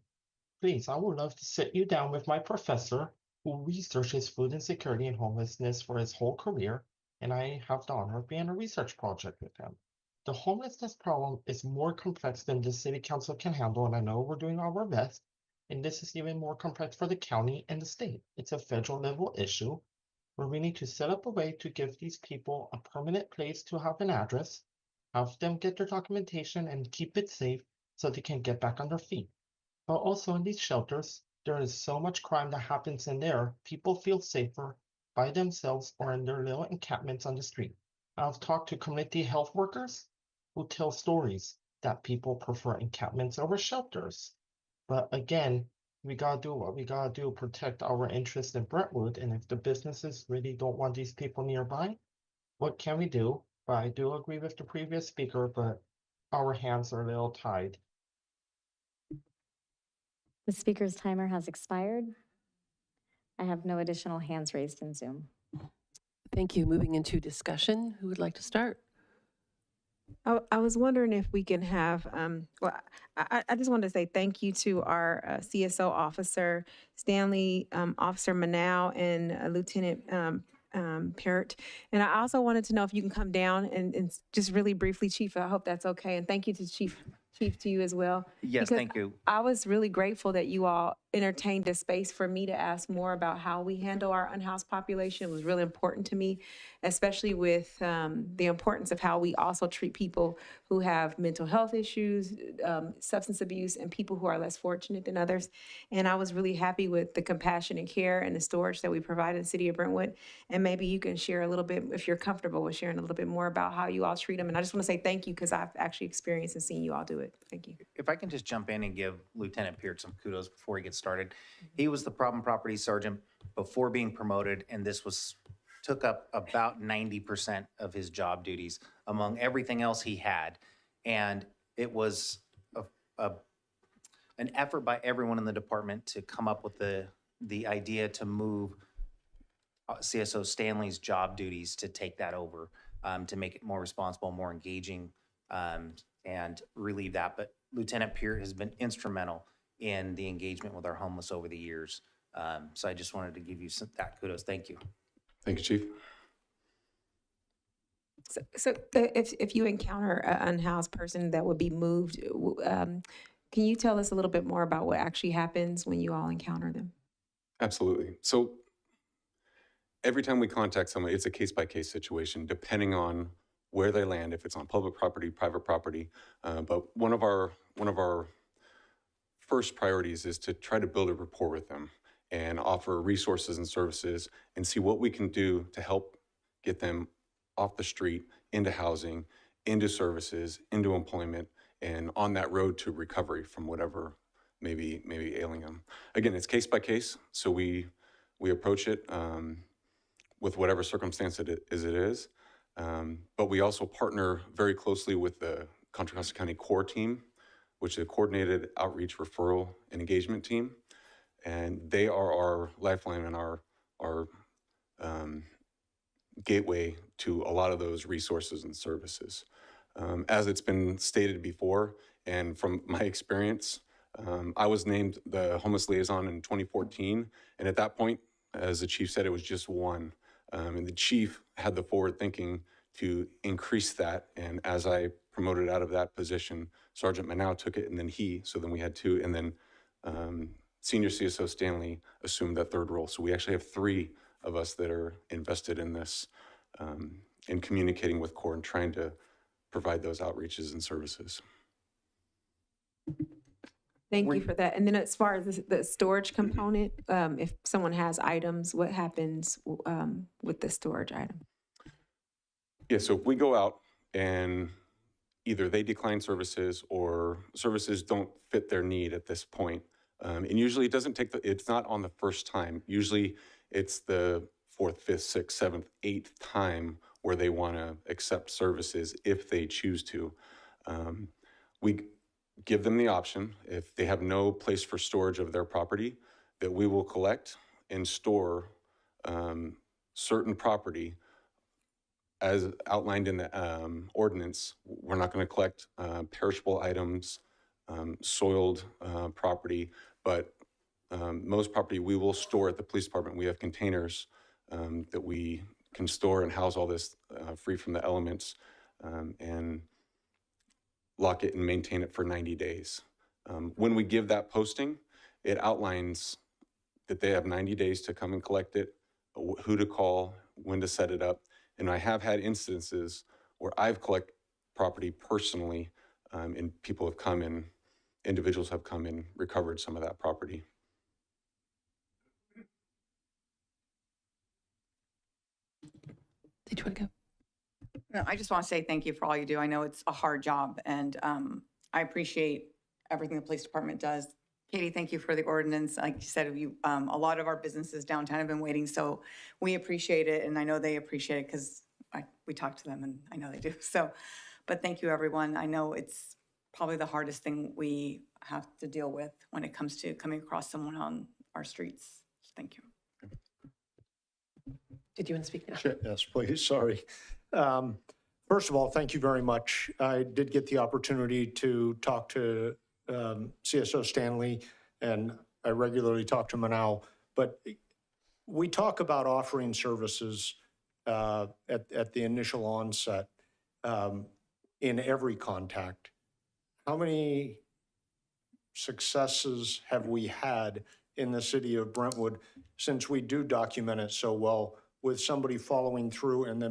Please, I would love to sit you down with my professor who researches food insecurity and homelessness for his whole career, and I have the honor of being a research project with him. The homelessness problem is more complex than the city council can handle, and I know we're doing our best. And this is even more complex for the county and the state. It's a federal level issue where we need to set up a way to give these people a permanent place to have an address, have them get their documentation and keep it safe so they can get back on their feet. But also in these shelters, there is so much crime that happens in there, people feel safer by themselves or in their little encampments on the street. I've talked to community health workers who tell stories that people prefer encampments over shelters. But again, we gotta do what we gotta do, protect our interests in Brentwood. And if the businesses really don't want these people nearby, what can we do? But I do agree with the previous speaker, but our hands are a little tied. The speaker's timer has expired. I have no additional hands raised in Zoom. Thank you. Moving into discussion, who would like to start? I was wondering if we can have, I just wanted to say thank you to our CSO officer, Stanley, Officer Manow, and Lieutenant Parrott. And I also wanted to know if you can come down and just really briefly, Chief, I hope that's okay. And thank you to Chief, to you as well. Yes, because thank you. I was really grateful that you all entertained a space for me to ask more about how we handle our unhoused population. It was really important to me, especially with the importance of how we also treat people who have mental health issues, substance abuse, and people who are less fortunate than others. And I was really happy with the compassion and care and the storage that we provide in the city of Brentwood. And maybe you can share a little bit, if you're comfortable with sharing a little bit more about how you all treat them. And I just want to say thank you because I've actually experienced and seen you all do it. Thank you. If I can just jump in and give Lieutenant Peart some kudos before he gets started. He was the problem property sergeant before being promoted, and this took up about 90% of his job duties among everything else he had. And it was an effort by everyone in the department to come up with the idea to move CSO Stanley's job duties to take that over, to make it more responsible, more engaging, and relieve that. But Lieutenant Peart has been instrumental in the engagement with our homeless over the years. So I just wanted to give you that kudos. Thank you. Thank you, Chief. So if you encounter an unhoused person that would be moved, can you tell us a little bit more about what actually happens when you all encounter them? Absolutely. So every time we contact someone, it's a case-by-case situation, depending on where they land, if it's on public property, private property. But one of our first priorities is to try to build a rapport with them and offer resources and services and see what we can do to help get them off the street, into housing, into services, into employment, and on that road to recovery from whatever may be ailing them. Again, it's case by case, so we approach it with whatever circumstance it is. But we also partner very closely with the Contra Costa County Core team, which is a coordinated outreach, referral, and engagement team. And they are our lifeline and our gateway to a lot of those resources and services. As it's been stated before, and from my experience, I was named the homeless liaison in 2014. And at that point, as the chief said, it was just one. And the chief had the forward thinking to increase that. And as I promoted out of that position, Sergeant Manow took it, and then so then we had two, and then Senior CSO Stanley assumed that third role. So we actually have three of us that are invested in this, in communicating with CORE and trying to provide those outreaches and services. Thank you for that. And then as far as the storage component, if someone has items, what happens with the storage item? Yeah, so if we go out and either they decline services or services don't fit their need at this point, and usually it doesn't take it's not on the first time. Usually it's the 4th, 5th, 6th, 7th, 8th time where they want to accept services if they choose to. We give them the option, if they have no place for storage of their property, that we will collect and store certain property as outlined in the ordinance. We're not going to collect perishable items, soiled property, but most property we will store at the police department. We have containers that we can store and house all this free from the elements, and lock it and maintain it for 90 days. When we give that posting, it outlines that they have 90 days to come and collect it, who to call, when to set it up. And I have had instances where I've collected property personally, and people have come in, individuals have come and recovered some of that property. Did you want to go? No, I just want to say thank you for all you do. I know it's a hard job, and I appreciate everything the police department does. Katie, thank you for the ordinance. Like you said, a lot of our businesses downtown have been waiting, so we appreciate it, and I know they appreciate it because we talk to them, and I know they do. So, but thank you, everyone. I know it's probably the hardest thing we have to deal with when it comes to coming across someone on our streets. So thank you. Did you want to speak now? Sure, yes, please, sorry. First of all, thank you very much. I did get the opportunity to talk to CSO Stanley, and I regularly talk to Manow, but we talk about offering services at the initial onset in every contact. How many successes have we had in the city of Brentwood, since we do document it so well, with somebody following through and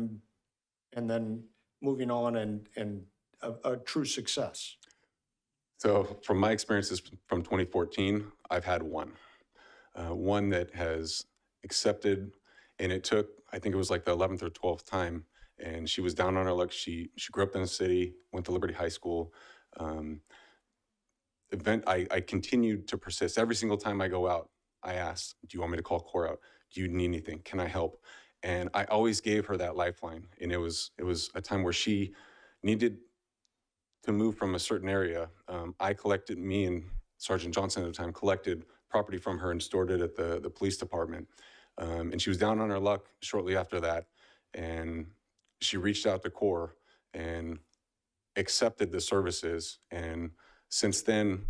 then moving on and a true success? So from my experiences from 2014, I've had one that has accepted, and it took, I think it was like the 11th or 12th time, and she was down on her luck. She grew up in the city, went to Liberty High School. I continued to persist. Every single time I go out, I ask, do you want me to call CORE out? Do you need anything? Can I help? And I always gave her that lifeline. And it was a time where she needed to move from a certain area. Me and Sergeant Johnson at the time collected property from her and stored it at the police department. And she was down on her luck shortly after that. And she reached out to CORE and accepted the services. And since then,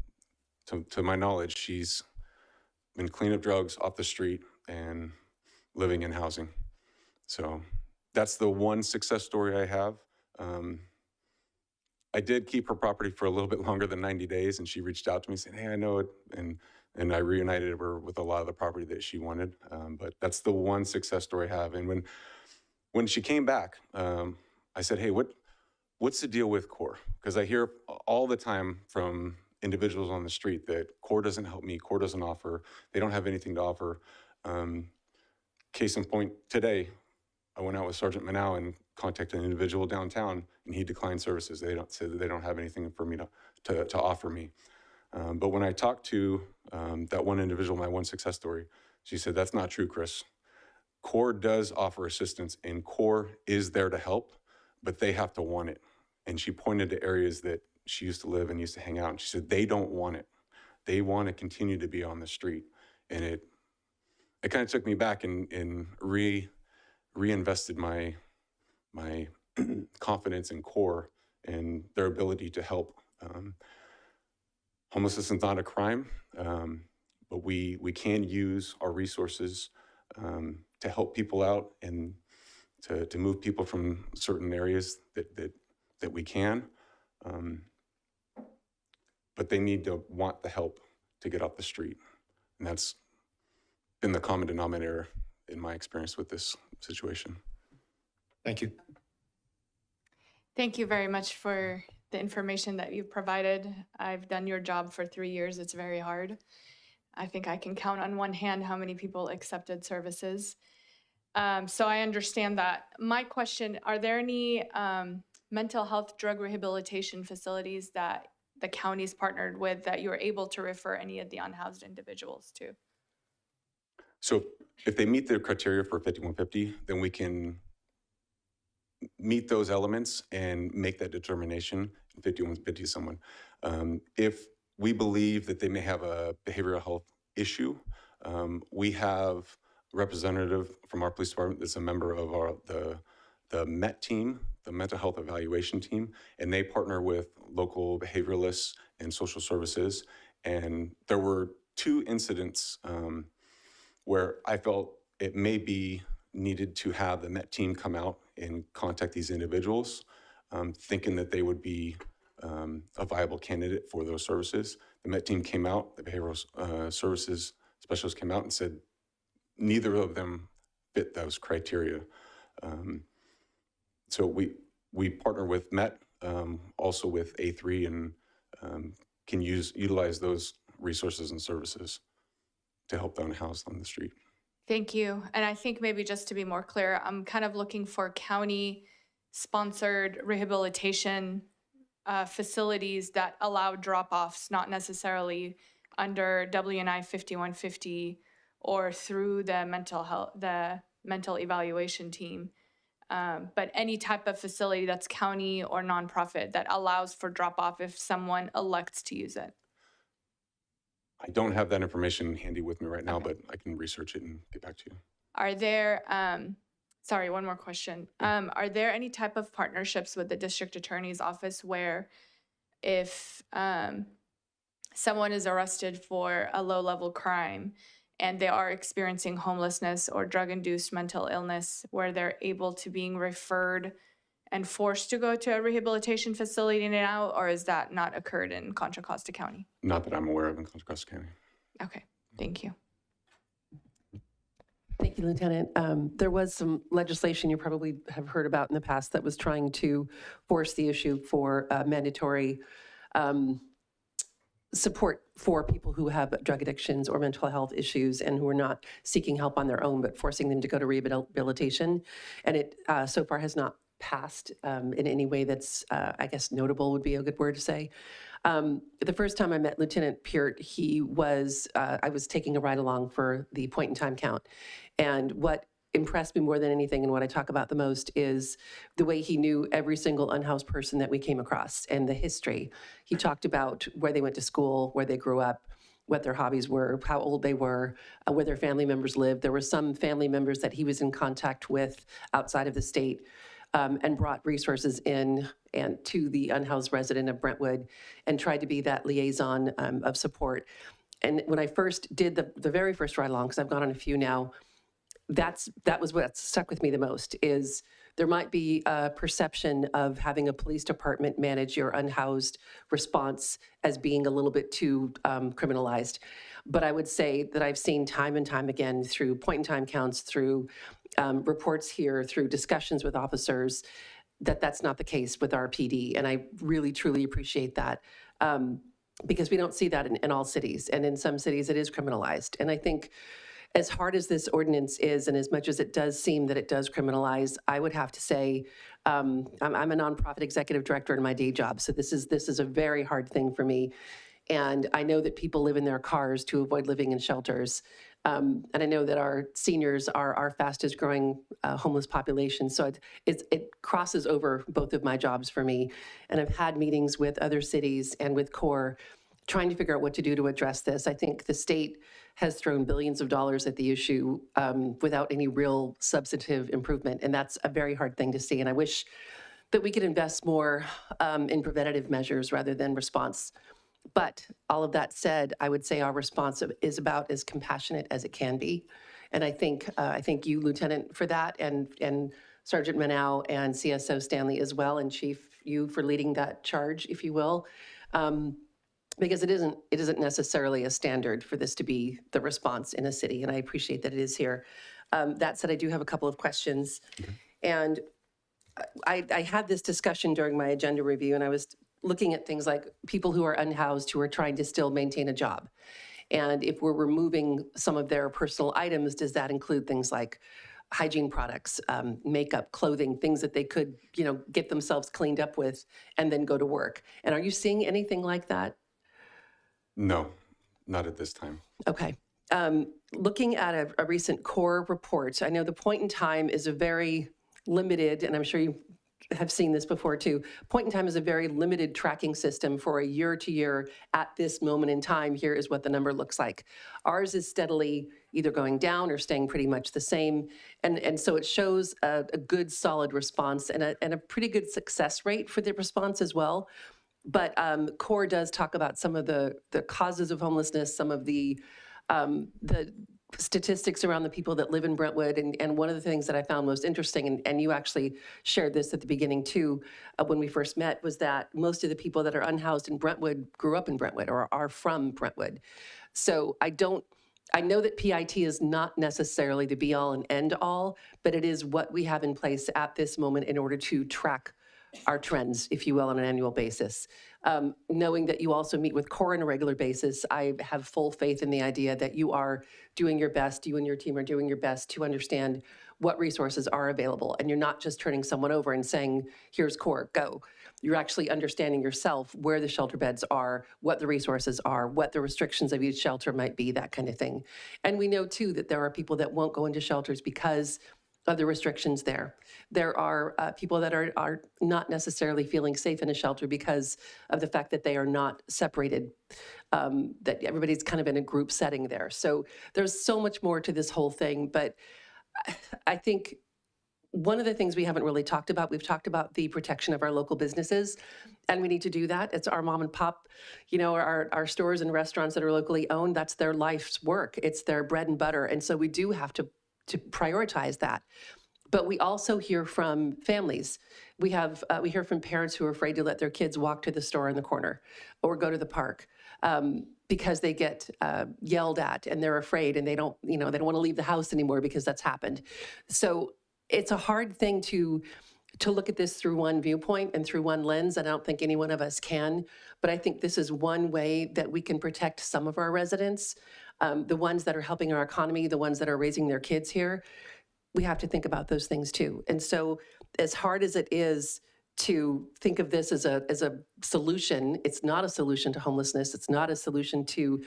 to my knowledge, she's been cleaning up drugs off the street and living in housing. So that's the one success story I have. I did keep her property for a little bit longer than 90 days, and she reached out to me saying, hey, I know it. And I reunited her with a lot of the property that she wanted. But that's the one success story I have. And when she came back, I said, hey, what's the deal with CORE? Because I hear all the time from individuals on the street that CORE doesn't help me, CORE doesn't offer, they don't have anything to offer. Case in point, today, I went out with Sergeant Manow and contacted an individual downtown, and he declined services. They don't have anything for me to offer me. But when I talked to that one individual, my one success story, she said, that's not true, Chris. CORE does offer assistance, and CORE is there to help. but they have to want it. And she pointed to areas that she used to live and used to hang out, and she said, they don't want it. They want to continue to be on the street. And it kind of took me back and reinvested my confidence in CORE and their ability to help. Homelessness is not a crime, but we can use our resources to help people out and to move people from certain areas that we can. But they need to want the help to get off the street. And that's been the common denominator in my experience with this situation. Thank you. Thank you very much for the information that you've provided. I've done your job for 3 years. It's very hard. I think I can count on one hand how many people accepted services. So I understand that. My question, are there any mental health drug rehabilitation facilities that the county's partnered with that you're able to refer any of the unhoused individuals to? So if they meet the criteria for 5150, then we can meet those elements and make that determination in 5150 to someone. If we believe that they may have a behavioral health issue, we have a representative from our police department that's a member of the MET team, the mental health evaluation team, and they partner with local behavioralists and social services. And there were 2 incidents where I felt it may be needed to have the MET team come out and contact these individuals, thinking that they would be a viable candidate for those services. The MET team came out, the behavioral services specialist came out and said, neither of them fit those criteria. So we partner with MET, also with A3, and can utilize those resources and services to help the unhoused on the street. Thank you. And I think maybe just to be more clear, I'm kind of looking for county-sponsored rehabilitation facilities that allow drop-offs, not necessarily under WNI 5150 or through the mental evaluation team, but any type of facility that's county or nonprofit that allows for drop-off if someone elects to use it. I don't have that information handy with me right now, but I can research it and get back to you. Are there, sorry, one more question. Are there any type of partnerships with the district attorney's office where if someone is arrested for a low-level crime and they are experiencing homelessness or drug-induced mental illness, where they're able to being referred and forced to go to a rehabilitation facility now, or is that not occurred in Contra Costa County? Not that I'm aware of in Contra Costa County. Okay, thank you. Thank you, Lieutenant. There was some legislation you probably have heard about in the past that was trying to force the issue for mandatory support for people who have drug addictions or mental health issues and who are not seeking help on their own, but forcing them to go to rehabilitation. And it so far has not passed in any way that's, I guess, notable would be a good word to say. The first time I met Lieutenant Peart, I was taking a ride along for the point in time count. And what impressed me more than anything and what I talk about the most is the way he knew every single unhoused person that we came across and the history. He talked about where they went to school, where they grew up, what their hobbies were, how old they were, where their family members lived. There were some family members that he was in contact with outside of the state, and brought resources in and to the unhoused resident of Brentwood and tried to be that liaison of support. And when I first did the very first ride along, because I've gone on a few now, that was what stuck with me the most, is there might be a perception of having a police department manage your unhoused response as being a little bit too criminalized. But I would say that I've seen time and time again through point-in-time counts, through reports here, through discussions with officers, that that's not the case with our PD. And I really, truly appreciate that because we don't see that in all cities. And in some cities, it is criminalized. And I think as hard as this ordinance is, and as much as it does seem that it does criminalize, I would have to say, I'm a nonprofit executive director in my day job. So this is a very hard thing for me. And I know that people live in their cars to avoid living in shelters. And I know that our seniors are our fastest growing homeless population. So it crosses over both of my jobs for me. And I've had meetings with other cities and with CORE trying to figure out what to do to address this. I think the state has thrown billions of dollars at the issue without any real substantive improvement. And that's a very hard thing to see. And I wish that we could invest more in preventative measures rather than response. But all of that said, I would say our response is about as compassionate as it can be. And I thank you, Lieutenant, for that, and Sergeant Manow and CSO Stanley as well, and Chief, you for leading that charge, if you will. Because it isn't necessarily a standard for this to be the response in a city, and I appreciate that it is here. That said, I do have a couple of questions. And I had this discussion during my agenda review, and I was looking at things like people who are unhoused who are trying to still maintain a job. And if we're removing some of their personal items, does that include things like hygiene products, makeup, clothing, things that they could, get themselves cleaned up with and then go to work? And are you seeing anything like that? No, not at this time. Okay. Looking at a recent CORE report, I know the point in time is a very limited, and I'm sure you have seen this before too, point in time is a very limited tracking system for a year to year at this moment in time. Here is what the number looks like. Ours is steadily either going down or staying pretty much the same. And so it shows a good solid response and a pretty good success rate for the response as well. But CORE does talk about some of the causes of homelessness, some of the statistics around the people that live in Brentwood. And one of the things that I found most interesting, and you actually shared this at the beginning too, when we first met, was that most of the people that are unhoused in Brentwood grew up in Brentwood or are from Brentwood. So I know that PIT is not necessarily the be all and end all, but it is what we have in place at this moment in order to track our trends, if you will, on an annual basis. Knowing that you also meet with CORE on a regular basis, I have full faith in the idea that you are doing your best, you and your team are doing your best to understand what resources are available. And you're not just turning someone over and saying, here's CORE, go. You're actually understanding yourself where the shelter beds are, what the resources are, what the restrictions of each shelter might be, that kind of thing. And we know too that there are people that won't go into shelters because of the restrictions there. There are people that are not necessarily feeling safe in a shelter because of the fact that they are not separated, that everybody's kind of in a group setting there. So there's so much more to this whole thing, but I think one of the things we haven't really talked about, we've talked about the protection of our local businesses, and we need to do that. It's our mom and pop, our stores and restaurants that are locally owned, that's their life's work. It's their bread and butter. And so we do have to prioritize that. But we also hear from families. We hear from parents who are afraid to let their kids walk to the store in the corner or go to the park because they get yelled at and they're afraid and they don't want to leave the house anymore because that's happened. So it's a hard thing to look at this through one viewpoint and through one lens, and I don't think any one of us can, but I think this is one way that we can protect some of our residents, the ones that are helping our economy, the ones that are raising their kids here. We have to think about those things too. And so as hard as it is to think of this as a solution, it's not a solution to homelessness. It's not a solution to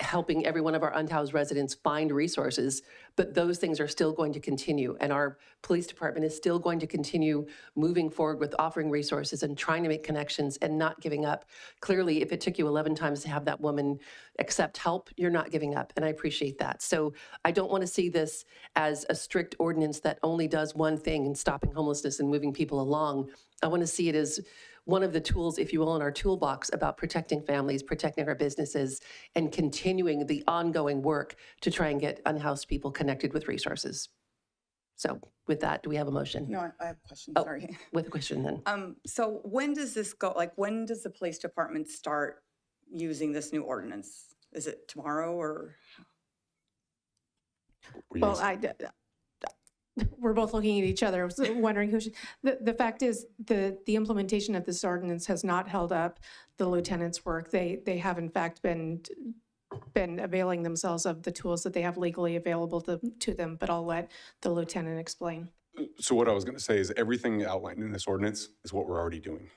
helping every one of our unhoused residents find resources, but those things are still going to continue. And our police department is still going to continue moving forward with offering resources and trying to make connections and not giving up. Clearly, if it took you 11 times to have that woman accept help, you're not giving up, and I appreciate that. So I don't want to see this as a strict ordinance that only does one thing in stopping homelessness and moving people along. I want to see it as one of the tools, if you will, in our toolbox about protecting families, protecting our businesses, and continuing the ongoing work to try and get unhoused people connected with resources. So with that, do we have a motion? No, I have a question, Oh, sorry. with a question then. So when does this go, when does the police department start using this new ordinance? Is it tomorrow or? Well, we're both looking at each other, wondering who should. The fact is, the implementation of this ordinance has not held up the lieutenant's work. They have in fact been availing themselves of the tools that they have legally available to them, but I'll let the lieutenant explain. So what I was going to say is everything outlined in this ordinance is what we're already doing.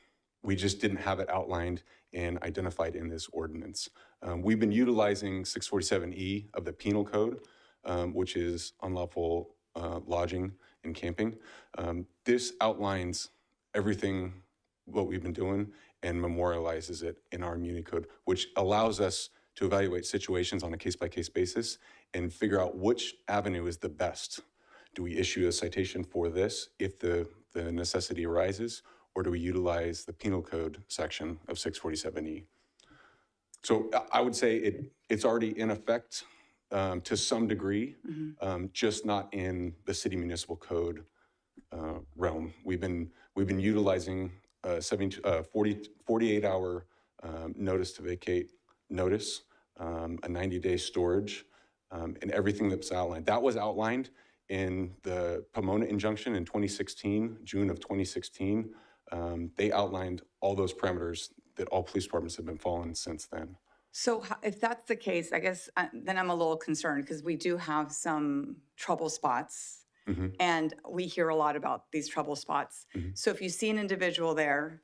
We just didn't have it outlined and identified in this ordinance. We've been utilizing 647E of the Penal Code, which is unlawful lodging and camping. This outlines everything what we've been doing and memorializes it in our Muni Code, which allows us to evaluate situations on a case-by-case basis and figure out which avenue is the best. Do we issue a citation for this if the necessity arises, or do we utilize the Penal Code section of 647E? So I would say it's already in effect to some degree, just not in the city municipal code realm. We've been utilizing 48-hour notice to vacate notice, a 90-day storage, and everything that's outlined. That was outlined in the Pomona injunction in 2016, June of 2016. They outlined all those parameters that all police departments have been following since then. So if that's the case, I guess then I'm a little concerned because we do have some trouble spots. And we hear a lot about these trouble spots. So if you see an individual there,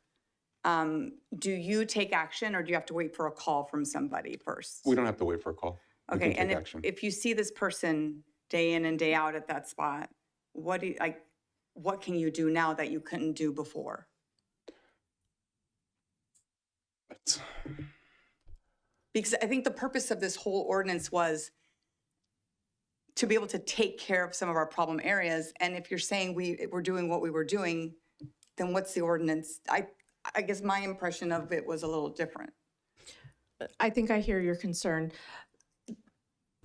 do you take action or do you have to wait for a call from somebody first? We don't have to wait for a call. We Okay, can and take action. if you see this person day in and day out at that spot, what can you do now that you couldn't do before? Because I think the purpose of this whole ordinance was to be able to take care of some of our problem areas. And if you're saying we're doing what we were doing, then what's the ordinance? I guess my impression of it was a little different. I think I hear your concern.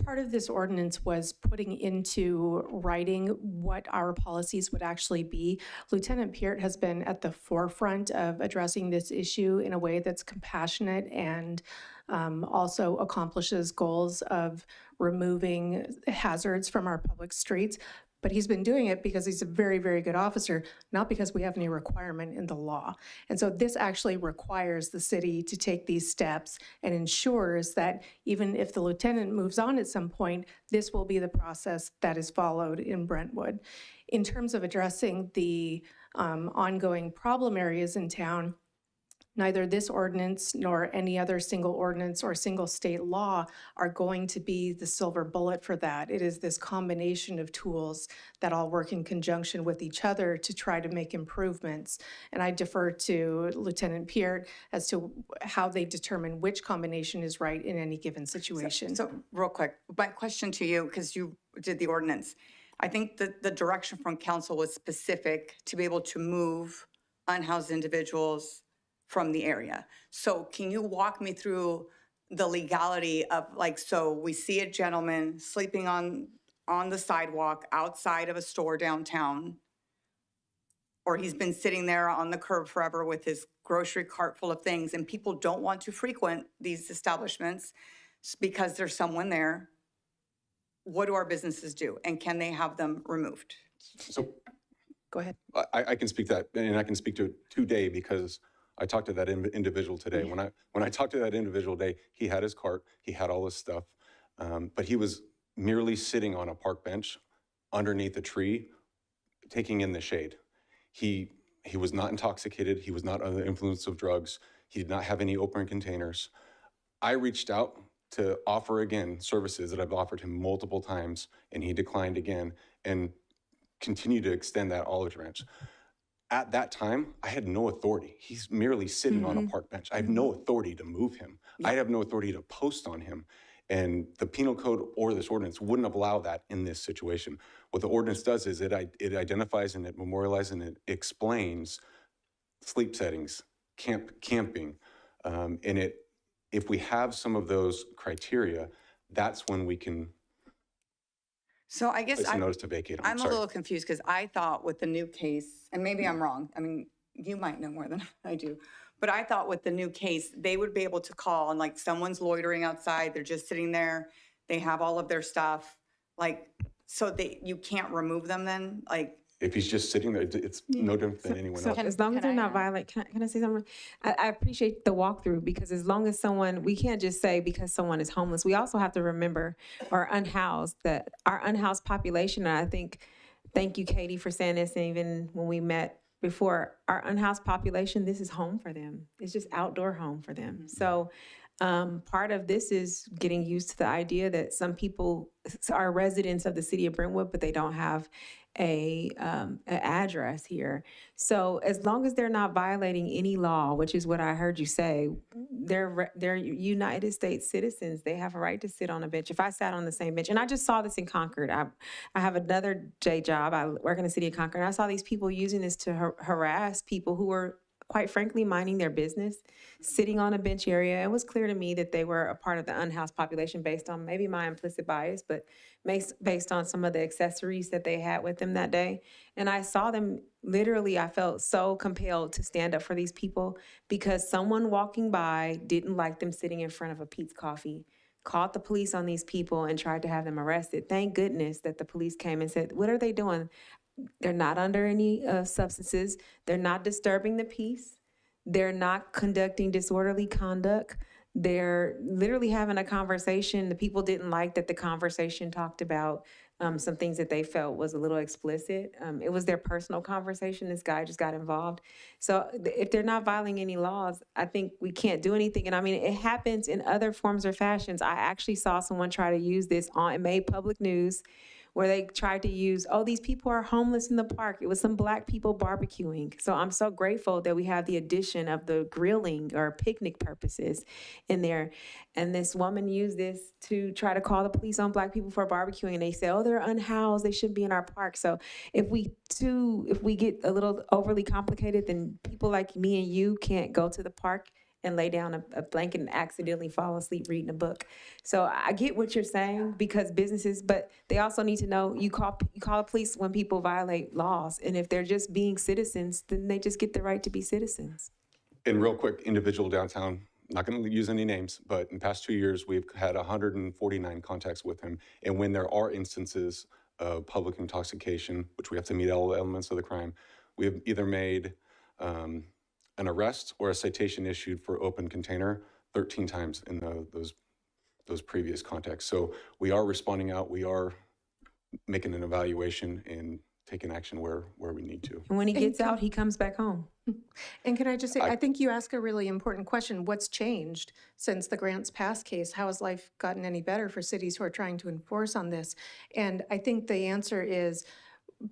Part of this ordinance was putting into writing what our policies would actually be. Lieutenant Peart has been at the forefront of addressing this issue in a way that's compassionate and also accomplishes goals of removing hazards from our public streets. But he's been doing it because he's a very, very good officer, not because we have any requirement in the law. And so this actually requires the city to take these steps and ensures that even if the lieutenant moves on at some point, this will be the process that is followed in Brentwood. In terms of addressing the ongoing problem areas in town, neither this ordinance nor any other single ordinance or single state law are going to be the silver bullet for that. It is this combination of tools that all work in conjunction with each other to try to make improvements. And I defer to Lieutenant Peart as to how they determine which combination is right in any given situation. So real quick, my question to you, because you did the ordinance, I think that the direction from council was specific to be able to move unhoused individuals from the area. So can you walk me through the legality of so we see a gentleman sleeping on the sidewalk outside of a store downtown, or he's been sitting there on the curb forever with his grocery cart full of things, and people don't want to frequent these establishments because there's someone there. What do our businesses do? And can they have them removed? So go ahead. I can speak to that, and I can speak to it today because I talked to that individual today. When I talked to that individual today, he had his cart, he had all his stuff, but he was merely sitting on a park bench underneath a tree, taking in the shade. He was not intoxicated. He was not under the influence of drugs. He did not have any open containers. I reached out to offer again services that I've offered him multiple times, and he declined again and continued to extend that olive branch. At that time, I had no authority. He's merely sitting on a park bench. I have no authority to move him. I have no authority to post on him. And the penal code or this ordinance wouldn't allow that in this situation. What the ordinance does is it identifies and it memorializes and it explains sleep settings, camping, and if we have some of those criteria, that's when we can So I guess place a notice to vacate. I'm a little confused because I thought with the new case, and maybe I'm wrong, I mean, you might know more than I do, but I thought with the new case, they would be able to call and someone's loitering outside, they're just sitting there, they have all of their stuff, so you can't remove them then? If he's just sitting there, it's no different than anyone else. As long as they're not violent, can I say something? I appreciate the walkthrough because as long as we can't just say because someone is homeless, we also have to remember our unhoused population. And I think, thank you, Katie, for saying this. And even when we met before our unhoused population, this is home for them. It's just outdoor home for them. So part of this is getting used to the idea that some people are residents of the city of Brentwood, but they don't have an address here. So as long as they're not violating any law, which is what I heard you say, they're United States citizens. They have a right to sit on a bench. If I sat on the same bench, and I just saw this in Concord. I have another day job. I work in the city of Concord, and I saw these people using this to harass people who were, quite frankly, minding their business, sitting on a bench area. It was clear to me that they were a part of the unhoused population based on maybe my implicit bias, but based on some of the accessories that they had with them that day. And I saw them literally, I felt so compelled to stand up for these people because someone walking by didn't like them sitting in front of a Pete's Coffee, called the police on these people and tried to have them arrested. Thank goodness that the police came and said, what are they doing? They're not under any substances. They're not disturbing the peace. They're not conducting disorderly conduct. They're literally having a conversation. The people didn't like that the conversation talked about some things that they felt was a little explicit. It was their personal conversation. This guy just got involved. So if they're not violating any laws, I think we can't do anything. And I mean, it happens in other forms or fashions. I actually saw someone try to use this on, it made public news, where they tried to use, oh, these people are homeless in the park. It was some Black people barbecuing. So I'm so grateful that we have the addition of the grilling or picnic purposes in there. And this woman used this to try to call the police on Black people for barbecuing. And they said, oh, they're unhoused. They shouldn't be in our park. So if we get a little overly complicated, then people like me and you can't go to the park and lay down a blanket and accidentally fall asleep reading a book. So I get what you're saying because businesses, but they also need to know you call the police when people violate laws. And if they're just being citizens, then they just get the right to be citizens. And real quick, individual downtown, not going to use any names, but in the past 2 years, we've had 149 contacts with him. And when there are instances of public intoxication, which we have to meet all elements of the crime, we have either made an arrest or a citation issued for open container 13 times in those previous contacts. So we are responding out, we are making an evaluation and taking action where we need to. And when he gets out, he comes back home. And can I just say, I think you ask a really important question. What's changed since the Grants Pass case? How has life gotten any better for cities who are trying to enforce on this? And I think the answer is,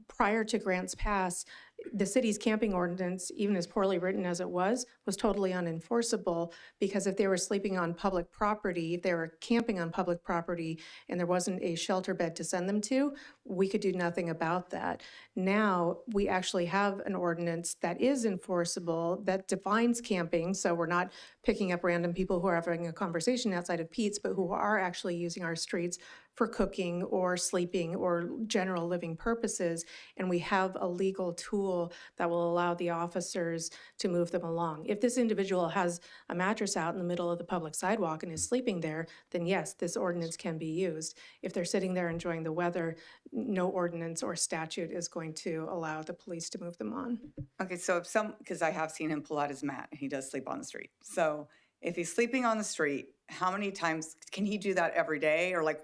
prior to Grants Pass, the city's camping ordinance, even as poorly written as it was totally unenforceable, because if they were sleeping on public property, if they were camping on public property and there wasn't a shelter bed to send them to, we could do nothing about that. Now, we actually have an ordinance that is enforceable, that defines camping, so we're not picking up random people who are having a conversation outside of Pete's, but who are actually using our streets for cooking or sleeping or general living purposes. And we have a legal tool that will allow the officers to move them along. If this individual has a mattress out in the middle of the public sidewalk and is sleeping there, then yes, this ordinance can be used. If they're sitting there enjoying the weather, no ordinance or statute is going to allow the police to move them on. Okay, so if because I have seen him pull out his mat, he does sleep on the street. So if he's sleeping on the street, how many times can he do that every day? Or like,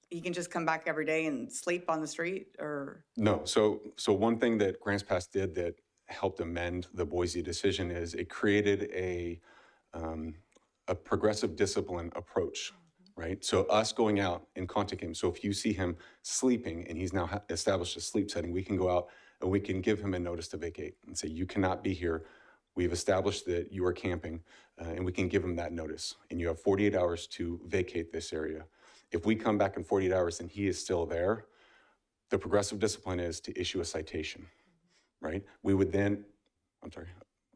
he can just come back every day and sleep on the street, or? No, so one thing that Grants Pass did that helped amend the Boise decision is it created a progressive discipline approach, right? So us going out and contacting him. So if you see him sleeping and he's now established a sleep setting, we can go out and we can give him a notice to vacate and say, you cannot be here. We've established that you are camping, and we can give him that notice. And you have 48 hours to vacate this area. If we come back in 48 hours and he is still there, the progressive discipline is to issue a citation, right? We would then, I'm sorry.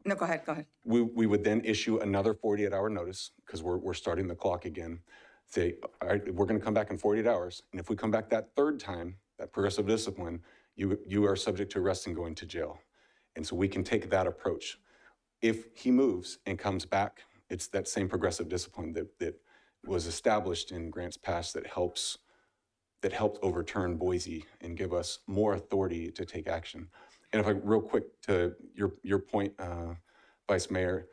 No, go ahead. We would then issue another 48-hour notice, because we're starting the clock again. Say, all right, we're going to come back in 48 hours. And if we come back that third time, that progressive discipline, you are subject to arrest and going to jail. And so we can take that approach. If he moves and comes back, it's that same progressive discipline that was established in Grants Pass that helped overturn Boise and give us more authority to take action. And if I real quick to your point, Vice Mayor,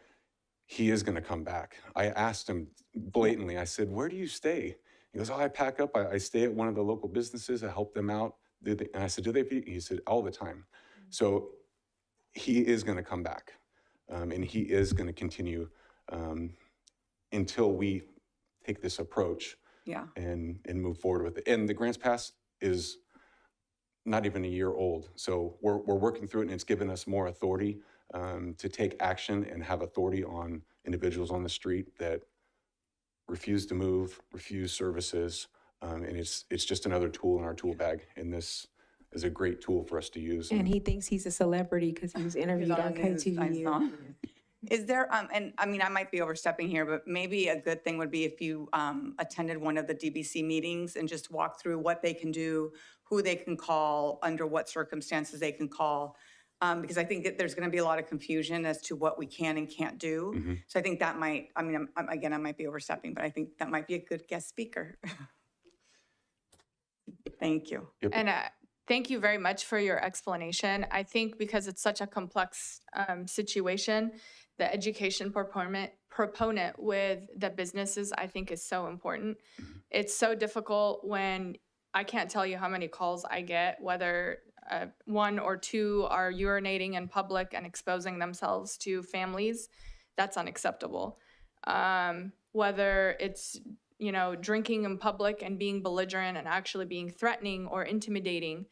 he is going to come back. I asked him blatantly, I said, where do you stay? He goes, oh, I pack up. I stay at one of the local businesses. I help them out. And I said, do they? He said, all the time. So he is going to come back, and he is going to continue until we take this approach Yeah. and move forward with it. And the Grants Pass is not even a year old, so we're working through it, and it's given us more authority to take action and have authority on individuals on the street that refuse to move, refuse services, and it's just another tool in our tool bag, and this is a great tool for us to use. And he thinks he's a celebrity because he was interviewed on KTVU. Is there, and I mean, I might be overstepping here, but maybe a good thing would be if you attended one of the DBC meetings and just walk through what they can do, who they can call, under what circumstances they can call. Because I think that there's going to be a lot of confusion as to what we can and can't do. So I think that might, I mean, again, I might be overstepping, but I think that might be a good guest speaker. Thank you. And thank you very much for your explanation. I think because it's such a complex situation, the education proponent with the businesses, I think, is so important. It's so difficult when I can't tell you how many calls I get, whether one or two are urinating in public and exposing themselves to families. That's unacceptable. Whether it's, you know, drinking in public and being belligerent and actually being threatening or intimidating.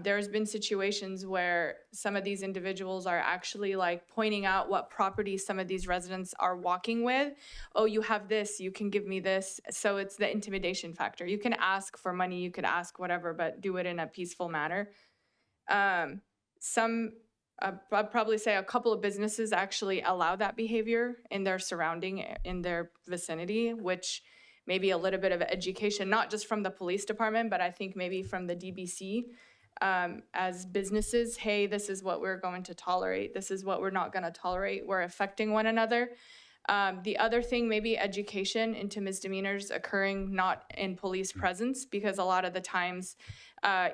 There's been situations where some of these individuals are actually like pointing out what property some of these residents are walking with. Oh, you have this, you can give me this. So it's the intimidation factor. You can ask for money, you could ask whatever, but do it in a peaceful manner. I'd probably say a couple of businesses actually allow that behavior in their surrounding, in their vicinity, which maybe a little bit of education, not just from the police department, but I think maybe from the DBC. As businesses, hey, this is what we're going to tolerate. This is what we're not going to tolerate. We're affecting one another. The other thing, maybe education into misdemeanors occurring not in police presence, because a lot of the times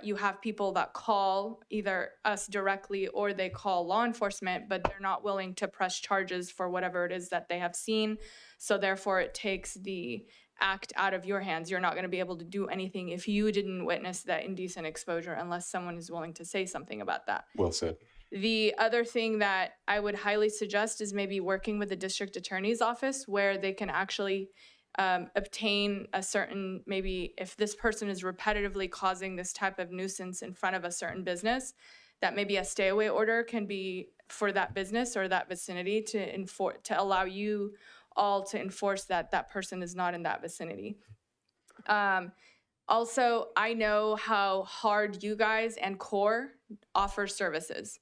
you have people that call either us directly or they call law enforcement, but they're not willing to press charges for whatever it is that they have seen. So therefore it takes the act out of your hands. You're not going to be able to do anything if you didn't witness that indecent exposure unless someone is willing to say something about that. Well said. The other thing that I would highly suggest is maybe working with the district attorney's office where they can actually obtain a certain, maybe if this person is repetitively causing this type of nuisance in front of a certain business, that maybe a stay away order can be for that business or that vicinity to allow you all to enforce that that person is not in that vicinity. Also, I know how hard you guys and CORE offer services.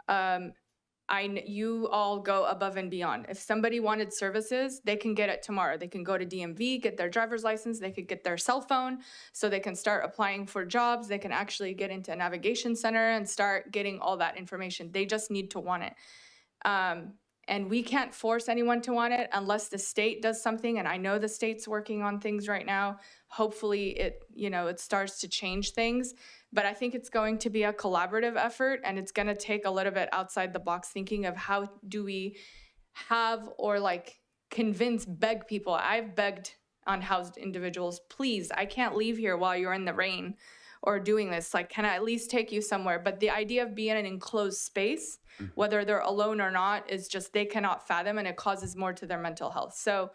You all go above and beyond. If somebody wanted services, they can get it tomorrow. They can go to DMV, get their driver's license, they could get their cell phone, so they can start applying for jobs. They can actually get into a navigation center and start getting all that information. They just need to want it. And we can't force anyone to want it unless the state does something. And I know the state's working on things right now. Hopefully it starts to change things. But I think it's going to be a collaborative effort, and it's going to take a little bit outside the box thinking of how do we have or beg people. I've begged unhoused individuals, please, I can't leave here while you're in the rain or doing this. Like, can I at least take you somewhere? But the idea of being in an enclosed space, whether they're alone or not, is just they cannot fathom, and it causes more to their mental health. So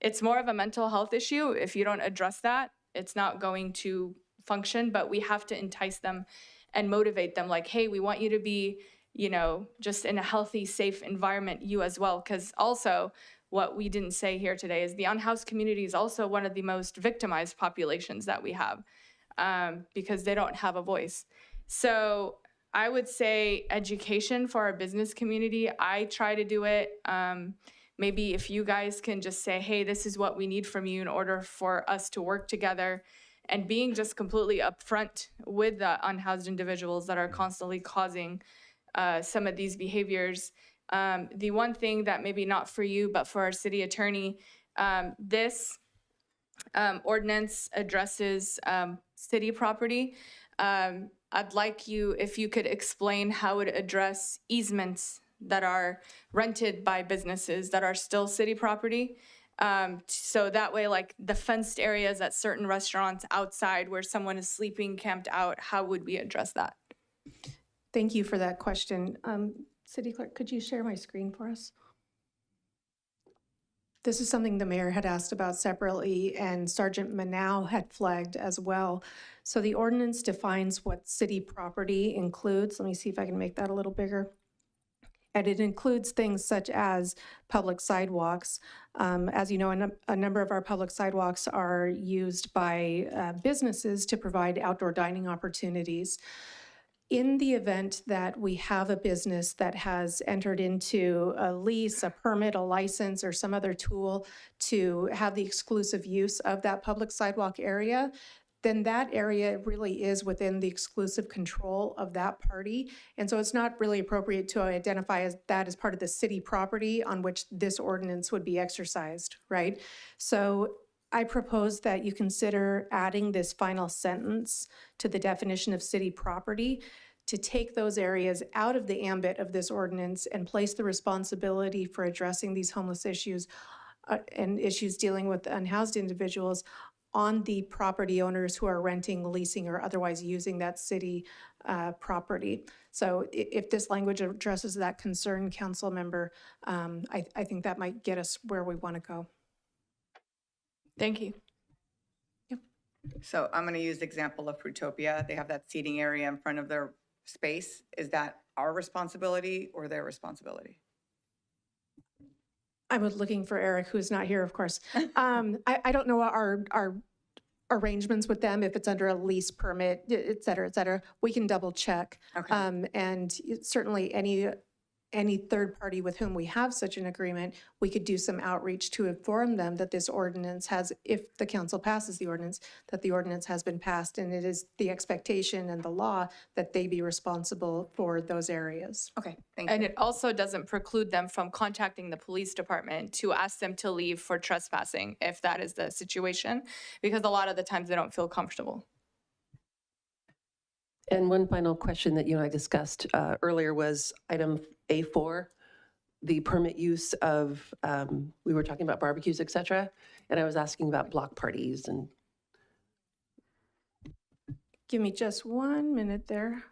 it's more of a mental health issue. If you don't address that, it's not going to function, but we have to entice them and motivate them like, hey, we want you to be, just in a healthy, safe environment, you as well. Because also what we didn't say here today is the unhoused community is also one of the most victimized populations that we have because they don't have a voice. So I would say education for our business community. I try to do it. Maybe if you guys can just say, hey, this is what we need from you in order for us to work together, and being just completely upfront with the unhoused individuals that are constantly causing some of these behaviors. The one thing that maybe not for you, but for our city attorney, this ordinance addresses city property. I'd like you, if you could explain how it address easements that are rented by businesses that are still city property. So that way, like the fenced areas at certain restaurants outside where someone is sleeping camped out, how would we address that? Thank you for that question. City Clerk, could you share my screen for us? This is something the mayor had asked about separately, and Sergeant Manow had flagged as well. So the ordinance defines what city property includes. Let me see if I can make that a little bigger. And it includes things such as public sidewalks. As you know, a number of our public sidewalks are used by businesses to provide outdoor dining opportunities. In the event that we have a business that has entered into a lease, a permit, a license, or some other tool to have the exclusive use of that public sidewalk area, then that area really is within the exclusive control of that party. And so it's not really appropriate to identify that as part of the city property on which this ordinance would be exercised, right? So I propose that you consider adding this final sentence to the definition of city property to take those areas out of the ambit of this ordinance and place the responsibility for addressing these homeless issues and issues dealing with unhoused individuals on the property owners who are renting, leasing, or otherwise using that city property. So if this language addresses that concern, council member, I think that might get us where we want to go. Thank you. So I'm going to use the example of Fruitopia. They have that seating area in front of their space. Is that our responsibility or their responsibility? I was looking for Eric, who's not here, of course. I don't know our arrangements with them, if it's under a lease permit, et cetera, et cetera. We can double check. Okay. And certainly any third party with whom we have such an agreement, we could do some outreach to inform them that this ordinance has, if the council passes the ordinance, that the ordinance has been passed, and it is the expectation and the law that they be responsible for those areas. Okay, thank you. And it also doesn't preclude them from contacting the police department to ask them to leave for trespassing, if that is the situation, because a lot of the times they don't feel comfortable. And one final question that you and I discussed earlier was item A4, the permit use of, we were talking about barbecues, et cetera, and I was asking about block parties. And Give me just 1 minute there,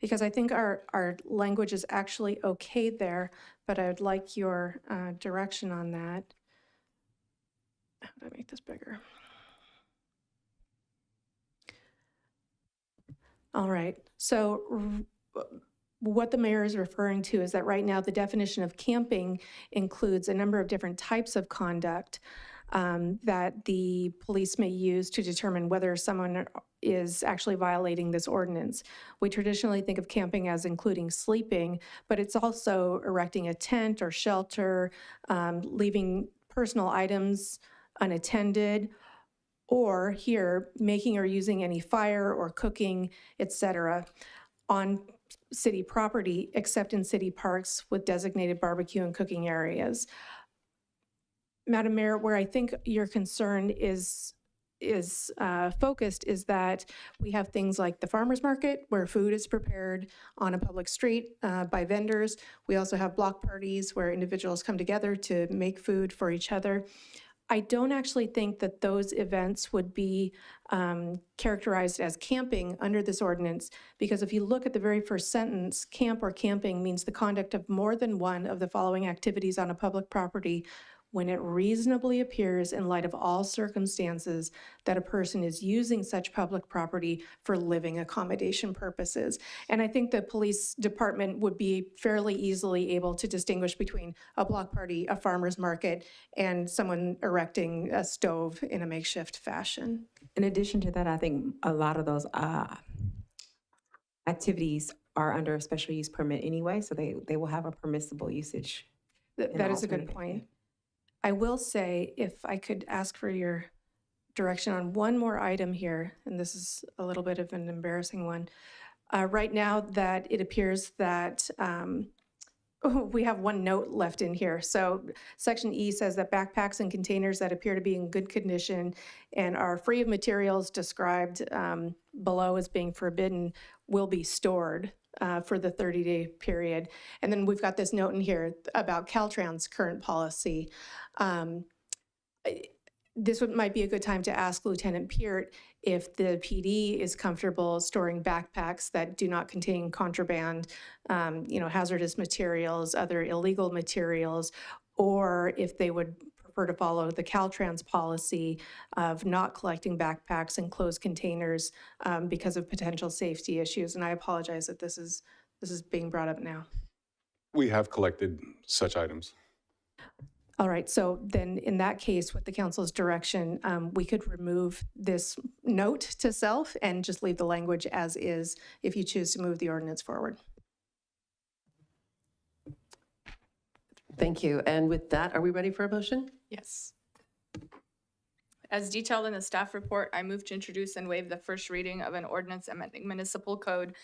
because I think our language is actually okay there, but I would like your direction on that. How do I make this bigger? All right, so what the mayor is referring to is that right now the definition of camping includes a number of different types of conduct that the police may use to determine whether someone is actually violating this ordinance. We traditionally think of camping as including sleeping, but it's also erecting a tent or shelter, leaving personal items unattended, or here, making or using any fire or cooking, et cetera, on city property, except in city parks with designated barbecue and cooking areas. Madam Mayor, where I think your concern is focused is that we have things like the farmer's market where food is prepared on a public street by vendors. We also have block parties where individuals come together to make food for each other. I don't actually think that those events would be characterized as camping under this ordinance, because if you look at the very first sentence, camp or camping means the conduct of more than one of the following activities on a public property when it reasonably appears in light of all circumstances that a person is using such public property for living accommodation purposes. And I think the police department would be fairly easily able to distinguish between a block party, a farmer's market, and someone erecting a stove in a makeshift fashion. In addition to that, I think a lot of those activities are under a special use permit anyway, so they will have a permissible usage. That is a good point. I will say, if I could ask for your direction on one more item here, and this is a little bit of an embarrassing one. Right now that it appears that we have one note left in here. So section E says that backpacks and containers that appear to be in good condition and are free of materials described below as being forbidden will be stored for the 30-day period. And then we've got this note in here about Caltrans' current policy. might be a good time to ask Lieutenant Peart if the PD is comfortable storing backpacks that do not contain contraband, hazardous materials, other illegal materials, or if they would prefer to follow the Caltrans policy of not collecting backpacks in closed containers because of potential safety issues. And I apologize that this is being brought up now. We have collected such items. All right, so then in that case, with the council's direction, we could remove this note to self and just leave the language as is if you choose to move the ordinance forward. Thank you. And with that, are we ready for a motion? Yes. As detailed in the staff report, I move to introduce and waive the first reading of an ordinance amending municipal code,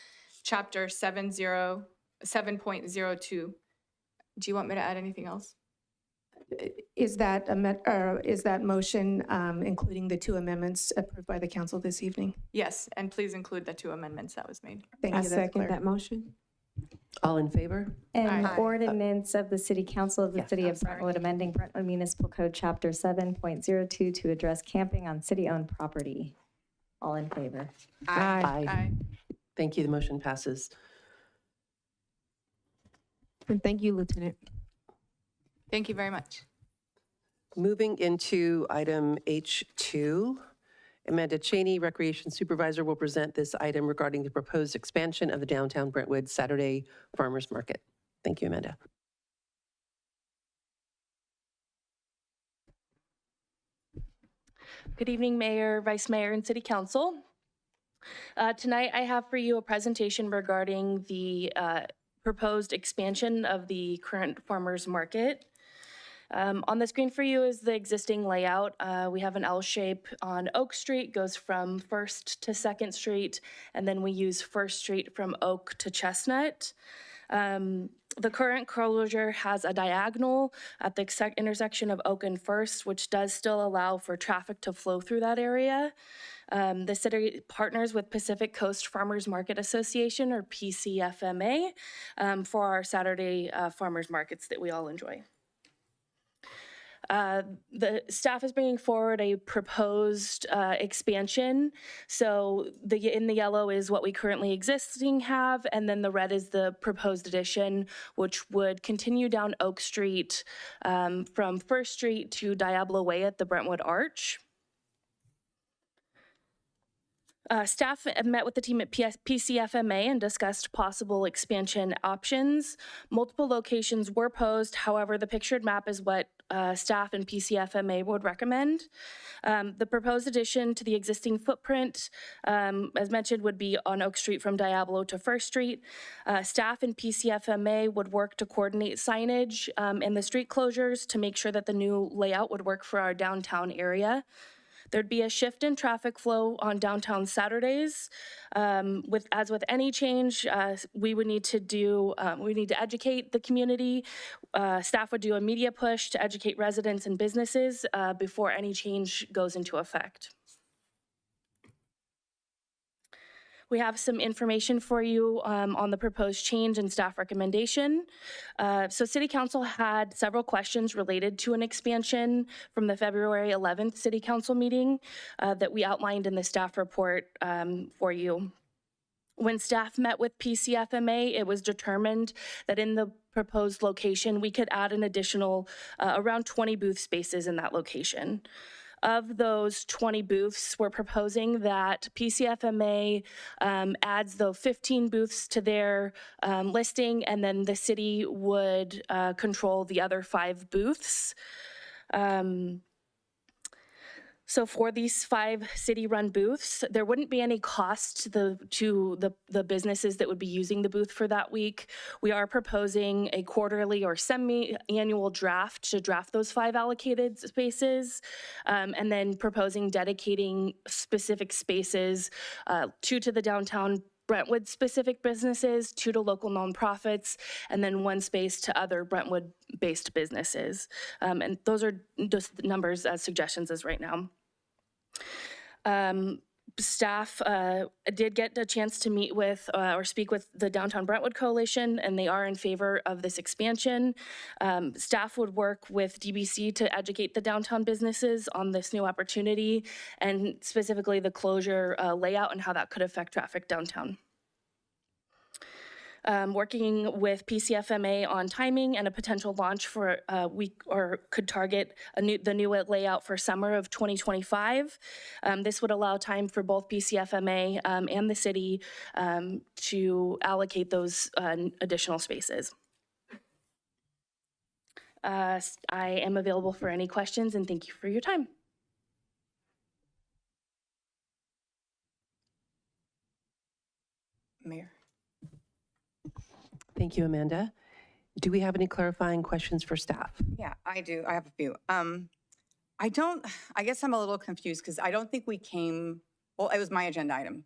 chapter 7.02. Do you want me to add anything else? Is that motion including the two amendments approved by the council this evening? Yes, and please include the two amendments that was made. Thank I you. That's second clear. that motion. All in favor? An Aye. ordinance of the City Council of the Yes, City I'm of sorry. Brentwood amending Brentwood Municipal Code, Chapter 7.02 to address camping on city-owned property. All in favor? Aye. Aye. Thank you. The motion passes. And thank you, Lieutenant. Thank you very much. Moving into item H2, Amanda Cheney, Recreation Supervisor, will present this item regarding the proposed expansion of the downtown Brentwood Saturday Farmers Market. Thank you, Amanda. Good evening, Mayor, Vice Mayor, and City Council. Tonight, I have for you a presentation regarding the proposed expansion of the current farmers market. On the screen for you is the existing layout. We have an L shape on Oak Street, goes from 1st to 2nd Street, and then we use 1st Street from Oak to Chestnut. The current closure has a diagonal at the intersection of Oak and 1st, which does still allow for traffic to flow through that area. The city partners with Pacific Coast Farmers Market Association, or PCFMA, for our Saturday farmers markets that we all enjoy. The staff is bringing forward a proposed expansion. So in the yellow is what we currently existing have, and then the red is the proposed addition, which would continue down Oak Street from 1st Street to Diablo Way at the Brentwood Arch. Staff met with the team at PCFMA and discussed possible expansion options. Multiple locations were posed. However, the pictured map is what staff and PCFMA would recommend. The proposed addition to the existing footprint, as mentioned, would be on Oak Street from Diablo to 1st Street. Staff and PCFMA would work to coordinate signage and the street closures to make sure that the new layout would work for our downtown area. There'd be a shift in traffic flow on downtown Saturdays. As with any change, we would need to educate the community. Staff would do a media push to educate residents and businesses before any change goes into effect. We have some information for you on the proposed change and staff recommendation. So City Council had several questions related to an expansion from the February 11th City Council meeting that we outlined in the staff report for you. When staff met with PCFMA, it was determined that in the proposed location, we could add an additional around 20 booth spaces in that location. Of those 20 booths, we're proposing that PCFMA adds the 15 booths to their listing, and then the city would control the other 5 booths. So for these 5 city-run booths, there wouldn't be any cost to the businesses that would be using the booth for that week. We are proposing a quarterly or semi-annual draft to draft those 5 allocated spaces, and then proposing dedicating specific spaces, 2 to the downtown Brentwood specific businesses, 2 to local nonprofits, and then 1 space to other Brentwood based businesses. And those are just the numbers as suggestions as right now. Staff did get a chance to meet with or speak with the Downtown Brentwood Coalition, and they are in favor of this expansion. Staff would work with DBC to educate the downtown businesses on this new opportunity and specifically the closure layout and how that could affect traffic downtown. Working with PCFMA on timing and a potential launch for could target the new layout for summer of 2025. This would allow time for both PCFMA and the city to allocate those additional spaces. I am available for any questions, and thank you for your time. Mayor. Thank you, Amanda. Do we have any clarifying questions for staff? Yeah, I do. I have a few. I guess I'm a little confused because I don't think we came, well, it was my agenda item.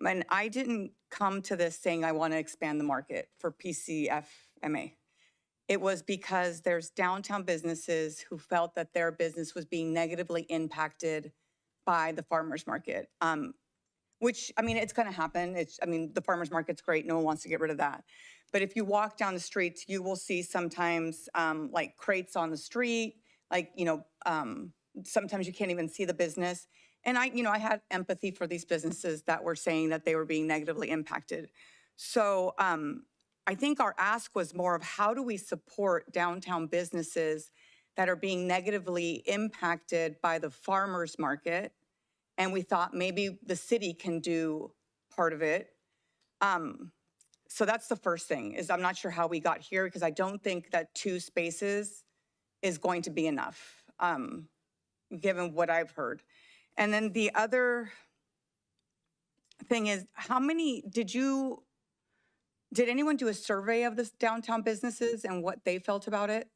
And I didn't come to this saying I want to expand the market for PCFMA. It was because there's downtown businesses who felt that their business was being negatively impacted by the farmer's market. Which, I mean, it's going to happen. The farmer's market's great. No one wants to get rid of that. But if you walk down the streets, you will see sometimes like crates on the street, like, sometimes you can't even see the business. And I had empathy for these businesses that were saying that they were being negatively impacted. So I think our ask was more of how do we support downtown businesses that are being negatively impacted by the farmer's market? And we thought maybe the city can do part of it. So that's the first thing, is I'm not sure how we got here because I don't think that 2 spaces is going to be enough, given what I've heard. And then the other thing is, did anyone do a survey of this downtown businesses and what they felt about it?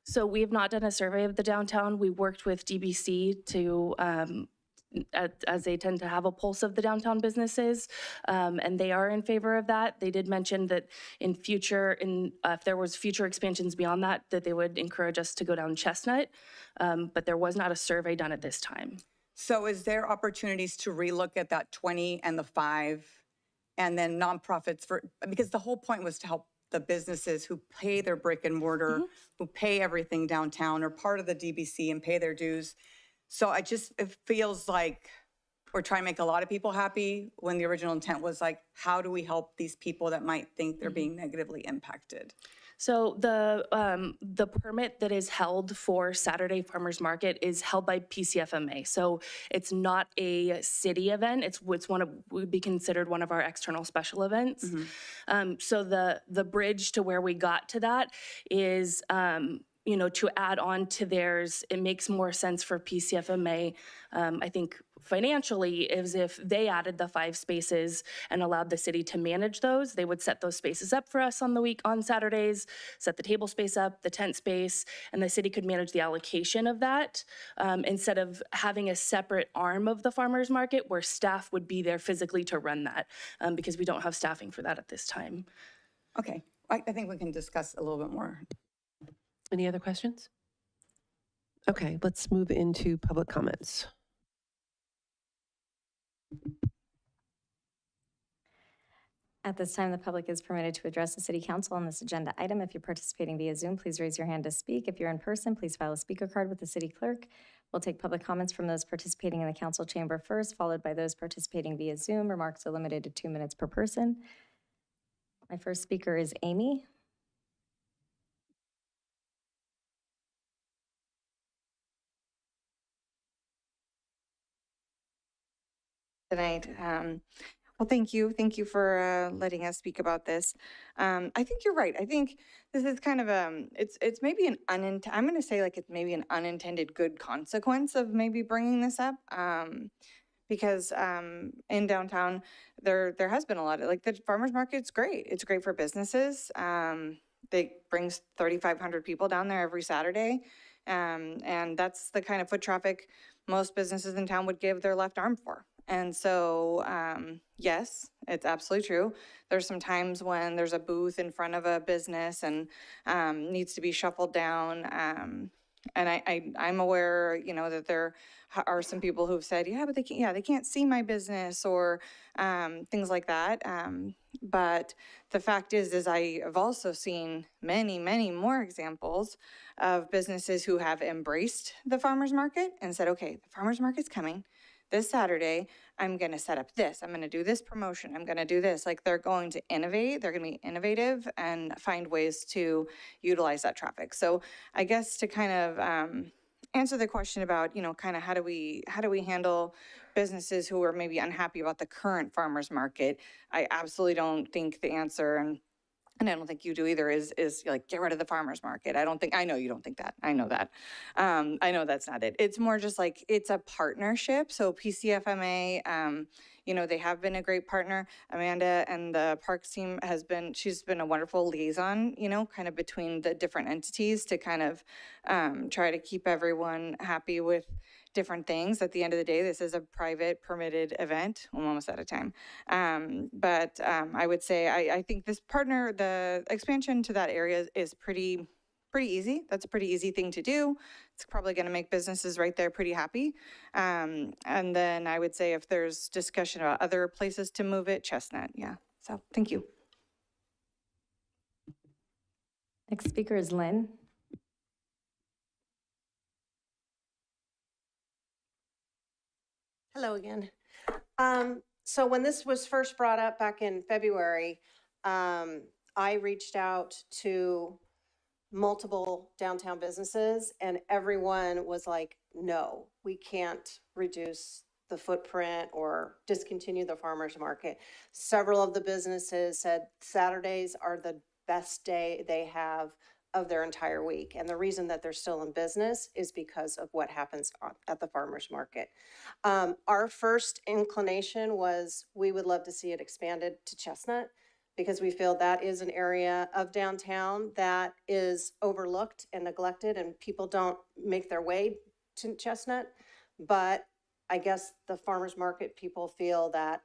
So we have not done a survey of the downtown. We worked with DBC to, as they tend to have a pulse of the downtown businesses, and they are in favor of that. They did mention that in future, if there was future expansions beyond that, that they would encourage us to go down Chestnut, but there was not a survey done at this time. So is there opportunities to relook at that 20 and the 5, and then nonprofits because the whole point was to help the businesses who pay their brick and mortar, who pay everything downtown, are part of the DBC and pay their dues. So it feels like we're trying to make a lot of people happy when the original intent was like, how do we help these people that might think they're being negatively impacted? So the permit that is held for Saturday Farmers Market is held by PCFMA. So it's not a city event. It's would be considered one of our external special events. So the bridge to where we got to that is to add on to theirs. It makes more sense for PCFMA, I think, financially, is if they added the 5 spaces and allowed the city to manage those. They would set those spaces up for us on Saturdays, set the table space up, the tent space, and the city could manage the allocation of that instead of having a separate arm of the farmers market where staff would be there physically to run that because we don't have staffing for that at this time. Okay, I think we can discuss a little bit more. Any other questions? Okay, let's move into public comments. At this time, the public is permitted to address the City Council on this agenda item. If you're participating via Zoom, please raise your hand to speak. If you're in person, please file a speaker card with the city clerk. We'll take public comments from those participating in the council chamber first, followed by those participating via Zoom. Remarks are limited to 2 minutes per person. My first speaker is Amy. Tonight. Well, thank you. Thank you for letting us speak about this. I think you're right. I think this is kind of it's maybe I'm going to say like it's maybe an unintended good consequence of maybe bringing this up. Because in downtown, there has been a lot of, like, the farmers market's great. It's great for businesses. It brings 3,500 people down there every Saturday. And that's the kind of foot traffic most businesses in town would give their left arm for. And so, yes, it's absolutely true. There's some times when there's a booth in front of a business and needs to be shuffled down. I'm aware, you know, that there are some people who've said, yeah, but they can't see my business or things like that. But the fact is I have also seen many, many more examples of businesses who have embraced the farmer's market and said, okay, the farmer's market's coming this Saturday. I'm going to set up this. I'm going to do this promotion. I'm going to do this. Like, they're going to innovate. They're going to be innovative and find ways to utilize that traffic. So I guess to kind of answer the question about, you know, kind of how do we handle businesses who are maybe unhappy about the current farmer's market, I absolutely don't think the answer, and I don't think you do either, is like, get rid of the farmer's market. I know you don't think that. I know that. I know that's not it. It's more just like, it's a partnership. So PCFMA, you know, they have been a great partner. Amanda and the parks team she's been a wonderful liaison, you know, kind of between the different entities to kind of try to keep everyone happy with different things. At the end of the day, this is a private permitted event. I'm almost out of time. But I would say, I think the expansion to that area is pretty easy. That's a pretty easy thing to do. It's probably going to make businesses right there pretty happy. And then I would say if there's discussion about other places to move it, Chestnut. Yeah. So thank you. Next speaker is Lynn. Hello again. So when this was first brought up back in February, I reached out to multiple downtown businesses and everyone was like, no, we can't reduce the footprint or discontinue the farmer's market. Several of the businesses said Saturdays are the best day they have of their entire week. And the reason that they're still in business is because of what happens at the farmer's market. Our first inclination was we would love to see it expanded to Chestnut because we feel that is an area of downtown that is overlooked and neglected and people don't make their way to Chestnut. But I guess the farmer's market people feel that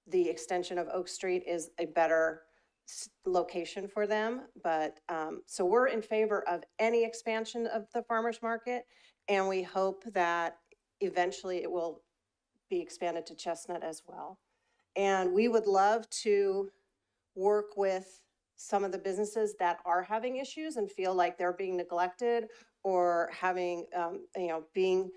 the extension of Oak Street is a better location for them. But so we're in favor of any expansion of the farmer's market, and we hope that eventually it will be expanded to Chestnut as well. And we would love to work with some of the businesses that are having issues and feel like they're being neglected or having, being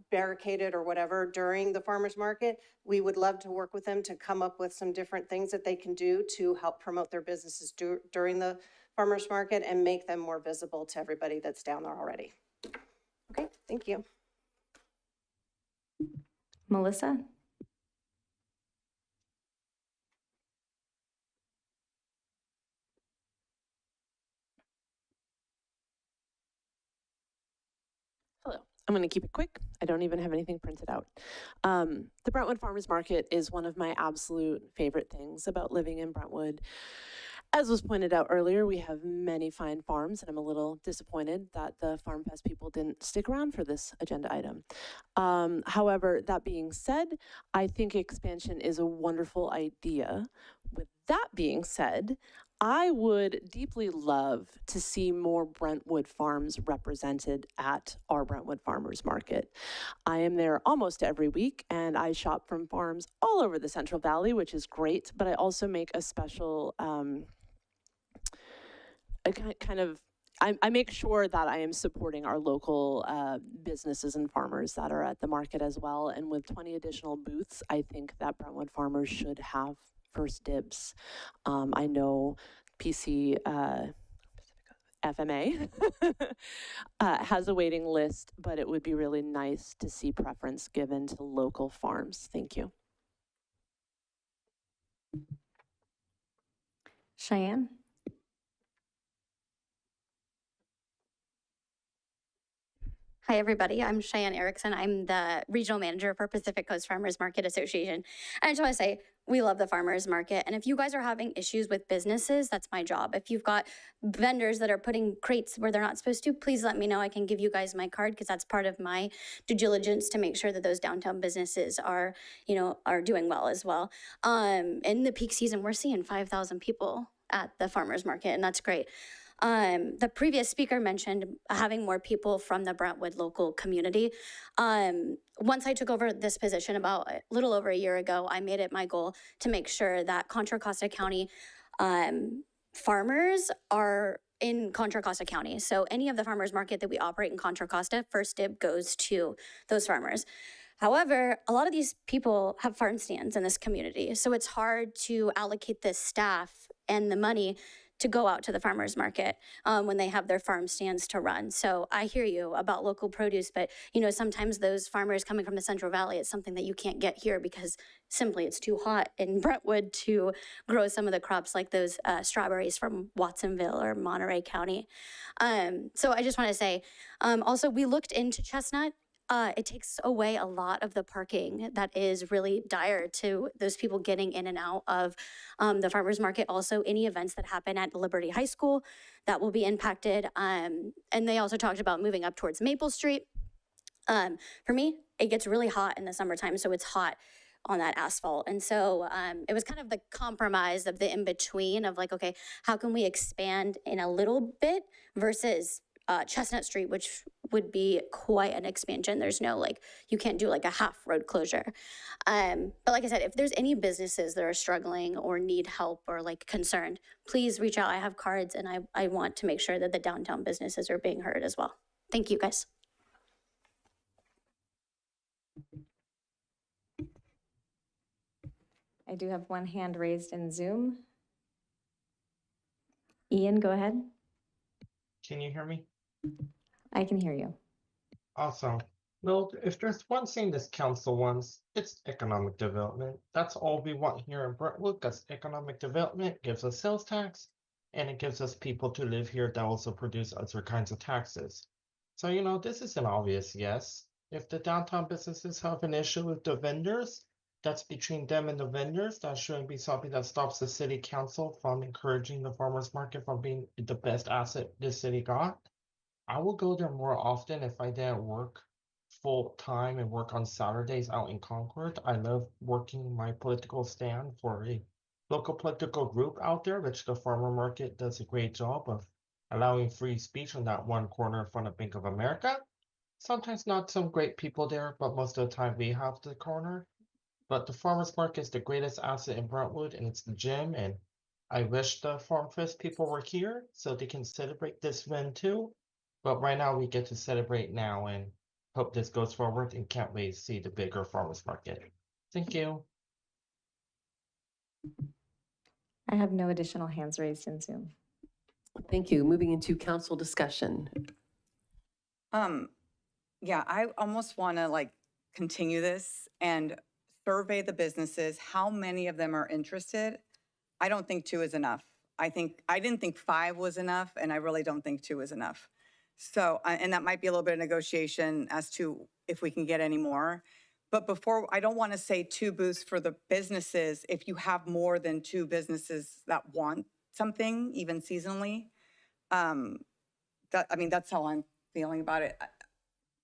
barricaded or whatever during the farmer's market. We would love to work with them to come up with some different things that they can do to help promote their businesses during the farmer's market and make them more visible to everybody that's down there already. Okay, thank you. Melissa? Hello. I'm going to keep it quick. I don't even have anything printed out. The Brentwood Farmers Market is one of my absolute favorite things about living in Brentwood. As was pointed out earlier, we have many fine farms, and I'm a little disappointed that the Farm Fest people didn't stick around for this agenda item. However, that being said, I think expansion is a wonderful idea. With that being said, I would deeply love to see more Brentwood farms represented at our Brentwood Farmers Market. I am there almost every week, and I shop from farms all over the Central Valley, which is great, but I also make a special, I make sure that I am supporting our local businesses and farmers that are at the market as well. And with 20 additional booths, I think that Brentwood farmers should have first dibs. I know PC FMA has a waiting list, but it would be really nice to see preference given to local farms. Thank you. Cheyenne? Hi, everybody. I'm Cheyenne Erickson. I'm the regional manager for Pacific Coast Farmers Market Association. I just want to say we love the farmers market. And if you guys are having issues with businesses, that's my job. If you've got vendors that are putting crates where they're not supposed to, please let me know. I can give you guys my card because that's part of my due diligence to make sure that those downtown businesses are doing well as well. In the peak season, we're seeing 5,000 people at the farmers market, and that's great. The previous speaker mentioned having more people from the Brentwood local community. Once I took over this position about a little over a year ago, I made it my goal to make sure that Contra Costa County farmers are in Contra Costa County. So any of the farmers market that we operate in Contra Costa, first dib goes to those farmers. However, a lot of these people have farm stands in this community, so it's hard to allocate the staff and the money to go out to the farmers market when they have their farm stands to run. So I hear you about local produce, but sometimes those farmers coming from the Central Valley, it's something that you can't get here because simply it's too hot in Brentwood to grow some of the crops like those strawberries from Watsonville or Monterey County. So I just want to say, also we looked into Chestnut. It takes away a lot of the parking that is really dire to those people getting in and out of the farmers market. Also, any events that happen at Liberty High School, that will be impacted. And they also talked about moving up towards Maple Street. For me, it gets really hot in the summertime, so it's hot on that asphalt. And so it was kind of the compromise of the in-between of like, okay, how can we expand in a little bit versus Chestnut Street, which would be quite an expansion. There's no you can't do like a half road closure. But like I said, if there's any businesses that are struggling or need help or concerned, please reach out. I have cards and I want to make sure that the downtown businesses are being heard as well. Thank you, guys. I do have one hand raised in Zoom. Ian, go ahead. Can you hear me? I can hear you. Awesome. Well, if there's one thing this council wants, it's economic development. That's all we want here in Brentwood, because economic development gives us sales tax, and it gives us people to live here that also produce other kinds of taxes. So, this is an obvious yes. If the downtown businesses have an issue with the vendors, that's between them and the vendors. That shouldn't be something that stops the city council from encouraging the farmers market from being the best asset this city got. I will go there more often if I didn't work full time and work on Saturdays out in Concord. I love working my political stand for a local political group out there, which the farmer market does a great job of allowing free speech on that one corner in front of Bank of America. Sometimes not some great people there, but most of the time we have the corner. But the farmers market is the greatest asset in Brentwood, and it's the gym. And I wish the Farm Fest people were here so they can celebrate this win too. But right now we get to celebrate now and hope this goes forward and can't wait to see the bigger farmers market. Thank you. I have no additional hands raised in Zoom. Thank you. Moving into council discussion. Yeah, I almost want to continue this and survey the businesses. How many of them are interested? I don't think 2 is enough. I didn't think 5 was enough, and I really don't think 2 is enough. So, and that might be a little bit of negotiation as to if we can get any more. But I don't want to say 2 booths for the businesses if you have more than 2 businesses that want something, even seasonally. That's how I'm feeling about it.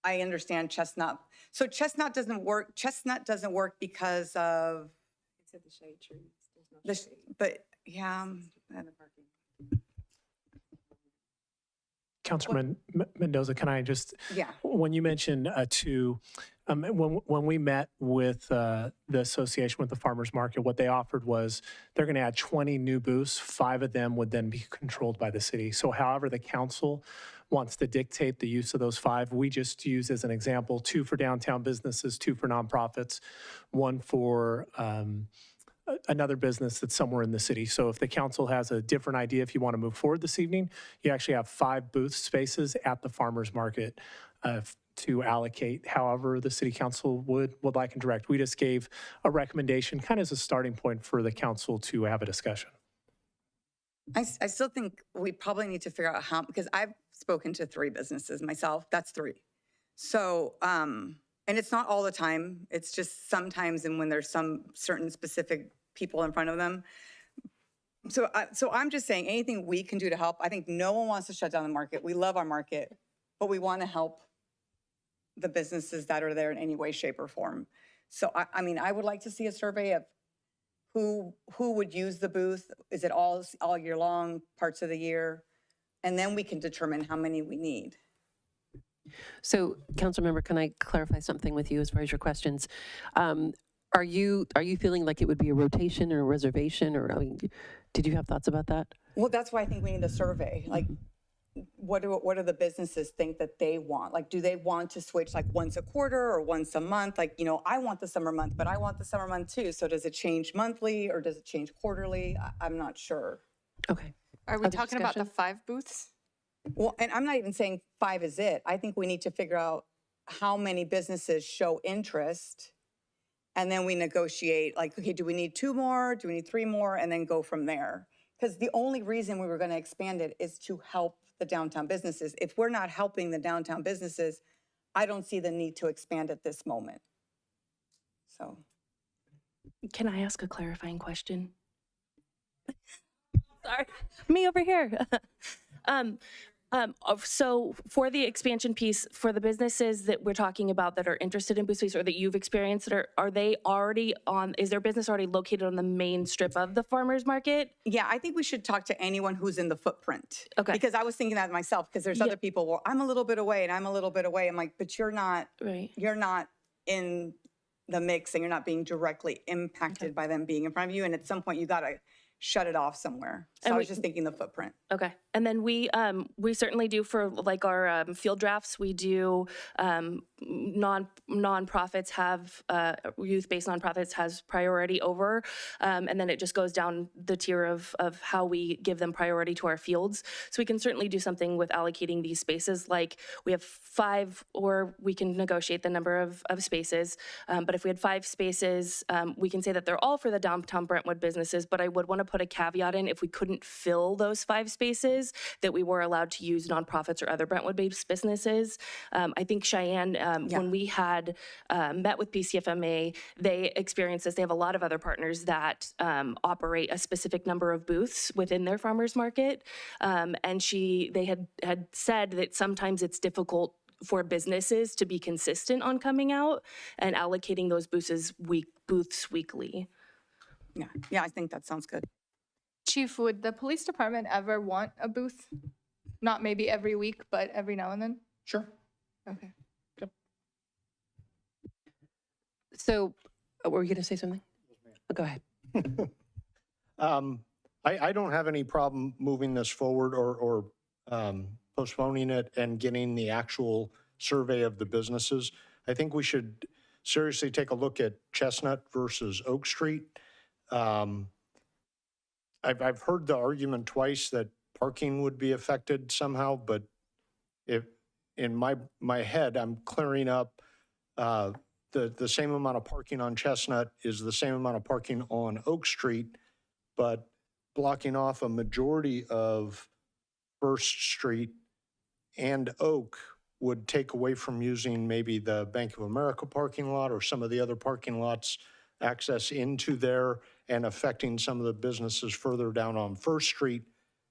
I understand Chestnut. So Chestnut doesn't work. Chestnut doesn't work because of. It's at the shade trees. There's no shade. But yeah. Councilman Mendoza, can I just, Yeah. when you mentioned 2, when we met with the association with the farmers market, what they offered was they're going to add 20 new booths. 5 of them would then be controlled by the city. So however the council wants to dictate the use of those 5, we just use as an example 2 for downtown businesses, 2 for nonprofits, 1 for another business that's somewhere in the city. So if the council has a different idea, if you want to move forward this evening, you actually have 5 booth spaces at the farmers market to allocate however the city council would like and direct. We just gave a recommendation kind of as a starting point for the council to have a discussion. I still think we probably need to figure out how, because I've spoken to 3 businesses myself. That's 3. So, and it's not all the time. It's just sometimes and when there's some certain specific people in front of them. So I'm just saying anything we can do to help. I think no one wants to shut down the market. We love our market, but we want to help the businesses that are there in any way, shape, or form. So, I would like to see a survey of who would use the booth. Is it all year long, parts of the year? and then we can determine how many we need. So, Councilmember, can I clarify something with you as far as your questions? Are you feeling like it would be a rotation or a reservation, or I mean, did you have thoughts about that? Well, that's why I think we need a survey. Like, what do the businesses think that they want? Like, do they want to switch like once a quarter or once a month? Like, you know, I want the summer month, but I want the summer month too. So does it change monthly or does it change quarterly? I'm not sure. Okay. Are we Other talking about the discussion? 5 booths? Well, and I'm not even saying 5 is it. I think we need to figure out how many businesses show interest. And then we negotiate, like, okay, do we need 2 more? Do we need 3 more? And then go from there. Because the only reason we were going to expand it is to help the downtown businesses. If we're not helping the downtown businesses, I don't see the need to expand at this moment. So. Can I ask a clarifying question? Sorry, me over here. So for the expansion piece, for the businesses that we're talking about that are interested in booth space or that you've experienced, are they already on, is their business already located on the main strip of the farmer's market? Yeah, I think we should talk to anyone who's in the footprint. Okay. Because I was thinking that myself, because there's other people, well, I'm a little bit away and I'm a little bit away. I'm like, but you're not, you're not in the mix and you're not being directly impacted by them being in front of you. And at some point you got to shut it off somewhere. So I was just thinking the footprint. Okay. And then we certainly do for like our field drafts, we do nonprofits have, youth-based nonprofits has priority over, and then it just goes down the tier of how we give them priority to our fields. So we can certainly do something with allocating these spaces, like we have 5, or we can negotiate the number of spaces. But if we had 5 spaces, we can say that they're all for the downtown Brentwood businesses, but I would want to put a caveat in if we couldn't fill those 5 spaces, that we were allowed to use nonprofits or other Brentwood-based businesses. I think Cheyenne, when we had met with PCFMA, they experienced this. They have a lot of other partners that operate a specific number of booths within their farmers market. And they had said that sometimes it's difficult for businesses to be consistent on coming out and allocating those booths weekly. Yeah, I think that sounds good. Chief, would the police department ever want a booth? Not maybe every week, but every now and then? Sure. Okay. So, were you going to say something? Go ahead. I don't have any problem moving this forward or postponing it and getting the actual survey of the businesses. I think we should seriously take a look at Chestnut versus Oak Street. I've heard the argument twice that parking would be affected somehow, but if in my head, I'm clearing up the same amount of parking on Chestnut is the same amount of parking on Oak Street, but blocking off a majority of First Street and Oak would take away from using maybe the Bank of America parking lot or some of the other parking lots, access into there, and affecting some of the businesses further down on First Street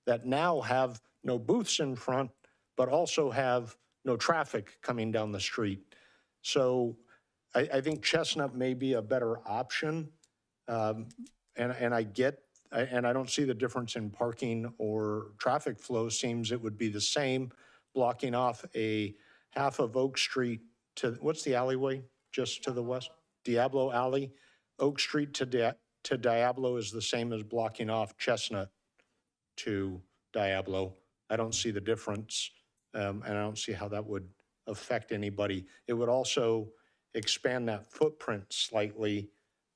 that now have no booths in front, but also have no traffic coming down the street. So I think Chestnut may be a better option. And I don't see the difference in parking or traffic flow. Seems it would be the same, blocking off a half of Oak Street to, what's the alleyway just to the west? Diablo Alley. Oak Street to Diablo is the same as blocking off Chestnut to Diablo. I don't see the difference, and I don't see how that would affect anybody. It would also expand that footprint slightly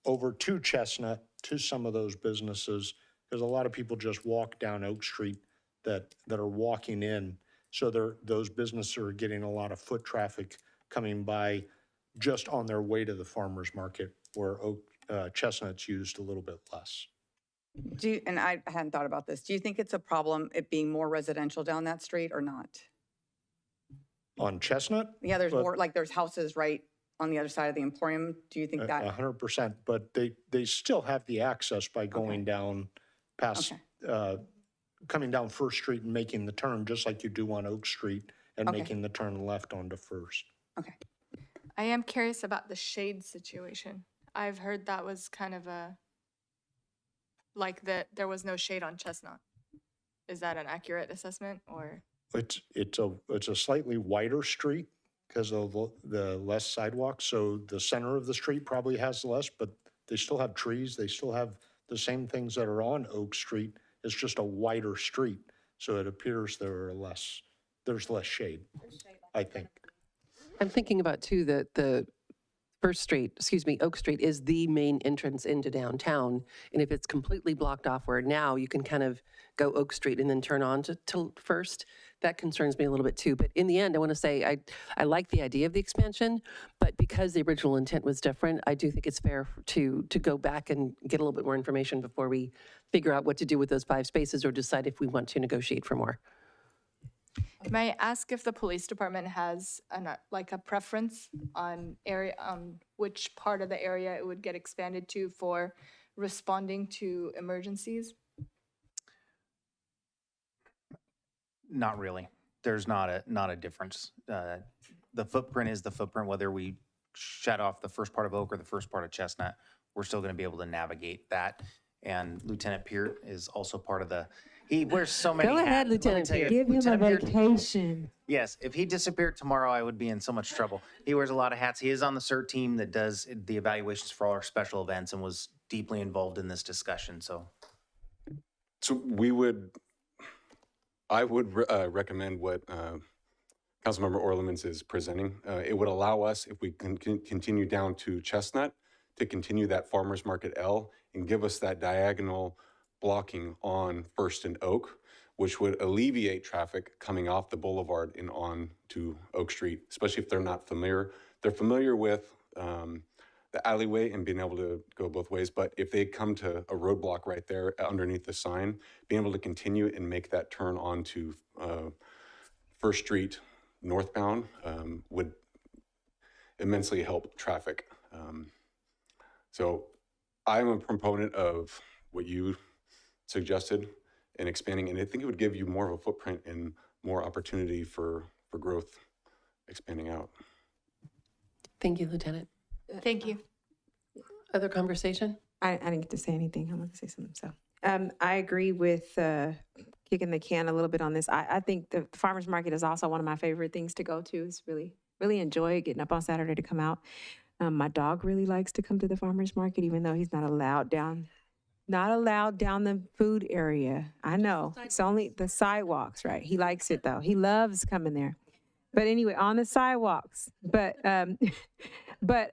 over to Chestnut, to some of those businesses, because a lot of people just walk down Oak Street that are walking in. So those businesses are getting a lot of foot traffic coming by just on their way to the farmer's market, where Chestnut's used a little bit less. And I hadn't thought about this. Do you think it's a problem, it being more residential down that street or not? On Chestnut? Yeah, there's more, like there's houses right on the other side of the Emporium. Do you think that? 100%, but they still have the access by going down past, coming down First Street and making the turn, just like you do on Oak Street, and making the turn left onto First. Okay. I am curious about the shade situation. I've heard that was kind of like that there was no shade on Chestnut. Is that an accurate assessment or? It's a slightly wider street because of the less sidewalks. So the center of the street probably has less, but they still have trees. They still have the same things that are on Oak Street. It's just a wider street. So it appears there's less shade, I think. I'm thinking about too that the Oak Street is the main entrance into downtown. And if it's completely blocked off where now you can kind of go Oak Street and then turn on to First, that concerns me a little bit too. But in the end, I want to say I like the idea of the expansion, but because the original intent was different, I do think it's fair to go back and get a little bit more information before we figure out what to do with those 5 spaces or decide if we want to negotiate for more. May I ask if the police department has a preference on which part of the area it would get expanded to for responding to emergencies? Not really. There's not a difference. The footprint is the footprint, whether we shut off the first part of Oak or the first part of Chestnut, we're still going to be able to navigate that. And Lieutenant Peart is also part of he wears so many hats. Go ahead, Let me Lieutenant tell you, Peart. Give him a Lieutenant Peart- vacation. Yes, if he disappeared tomorrow, I would be in so much trouble. He wears a lot of hats. He is on the CERT team that does the evaluations for all our special events and was deeply involved in this discussion, so. So I would recommend what Councilmember Orlemans is presenting. It would allow us, if we can continue down to Chestnut, to continue that Farmers Market L and give us that diagonal blocking on First and Oak, which would alleviate traffic coming off the boulevard and on to Oak Street, especially if they're not familiar. They're familiar with the alleyway and being able to go both ways, but if they come to a roadblock right there underneath the sign, being able to continue and make that turn onto First Street northbound would immensely help traffic. So I'm a proponent of what you suggested in expanding, and I think it would give you more of a footprint and more opportunity for growth expanding out. Thank you, Lieutenant. Thank you. Other conversation? I didn't get to say anything. I'm going to say something. So I agree with kicking the can a little bit on this. I think the farmer's market is also one of my favorite things to go to. It's really enjoy getting up on Saturday to come out. My dog really likes to come to the farmer's market, even though he's not allowed down the food area. I know. It's only the sidewalks, right? He likes it though. He loves coming there. But anyway, on the sidewalks. But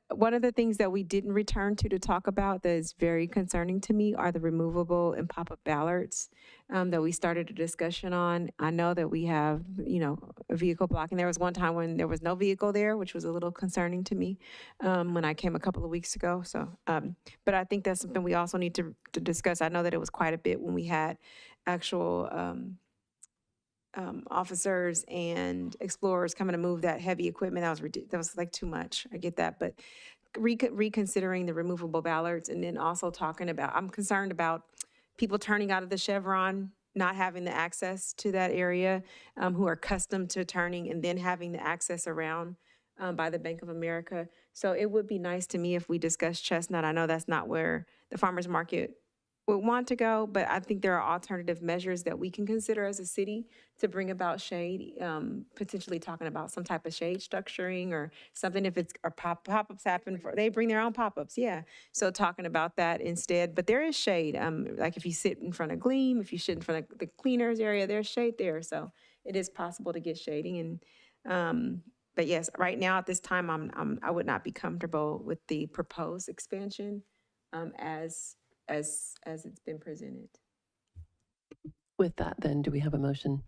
one of the things that we didn't return to talk about that is very concerning to me are the removable and pop-up ballards that we started a discussion on. I know that we have, a vehicle blocking. There was one time when there was no vehicle there, which was a little concerning to me when I came a couple of weeks ago. So, but I think that's something we also need to discuss. I know that it was quite a bit when we had actual officers and explorers coming to move that heavy equipment. That was like too much. I get that, but reconsidering the removable ballards, and then also talking about, I'm concerned about people turning out of the Chevron, not having the access to that area, who are accustomed to turning and then having the access around by the Bank of America. So it would be nice to me if we discuss Chestnut. I know that's not where the farmer's market would want to go, but I think there are alternative measures that we can consider as a city to bring about shade, potentially talking about some type of shade structuring or something. If it's, or pop-ups happen, they bring their own pop-ups, yeah. So talking about that instead, but there is shade. Like if you sit in front of Gleam, if you sit in front of the cleaners area, there's shade there. So it is possible to get shading. And but yes, right now at this time, I would not be comfortable with the proposed expansion as it's been presented. With that, then, do we have a motion?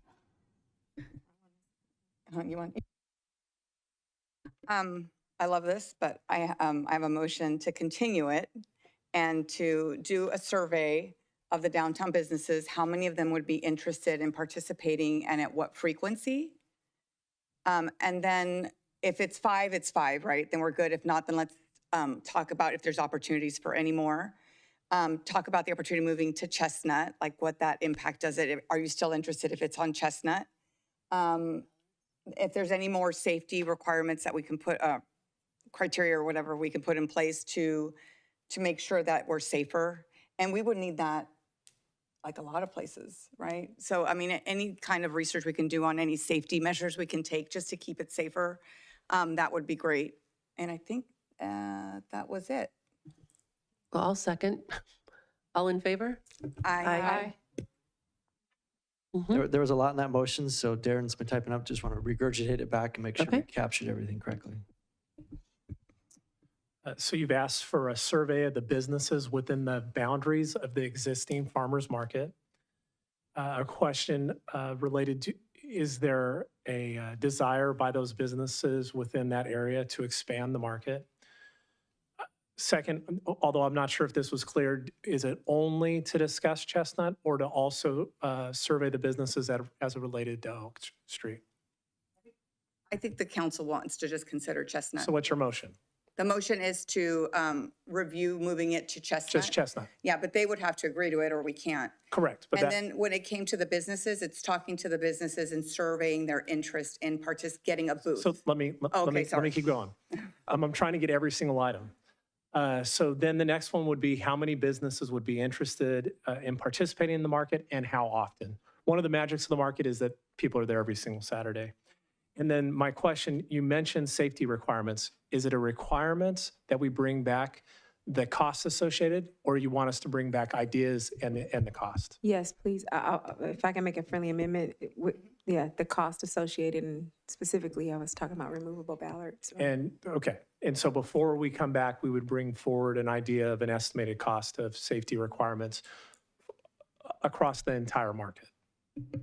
You want? I love this, but I have a motion to continue it and to do a survey of the downtown businesses. How many of them would be interested in participating and at what frequency? And then if it's 5, it's 5, right? Then we're good. If not, then let's talk about if there's opportunities for any more. Talk about the opportunity moving to Chestnut, like what that impact does it. Are you still interested if it's on Chestnut? If there's any more safety requirements that we can put, criteria or whatever we can put in place to make sure that we're safer. And we would need that like a lot of places, right? So, I mean, any kind of research we can do on any safety measures we can take just to keep it safer, that would be great. And I think that was it. Well, I'll second. All in favor? Aye. There was a lot in that motion, so Darren's been typing up. Just want to regurgitate it back and make sure we captured everything correctly. So you've asked for a survey of the businesses within the boundaries of the existing farmers market. A question related to, is there a desire by those businesses within that area to expand the market? Second, although I'm not sure if this was clear, is it only to discuss Chestnut or to also survey the businesses as it related to Oak Street? I think the council wants to just consider Chestnut. So what's your motion? The motion is to review moving it to Chestnut. Just Chestnut. Yeah, but they would have to agree to it or we can't. Correct. But And then when it came to the businesses, it's talking to the businesses and surveying their interest in getting a booth. So let me keep going. I'm trying to get every single item. So then the next one would be how many businesses would be interested in participating in the market and how often? One of the magics of the market is that people are there every single Saturday. And then my question, you mentioned safety requirements. Is it a requirement that we bring back the costs associated, or you want us to bring back ideas and the cost? Yes, please. If I can make a friendly amendment, the cost associated, and specifically, I was talking about removable ballards. And, okay. And so before we come back, we would bring forward an idea of an estimated cost of safety requirements across the entire market.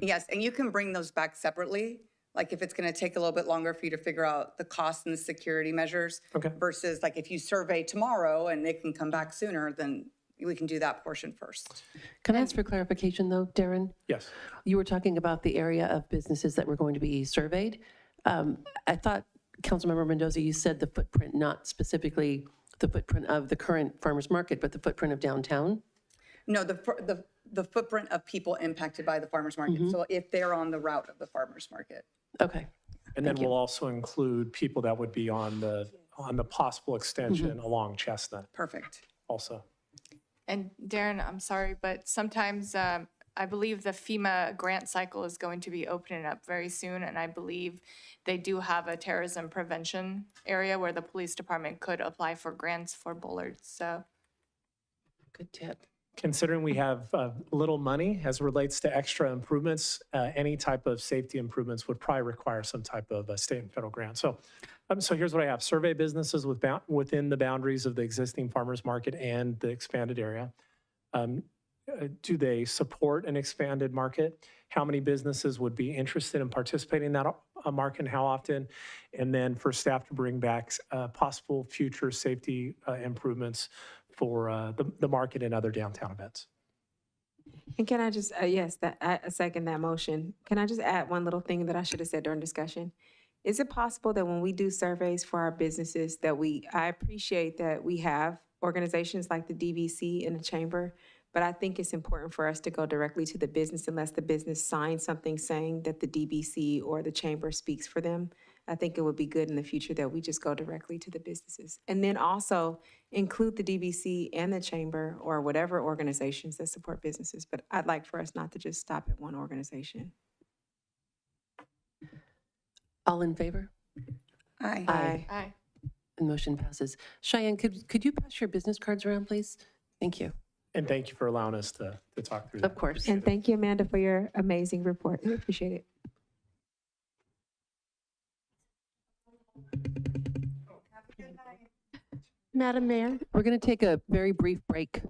Yes, and you can bring those back separately. Like if it's going to take a little bit longer for you to figure out the cost and the security measures versus like if you survey tomorrow and it can come back sooner, then we can do that portion first. Can I ask for clarification though, Darren? Yes. You were talking about the area of businesses that were going to be surveyed. I thought, Councilmember Mendoza, you said the footprint, not specifically the footprint of the current farmers market, but the footprint of downtown? No, the footprint of people impacted by the farmers market. So if they're on the route of the farmers market. Okay. And then we'll also include people that would be on the possible extension along Chestnut Perfect. also. And Darren, I'm sorry, but sometimes I believe the FEMA grant cycle is going to be opening up very soon, and I believe they do have a terrorism prevention area where the police department could apply for grants for bollards, so. Good tip. Considering we have little money as relates to extra improvements, any type of safety improvements would probably require some type of state and federal grant. So here's what I have. Survey businesses within the boundaries of the existing farmers market and the expanded area. Do they support an expanded market? How many businesses would be interested in participating in that market and how often? And then for staff to bring back possible future safety improvements for the market and other downtown events. And can I just, yes, I second that motion. Can I just add one little thing that I should have said during discussion? Is it possible that when we do surveys for our businesses that I appreciate that we have organizations like the DVC and the Chamber, but I think it's important for us to go directly to the business unless the business signs something saying that the DVC or the Chamber speaks for them. I think it would be good in the future that we just go directly to the businesses. And then also include the DVC and the Chamber or whatever organizations that support businesses. But I'd like for us not to just stop at one organization. All in favor? Aye. Aye. Aye. The motion passes. Cheyenne, could you pass your business cards around, please? Thank you. And thank you for allowing us to talk through that. Of course. And thank you, Amanda, for your amazing report. We appreciate it. Madam Mayor? We're going to take a very brief break.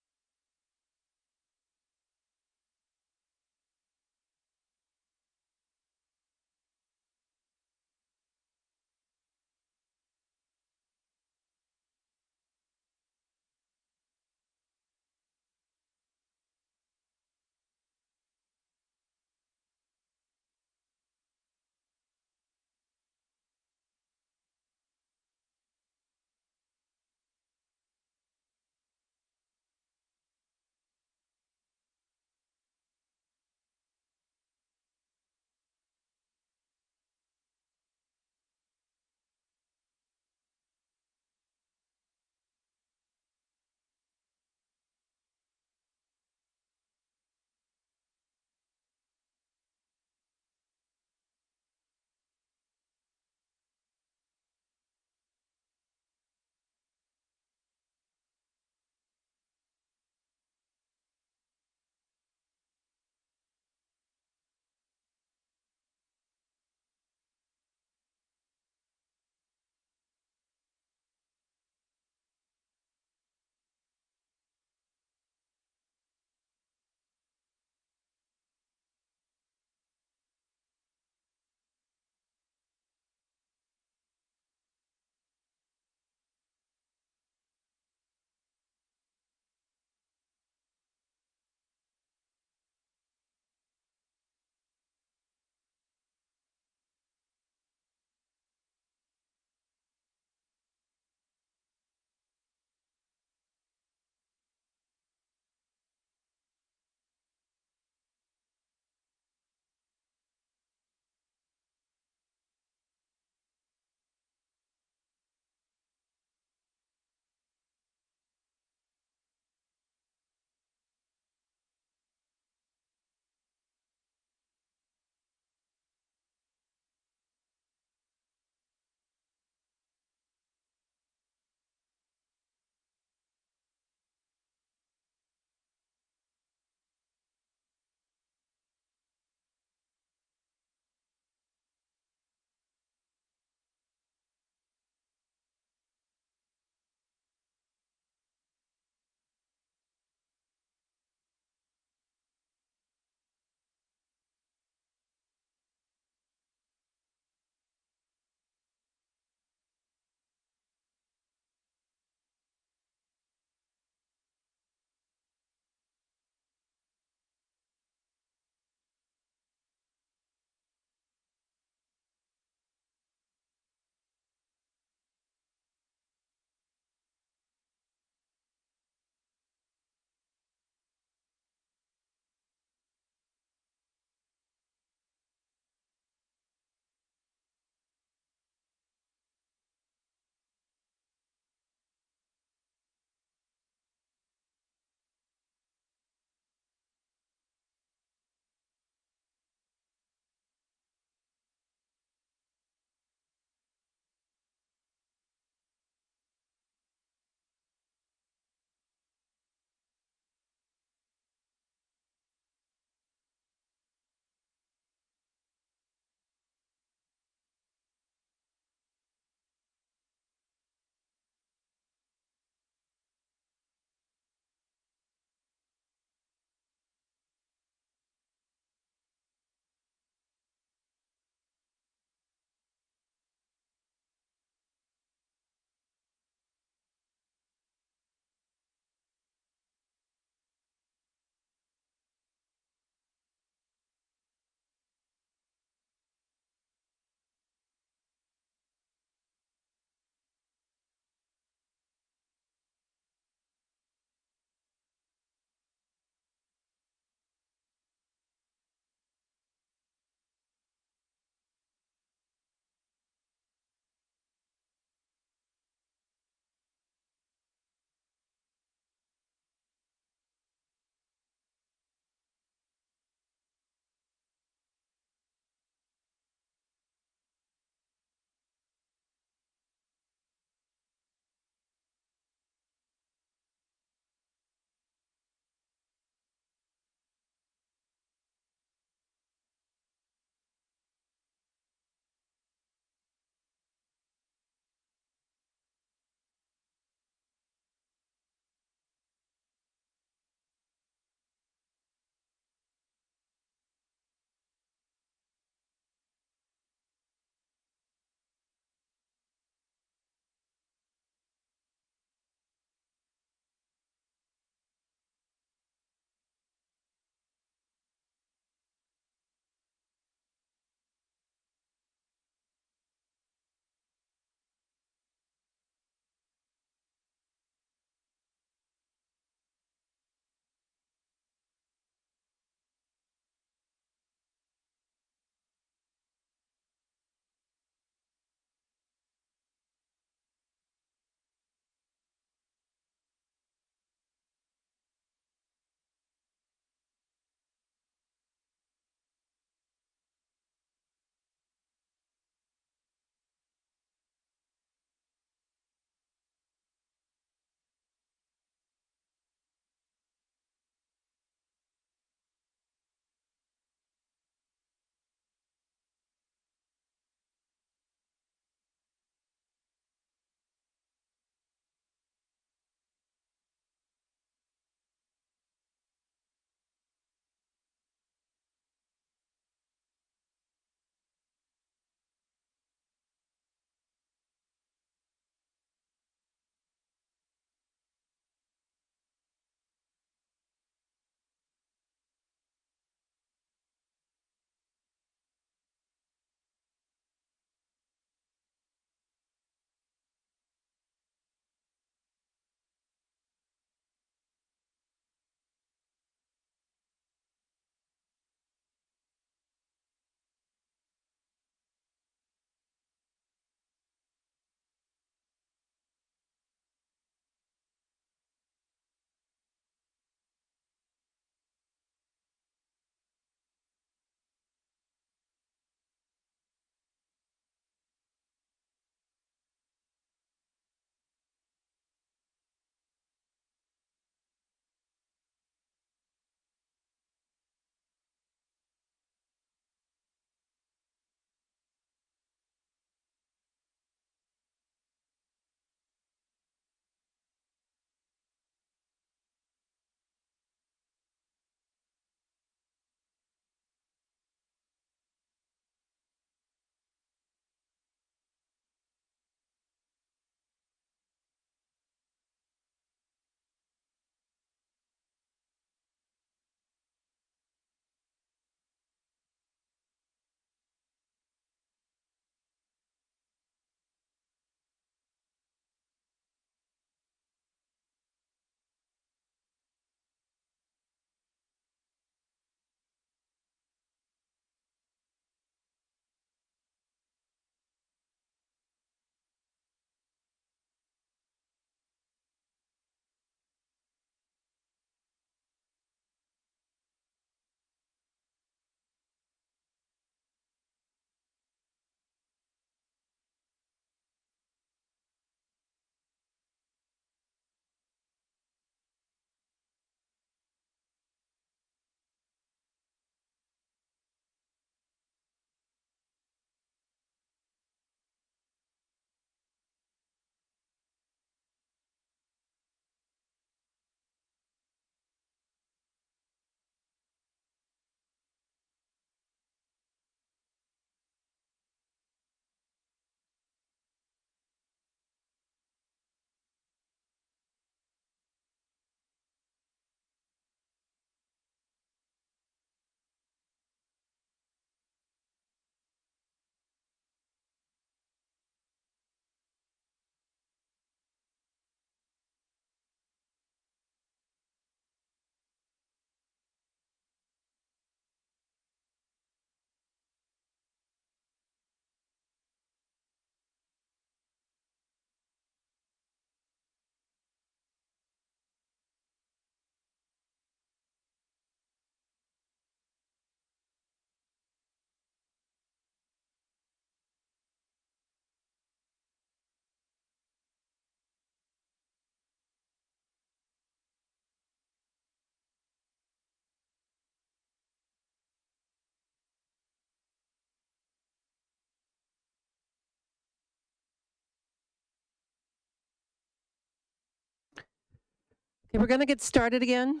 Okay, we're going to get started again.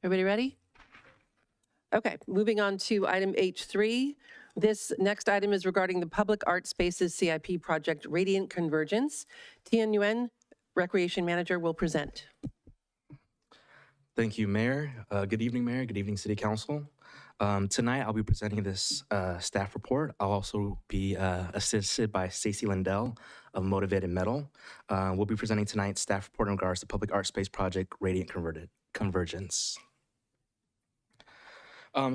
Everybody ready? Okay, moving on to item H3. This next item is regarding the Public Art Spaces CIP project Radiant Convergence. Tien Nguyen, Recreation Manager, will present. Thank you, Mayor. Good evening, Mayor. Good evening, City Council. Tonight, I'll be presenting this staff report. I'll also be assisted by Stacey Lindell of Motivated Metal. We'll be presenting tonight's staff report in regards to Public Art Space Project Radiant Convergence.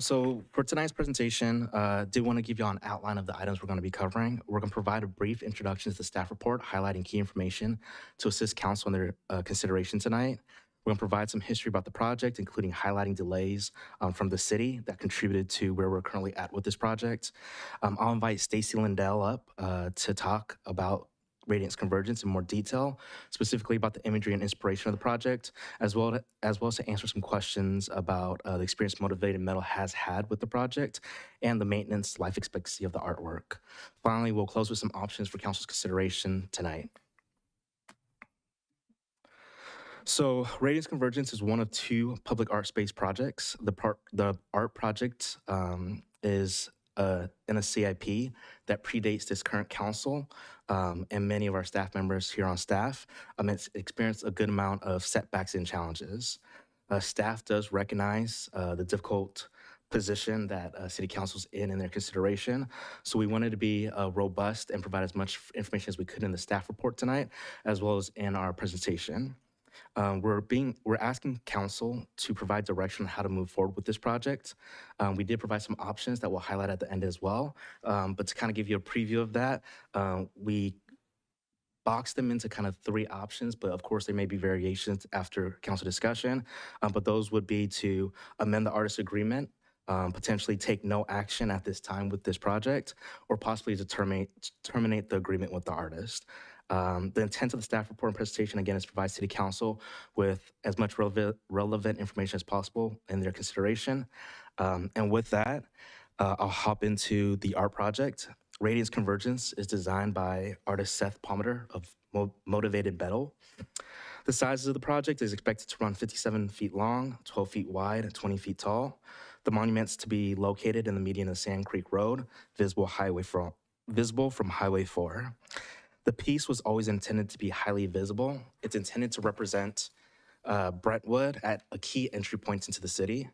So for tonight's presentation, did want to give you an outline of the items we're going to be covering. We're going to provide a brief introduction to the staff report, highlighting key information to assist council in their consideration tonight. We're going to provide some history about the project, including highlighting delays from the city that contributed to where we're currently at with this project. I'll invite Stacey Lindell up to talk about Radiance Convergence in more detail, specifically about the imagery and inspiration of the project, as well as to answer some questions about the experience Motivated Metal has had with the project and the maintenance life expectancy of the artwork. Finally, we'll close with some options for council's consideration tonight. So Radiance Convergence is one of two public art space projects. The art project is in a CIP that predates this current council, and many of our staff members here on staff. It's experienced a good amount of setbacks and challenges. Staff does recognize the difficult position that City Council's in their consideration. So we wanted to be robust and provide as much information as we could in the staff report tonight, as well as in our presentation. We're asking council to provide direction on how to move forward with this project. We did provide some options that we'll highlight at the end as well. But to kind of give you a preview of that, we boxed them into kind of three options, but of course there may be variations after council discussion. But those would be to amend the artist agreement, potentially take no action at this time with this project, or possibly to terminate the agreement with the artist. The intent of the staff report and presentation, again, is to provide City Council with as much relevant information as possible in their consideration. And with that, I'll hop into the art project. Radiance Convergence is designed by artist Seth Palmer of Motivated Metal. The size of the project is expected to run 57 feet long, 12 feet wide, and 20 feet tall. The monument's to be located in the median of Sand Creek Road, visible from Highway 4. The piece was always intended to be highly visible. It's intended to represent Brentwood at a key entry point into the city.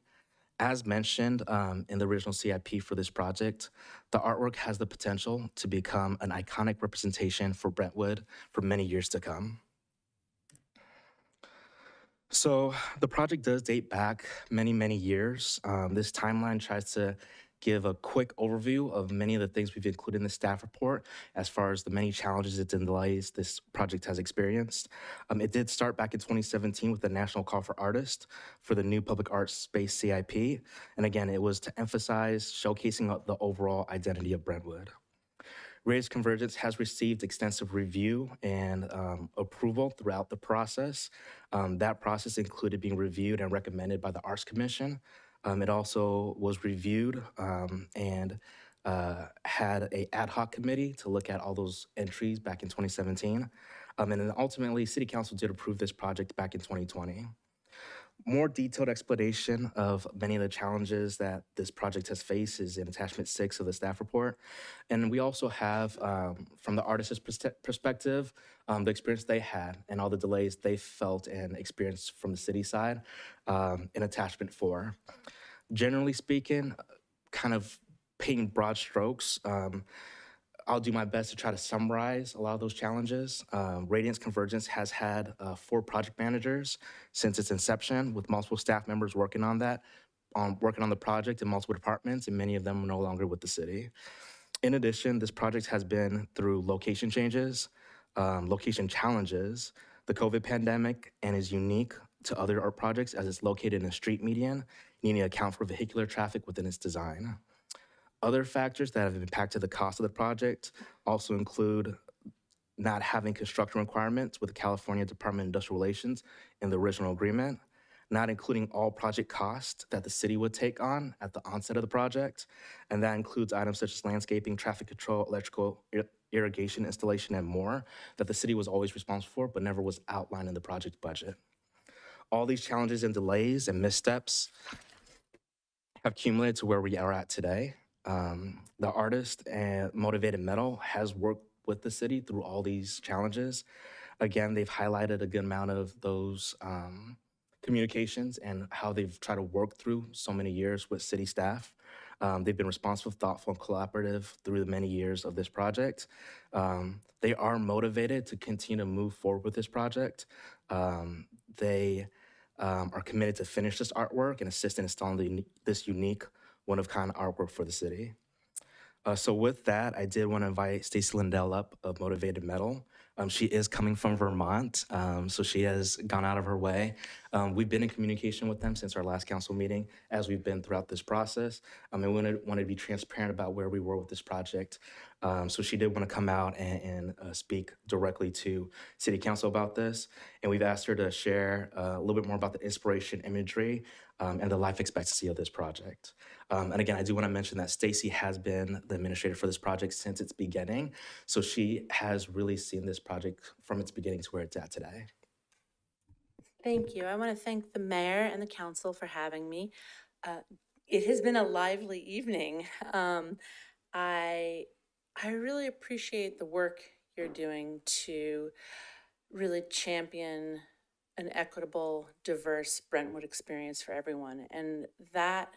As mentioned in the original CIP for this project, the artwork has the potential to become an iconic representation for Brentwood for many years to come. So the project does date back many, many years. This timeline tries to give a quick overview of many of the things we've included in the staff report as far as the many challenges and delays this project has experienced. It did start back in 2017 with the National Call for Artists for the new Public Art Space CIP. And again, it was to emphasize showcasing the overall identity of Brentwood. Radiance Convergence has received extensive review and approval throughout the process. That process included being reviewed and recommended by the Arts Commission. It also was reviewed and had an ad hoc committee to look at all those entries back in 2017. And then ultimately, City Council did approve this project back in 2020. More detailed explanation of many of the challenges that this project has faced is in attachment 6 of the staff report. And we also have, from the artist's perspective, the experience they had and all the delays they felt and experienced from the city side in attachment 4. Generally speaking, kind of painting broad strokes, I'll do my best to try to summarize a lot of those challenges. Radiance Convergence has had 4 project managers since its inception, with multiple staff members working on the project in multiple departments, and many of them are no longer with the city. In addition, this project has been through location changes, location challenges, the COVID pandemic, and is unique to other art projects as it's located in a street median, needing to account for vehicular traffic within its design. Other factors that have impacted the cost of the project also include not having construction requirements with the California Department of Industrial Relations in the original agreement, not including all project costs that the city would take on at the onset of the project, and that includes items such as landscaping, traffic control, irrigation installation, and more that the city was always responsible for, but never was outlined in the project budget. All these challenges and delays and missteps have accumulated to where we are at today. The artist and Motivated Metal has worked with the city through all these challenges. Again, they've highlighted a good amount of those communications and how they've tried to work through so many years with city staff. They've been responsive, thoughtful, and collaborative through the many years of this project. They are motivated to continue to move forward with this project. They are committed to finish this artwork and assist in installing this unique, one-of-kind artwork for the city. So with that, I did want to invite Stacey Lindell up of Motivated Metal. She is coming from Vermont, so she has gone out of her way. We've been in communication with them since our last council meeting, as we've been throughout this process. And we wanted to be transparent about where we were with this project. So she did want to come out and speak directly to City Council about this. And we've asked her to share a little bit more about the inspiration, imagery, and the life expectancy of this project. And again, I do want to mention that Stacey has been the administrator for this project since its beginning. So she has really seen this project from its beginning to where it's at today. Thank you. I want to thank the mayor and the council for having me. It has been a lively evening. I really appreciate the work you're doing to really champion an equitable, diverse Brentwood experience for everyone. And that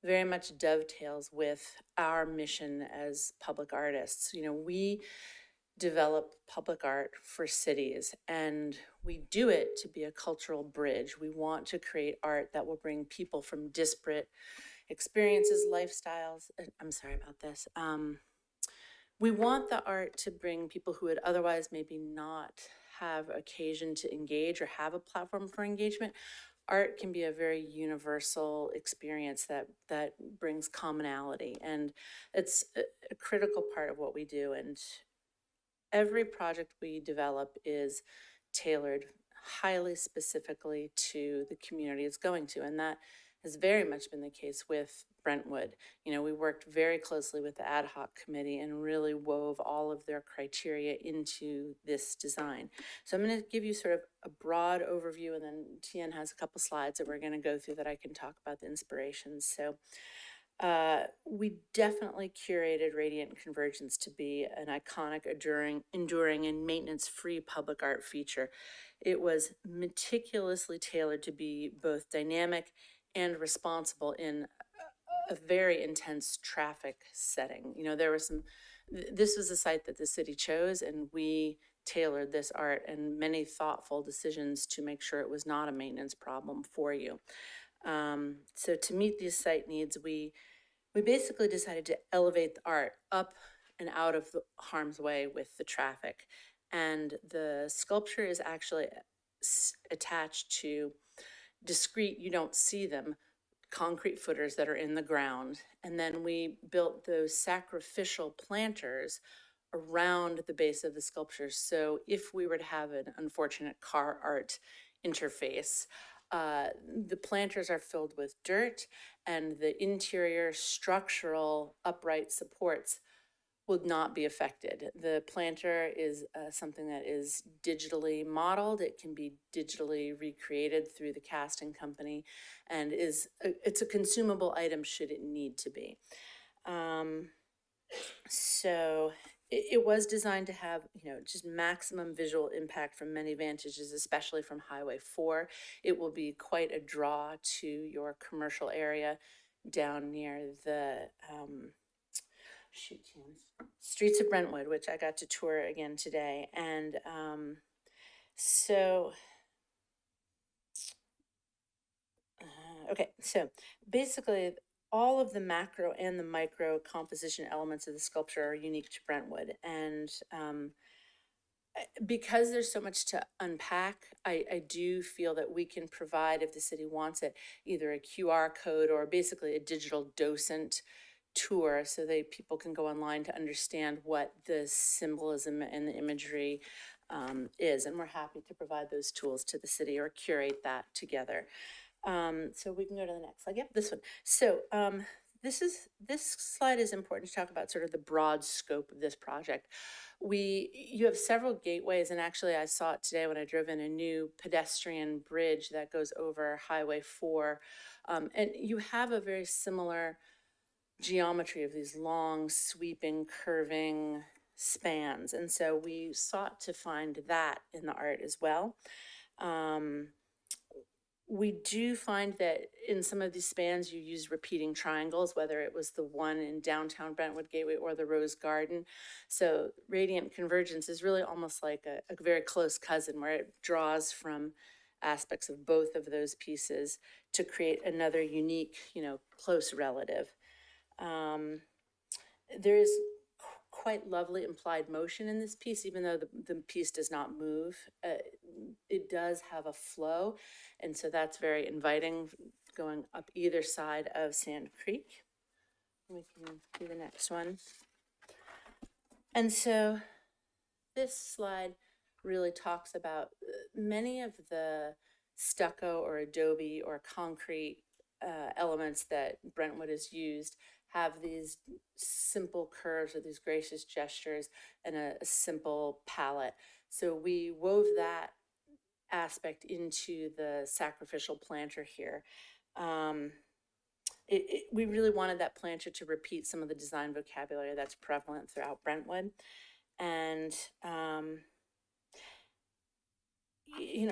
very much dovetails with our mission as public artists. You know, we develop public art for cities, and we do it to be a cultural bridge. We want to create art that will bring people from disparate experiences, lifestyles. I'm sorry about this. We want the art to bring people who would otherwise maybe not have occasion to engage or have a platform for engagement. Art can be a very universal experience that brings commonality, and it's a critical part of what we do. And every project we develop is tailored highly specifically to the community it's going to, and that has very much been the case with Brentwood. You know, we worked very closely with the ad hoc committee and really wove all of their criteria into this design. So I'm going to give you sort of a broad overview, and then Tien has a couple slides that we're going to go through that I can talk about the inspirations. So we definitely curated Radiant Convergence to be an iconic, enduring, and maintenance-free public art feature. It was meticulously tailored to be both dynamic and responsible in a very intense traffic setting. You know, there was this was a site that the city chose, and we tailored this art and many thoughtful decisions to make sure it was not a maintenance problem for you. So to meet these site needs, we basically decided to elevate the art up and out of the harm's way with the traffic. And the sculpture is actually attached to discrete, you don't see them, concrete footers that are in the ground. And then we built those sacrificial planters around the base of the sculpture. So if we were to have an unfortunate car art interface, the planters are filled with dirt, and the interior structural upright supports would not be affected. The planter is something that is digitally modeled. It can be digitally recreated through the casting company, and it's a consumable item should it need to be. So it was designed to have, you know, just maximum visual impact from many vantages, especially from Highway 4. It will be quite a draw to your commercial area down near the streets of Brentwood, which I got to tour again today. And okay, so basically all of the macro and the micro composition elements of the sculpture are unique to Brentwood. And because there's so much to unpack, I do feel that we can provide, if the city wants it, either a QR code or basically a digital docent tour so that people can go online to understand what the symbolism and the imagery is. And we're happy to provide those tools to the city or curate that together. So we can go to the next slide. Yep, this one. So this slide is important to talk about sort of the broad scope of this project. You have several gateways, and actually I saw it today when I drove in, a new pedestrian bridge that goes over Highway 4. And you have a very similar geometry of these long, sweeping, curving spans. And so we sought to find that in the art as well. We do find that in some of these spans, you use repeating triangles, whether it was the one in downtown Brentwood Gateway or the Rose Garden. So radiant convergence is really almost like a very close cousin, where it draws from aspects of both of those pieces to create another unique, close relative. There is quite lovely implied motion in this piece, even though the piece does not move. It does have a flow, and so that's very inviting, going up either side of Sand Creek. We can do the next one. And so this slide really talks about many of the stucco or adobe or concrete elements that Brentwood has used have these simple curves or these gracious gestures and a simple palette. So we wove that aspect into the sacrificial planter here. We really wanted that planter to repeat some of the design vocabulary that's prevalent throughout Brentwood. And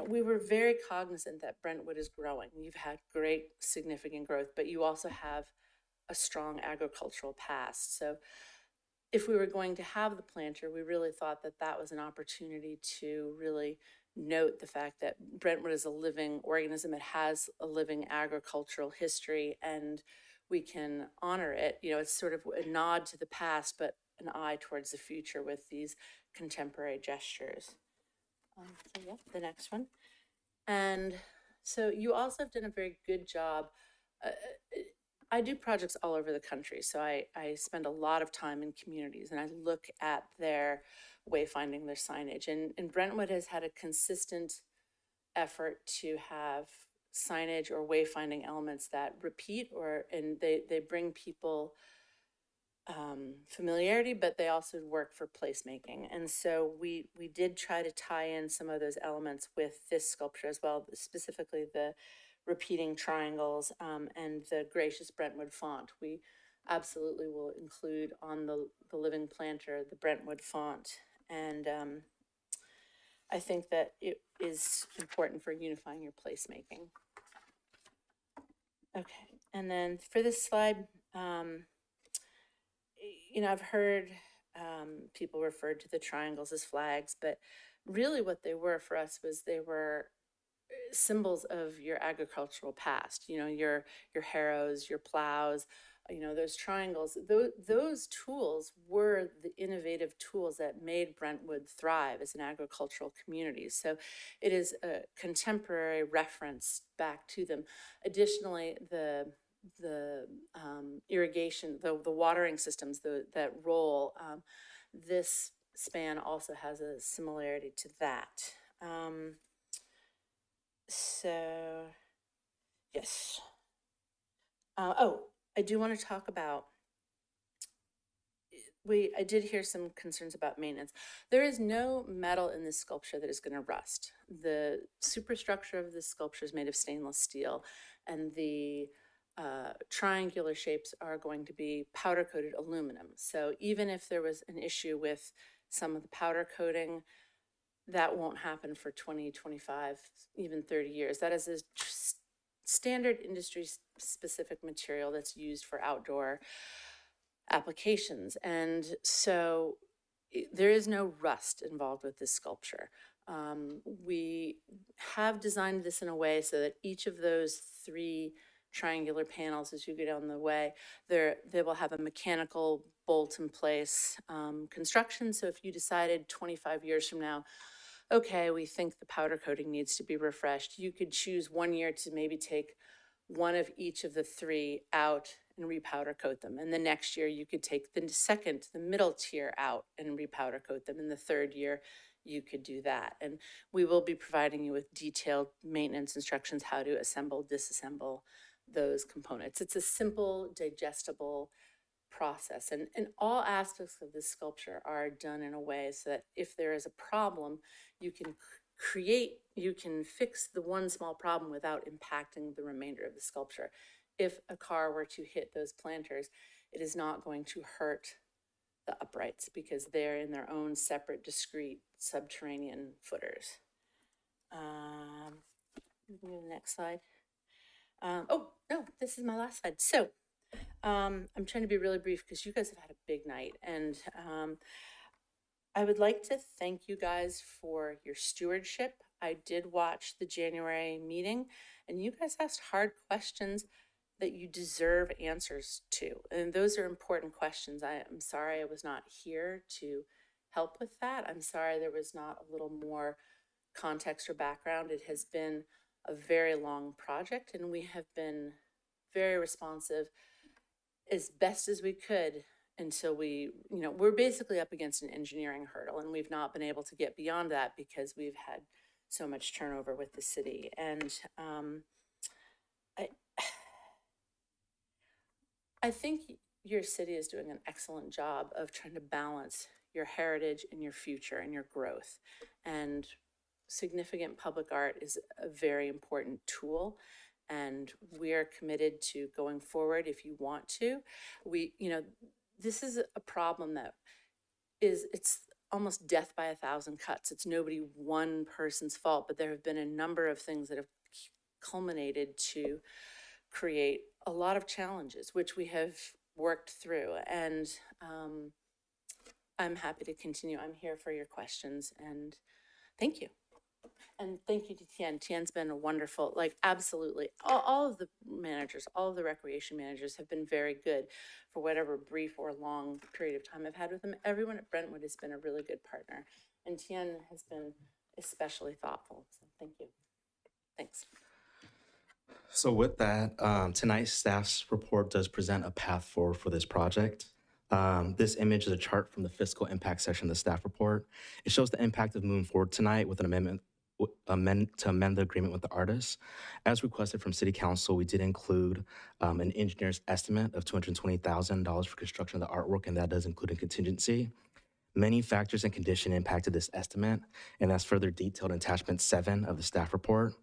we were very cognizant that Brentwood is growing. You've had great, significant growth, but you also have a strong agricultural past. So if we were going to have the planter, we really thought that that was an opportunity to really note the fact that Brentwood is a living organism. It has a living agricultural history, and we can honor it. It's sort of a nod to the past, but an eye towards the future with these contemporary gestures. So yeah, the next one. And so you also have done a very good job. I do projects all over the country, so I spend a lot of time in communities, and I look at their wayfinding, their signage. And Brentwood has had a consistent effort to have signage or wayfinding elements that repeat, and they bring people familiarity, but they also work for placemaking. And so we did try to tie in some of those elements with this sculpture as well, specifically the repeating triangles and the gracious Brentwood font. We absolutely will include on the living planter the Brentwood font. And I think that it is important for unifying your placemaking. Okay, and then for this slide, I've heard people refer to the triangles as flags, but really what they were for us was they were symbols of your agricultural past, your harrows, your plows, those triangles. Those tools were the innovative tools that made Brentwood thrive as an agricultural community. So it is a contemporary reference back to them. Additionally, the irrigation, the watering systems, that role, this span also has a similarity to that. So, yes. I do want to talk about, I did hear some concerns about maintenance. There is no metal in this sculpture that is going to rust. The superstructure of this sculpture is made of stainless steel, and the triangular shapes are going to be powder coated aluminum. So even if there was an issue with some of the powder coating, that won't happen for 20, 25, even 30 years. That is a standard industry specific material that's used for outdoor applications. And so there is no rust involved with this sculpture. We have designed this in a way so that each of those three triangular panels, as you go down the way, they will have a mechanical bolt in place construction. So if you decided 25 years from now, okay, we think the powder coating needs to be refreshed, you could choose 1 year to maybe take one of each of the three out and repowder coat them. And the next year you could take the middle tier out and repowder coat them. And the third year you could do that. And we will be providing you with detailed maintenance instructions, how to assemble, disassemble those components. It's a simple, digestible process. And all aspects of this sculpture are done in a way so that if there is a problem, you can you can fix the one small problem without impacting the remainder of the sculpture. If a car were to hit those planters, it is not going to hurt the uprights because they're in their own separate, discrete subterranean footers. Moving to the next slide. Oh, no, this is my last slide. So I'm trying to be really brief because you guys have had a big night. And I would like to thank you guys for your stewardship. I did watch the January meeting, and you guys asked hard questions that you deserve answers to. And those are important questions. I'm sorry I was not here to help with that. I'm sorry there was not a little more context or background. It has been a very long project, and we have been very responsive as best as we could until we're basically up against an engineering hurdle, and we've not been able to get beyond that because we've had so much turnover with the city. And I think your city is doing an excellent job of trying to balance your heritage and your future and your growth. And significant public art is a very important tool. And we are committed to going forward if you want to. This is a problem that it's almost death by 1,000 cuts. It's nobody one person's fault, but there have been a number of things that have culminated to create a lot of challenges, which we have worked through. And I'm happy to continue. I'm here for your questions, and thank you. And thank you to Tien. Tien's been a wonderful, absolutely. All of the managers, all of the recreation managers have been very good for whatever brief or long period of time I've had with them. Everyone at Brentwood has been a really good partner. And Tien has been especially thoughtful. So thank you. Thanks. So with that, tonight's staff's report does present a path forward for this project. This image is a chart from the fiscal impact section of the staff report. It shows the impact of moving forward tonight with an amendment to amend the agreement with the artist. As requested from City Council, we did include an engineer's estimate of $220,000 for construction of the artwork, and that does include a contingency. Many factors and conditions impacted this estimate, and that's further detailed in attachment 7 of the staff report.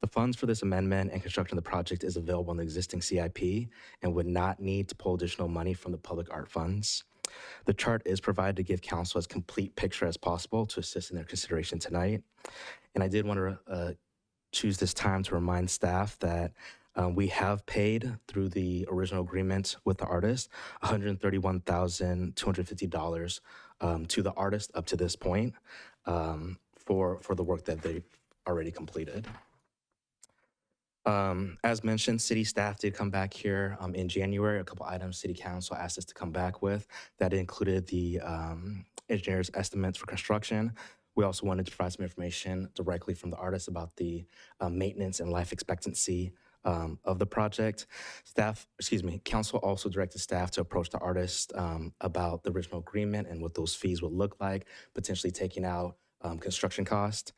The funds for this amendment and construction of the project is available in the existing CIP and would not need to pull additional money from the public art funds. The chart is provided to give council as complete picture as possible to assist in their consideration tonight. And I did want to choose this time to remind staff that we have paid through the original agreement with the artist $131,250 to the artist up to this point for the work that they've already completed. As mentioned, city staff did come back here in January. A couple items city council asked us to come back with. That included the engineer's estimates for construction. We also wanted to provide some information directly from the artist about the maintenance and life expectancy of the project. Council also directed staff to approach the artist about the original agreement and what those fees would look like, potentially taking out construction cost.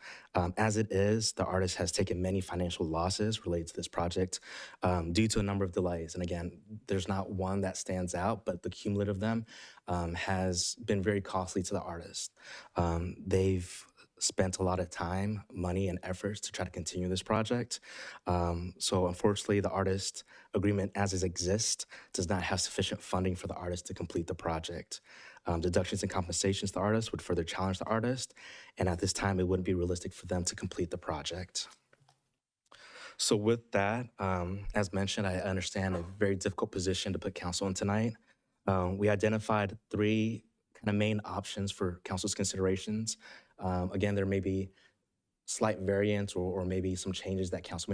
As it is, the artist has taken many financial losses related to this project due to a number of delays. And again, there's not one that stands out, but the cumulative of them has been very costly to the artist. They've spent a lot of time, money, and efforts to try to continue this project. So unfortunately, the artist agreement as it exists does not have sufficient funding for the artist to complete the project. Deductions and compensations to the artist would further challenge the artist, and at this time, it wouldn't be realistic for them to complete the project. So with that, as mentioned, I understand a very difficult position to put council in tonight. We identified 3 kind of main options for council's considerations. Again, there may be slight variance or maybe some changes that council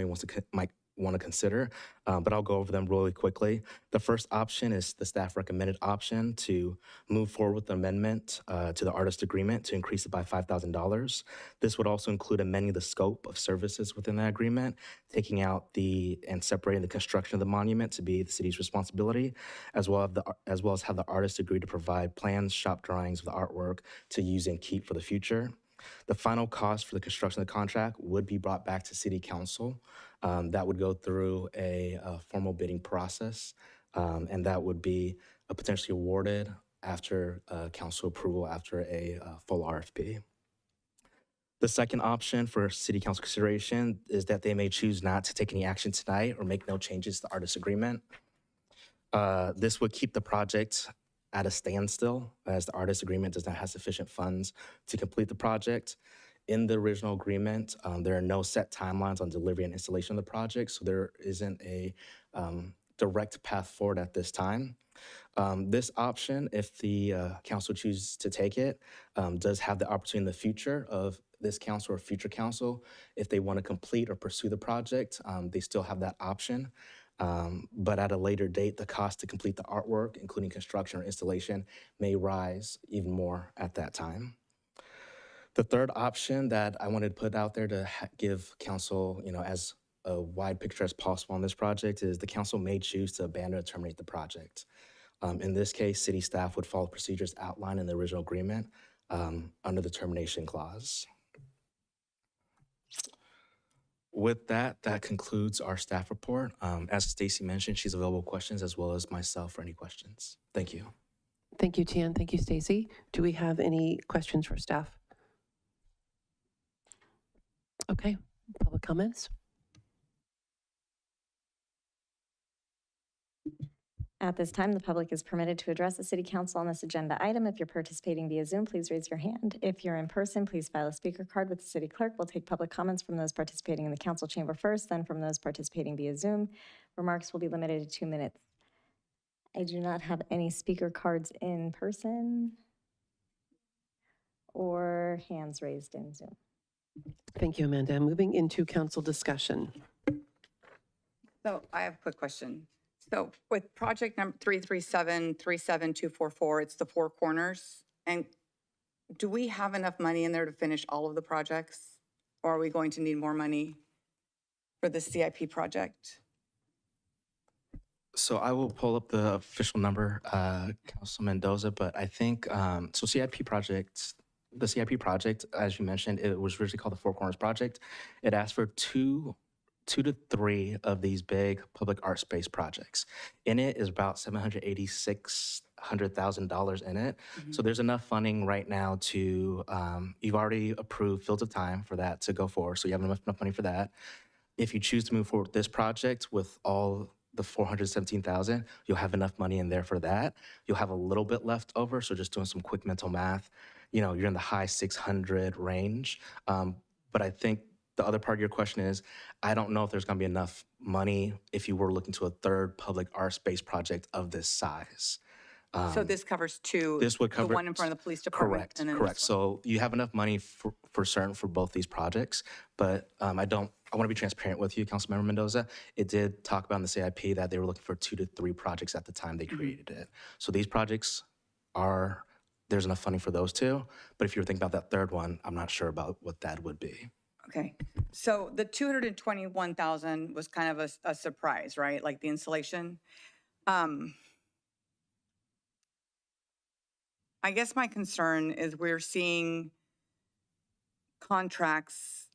might want to consider, but I'll go over them really quickly. The first option is the staff recommended option to move forward with the amendment to the artist agreement to increase it by $5,000. This would also include amending the scope of services within that agreement, taking out and separating the construction of the monument to be the city's responsibility, as well as have the artist agree to provide plans, shop drawings of the artwork to use and keep for the future. The final cost for the construction of the contract would be brought back to City Council. That would go through a formal bidding process, and that would be potentially awarded after council approval after a full RFP. The second option for City Council consideration is that they may choose not to take any action tonight or make no changes to the artist agreement. This would keep the project at a standstill as the artist agreement does not have sufficient funds to complete the project. In the original agreement, there are no set timelines on delivery and installation of the project, so there isn't a direct path forward at this time. This option, if the council chooses to take it, does have the opportunity in the future of this council or future council, if they want to complete or pursue the project, they still have that option. But at a later date, the cost to complete the artwork, including construction or installation, may rise even more at that time. The third option that I wanted to put out there to give council, as a wide picture as possible on this project is the council may choose to abandon or terminate the project. In this case, city staff would follow procedures outlined in the original agreement under the termination clause. With that, that concludes our staff report. As Stacy mentioned, she's available for questions as well as myself for any questions. Thank you. Thank you, Tian. Thank you, Stacy. Do we have any questions for staff? Okay, public comments? At this time, the public is permitted to address the city council on this agenda item. If you're participating via Zoom, please raise your hand. If you're in person, please file a speaker card with the city clerk. We'll take public comments from those participating in the council chamber first, then from those participating via Zoom. Remarks will be limited to 2 minutes. I do not have any speaker cards in person or hands raised in Zoom. Thank you, Amanda. Moving into council discussion. So I have a quick question. So with project number 337-37244, it's the Four Corners. And do we have enough money in there to finish all of the projects? Or are we going to need more money for the CIP project? So I will pull up the official number, Council Mendoza, but I think, so the CIP project, as you mentioned, it was originally called the Four Corners Project. It asked for two to three of these big public art space projects. In it is about $786,000 in it. So there's enough funding right now to, you've already approved Fields of Time for that to go forward. So you have enough money for that. If you choose to move forward with this project with all the $417,000, you'll have enough money in there for that. You'll have a little bit left over. So just doing some quick mental math, you're in the high 600 range. But I think the other part of your question is, I don't know if there's going to be enough money if you were looking to a third public art space project of this size. So this covers two. This would cover the one in front of the police department. Correct. And then Correct. So you have enough money for certain for both these projects, but I want to be transparent with you, Councilmember Mendoza. It did talk about in the CIP that they were looking for 2 to 3 projects at the time they created it. So these projects there's enough funding for those two, but if you're thinking about that third one, I'm not sure about what that would be. Okay, so the $221,000 was kind of a surprise, right? Like the installation. I guess my concern is we're seeing contracts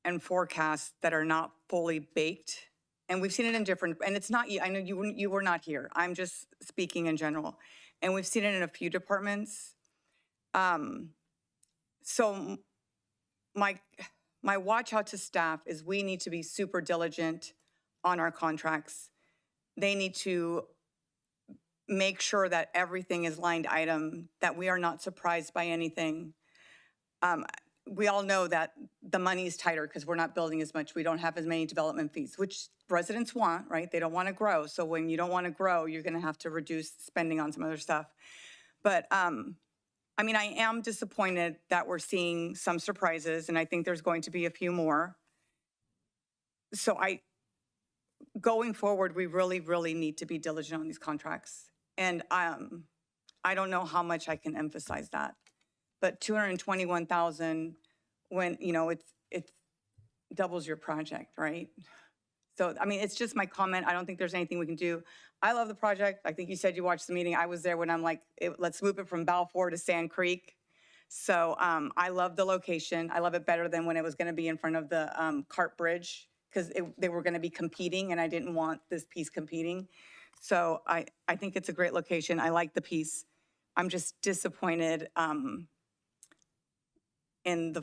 and forecasts that are not fully baked. And we've seen it in different, and it's not, I know you were not here. I'm just speaking in general. And we've seen it in a few departments. So my watch out to staff is we need to be super diligent on our contracts. They need to make sure that everything is lined item, that we are not surprised by anything. We all know that the money is tighter because we're not building as much. We don't have as many development fees, which residents want, right? They don't want to grow. So when you don't want to grow, you're going to have to reduce spending on some other stuff. But I am disappointed that we're seeing some surprises, and I think there's going to be a few more. So going forward, we really, really need to be diligent on these contracts. And I don't know how much I can emphasize that. But $221,000, when, it doubles your project, right? So, it's just my comment. I don't think there's anything we can do. I love the project. I think you said you watched the meeting. I was there when I'm like, let's move it from Balfour to Sand Creek. So I love the location. I love it better than when it was going to be in front of the cart bridge because they were going to be competing and I didn't want this piece competing. So I think it's a great location. I like the piece. I'm just disappointed in the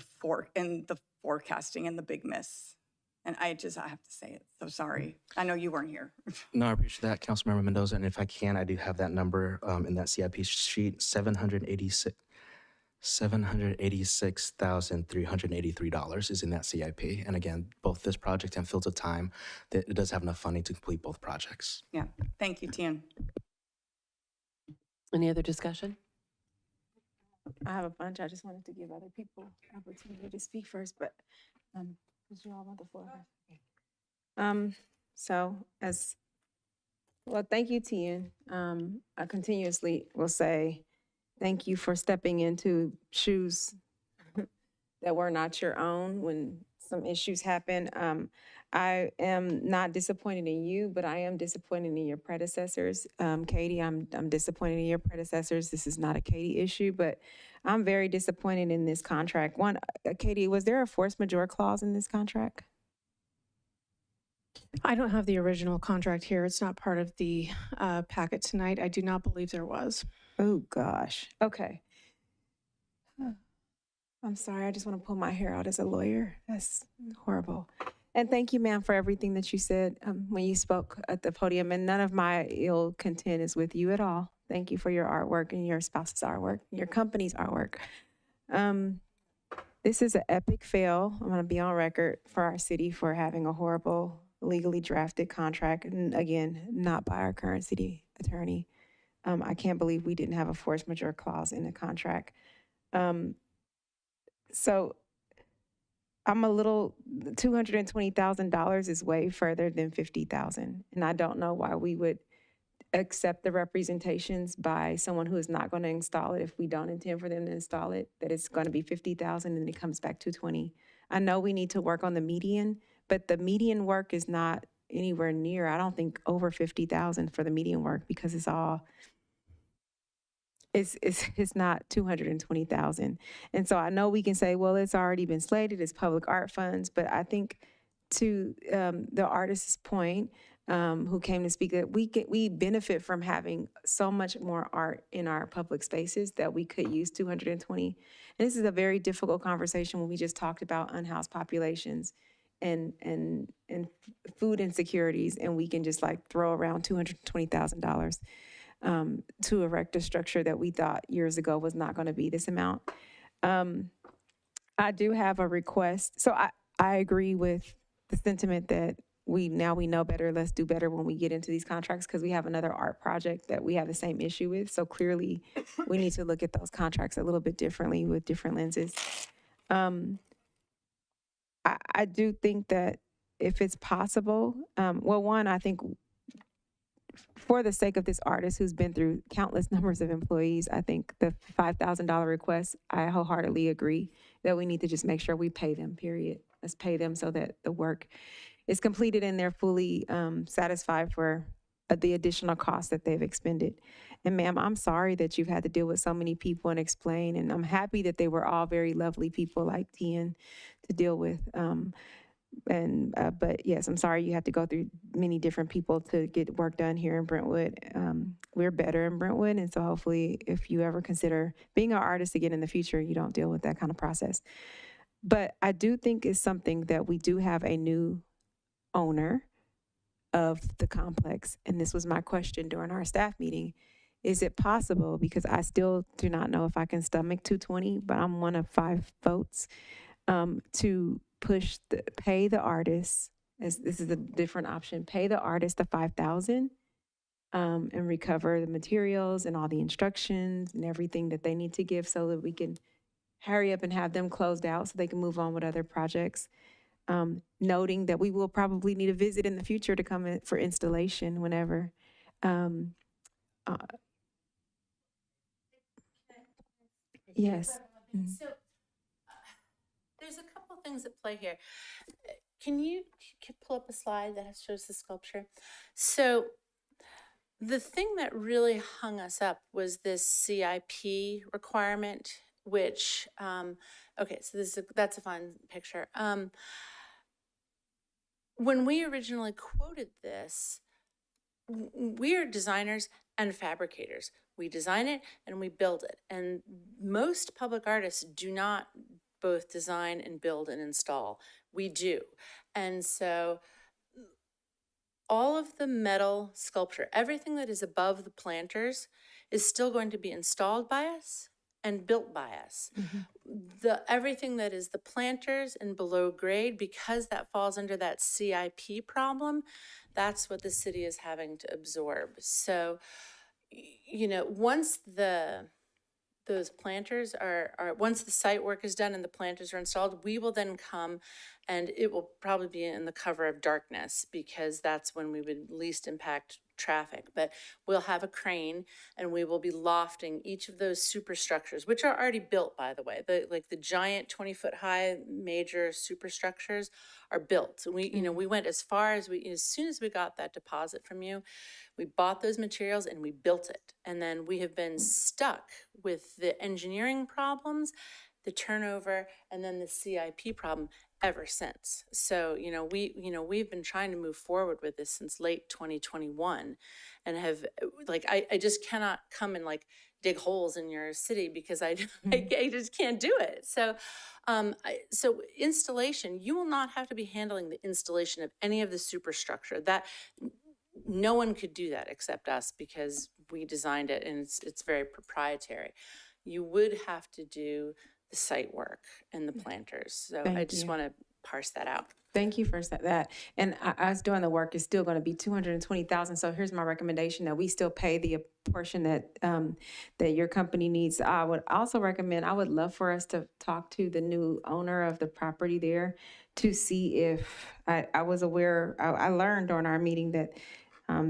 forecasting and the big miss. And I have to say it. So sorry. I know you weren't here. No, I appreciate that, Councilmember Mendoza. And if I can, I do have that number in that CIP sheet, $786,383 is in that CIP. And again, both this project and Fields of Time, that it does have enough funding to complete both projects. Yeah. Thank you, Tian. Any other discussion? I have a bunch. I just wanted to give other people opportunity to speak first, but because you all want the floor. So as well, thank you, Tian. I continuously will say thank you for stepping into shoes that were not your own when some issues happen. I am not disappointed in you, but I am disappointed in your predecessors. Katie, I'm disappointed in your predecessors. This is not a Katie issue, but I'm very disappointed in this contract. One, Katie, was there a force majeure clause in this contract? I don't have the original contract here. It's not part of the packet tonight. I do not believe there was. Oh, gosh. Okay. I'm sorry. I just want to pull my hair out as a lawyer. That's horrible. And thank you, ma'am, for everything that you said when you spoke at the podium. And none of my ill content is with you at all. Thank you for your artwork and your spouse's artwork, your company's artwork. This is an epic fail. I'm going to be on record for our city for having a horrible, legally drafted contract. And again, not by our current city attorney. I can't believe we didn't have a force majeure clause in the contract. So I'm a little, $220,000 is way further than $50,000. And I don't know why we would accept the representations by someone who is not going to install it if we don't intend for them to install it, that it's going to be $50,000 and it comes back to $220,000. I know we need to work on the median, but the median work is not anywhere near, I don't think, over $50,000 for the median work because it's all, it's not $220,000. And so I know we can say, well, it's already been slated, it's public art funds, but I think to the artist's point, who came to speak, that we benefit from having so much more art in our public spaces that we could use 220. And this is a very difficult conversation when we just talked about unhoused populations and food insecurities, and we can just like throw around $220,000 to erect a structure that we thought years ago was not going to be this amount. I do have a request. So I agree with the sentiment that we know better, let's do better when we get into these contracts, because we have another art project that we have the same issue with. So clearly we need to look at those contracts a little bit differently with different lenses. I do think that if it's possible, well, one, I think for the sake of this artist who's been through countless numbers of employees, I think the $5,000 request, I wholeheartedly agree that we need to just make sure we pay them, period. Let's pay them so that the work is completed and they're fully satisfied for the additional costs that they've expended. And ma'am, I'm sorry that you've had to deal with so many people and explain, and I'm happy that they were all very lovely people like Tian to deal with. But yes, I'm sorry you have to go through many different people to get work done here in Brentwood. We're better in Brentwood, and so hopefully if you ever consider being an artist again in the future, you don't deal with that kind of process. But I do think it's something that we do have a new owner of the complex, and this was my question during our staff meeting. Is it possible, because I still do not know if I can stomach 220, but I'm one of 5 votes, to pay the artist, as this is a different option, pay the artist the $5,000 and recover the materials and all the instructions and everything that they need to give so that we can hurry up and have them closed out so they can move on with other projects. Noting that we will probably need a visit in the future to come in for installation whenever. Yes. So there's a couple things at play here. Can you pull up a slide that shows the sculpture? So the thing that really hung us up was this CIP requirement which, okay, so that's a fun picture. When we originally quoted this, we are designers and fabricators. We design it and we build it. And most public artists do not both design and build and install. We do. And so all of the metal sculpture, everything that is above the planters is still going to be installed by us and built by us. Everything that is the planters and below grade, because that falls under that CIP problem, that's what the city is having to absorb. So, once those planters once the site work is done and the planters are installed, we will then come, and it will probably be in the cover of darkness because that's when we would least impact traffic. But we'll have a crane and we will be lofting each of those superstructures, which are already built, by the way. The giant 20-foot high major superstructures are built. We went as far as as soon as we got that deposit from you, we bought those materials and we built it. And then we have been stuck with the engineering problems, the turnover, and then the CIP problem ever since. So, we've been trying to move forward with this since late 2021 and have, I just cannot come and dig holes in your city because I just can't do it. So, so installation, you will not have to be handling the installation of any of the superstructure. That no one could do that except us because we designed it and it's very proprietary. You would have to do the site work and the planters. So I just want to parse that out. Thank you for that. And us doing the work is still going to be $220,000. So here's my recommendation that we still pay the portion that that your company needs. I would also recommend, I would love for us to talk to the new owner of the property there to see if I was aware, I learned during our meeting that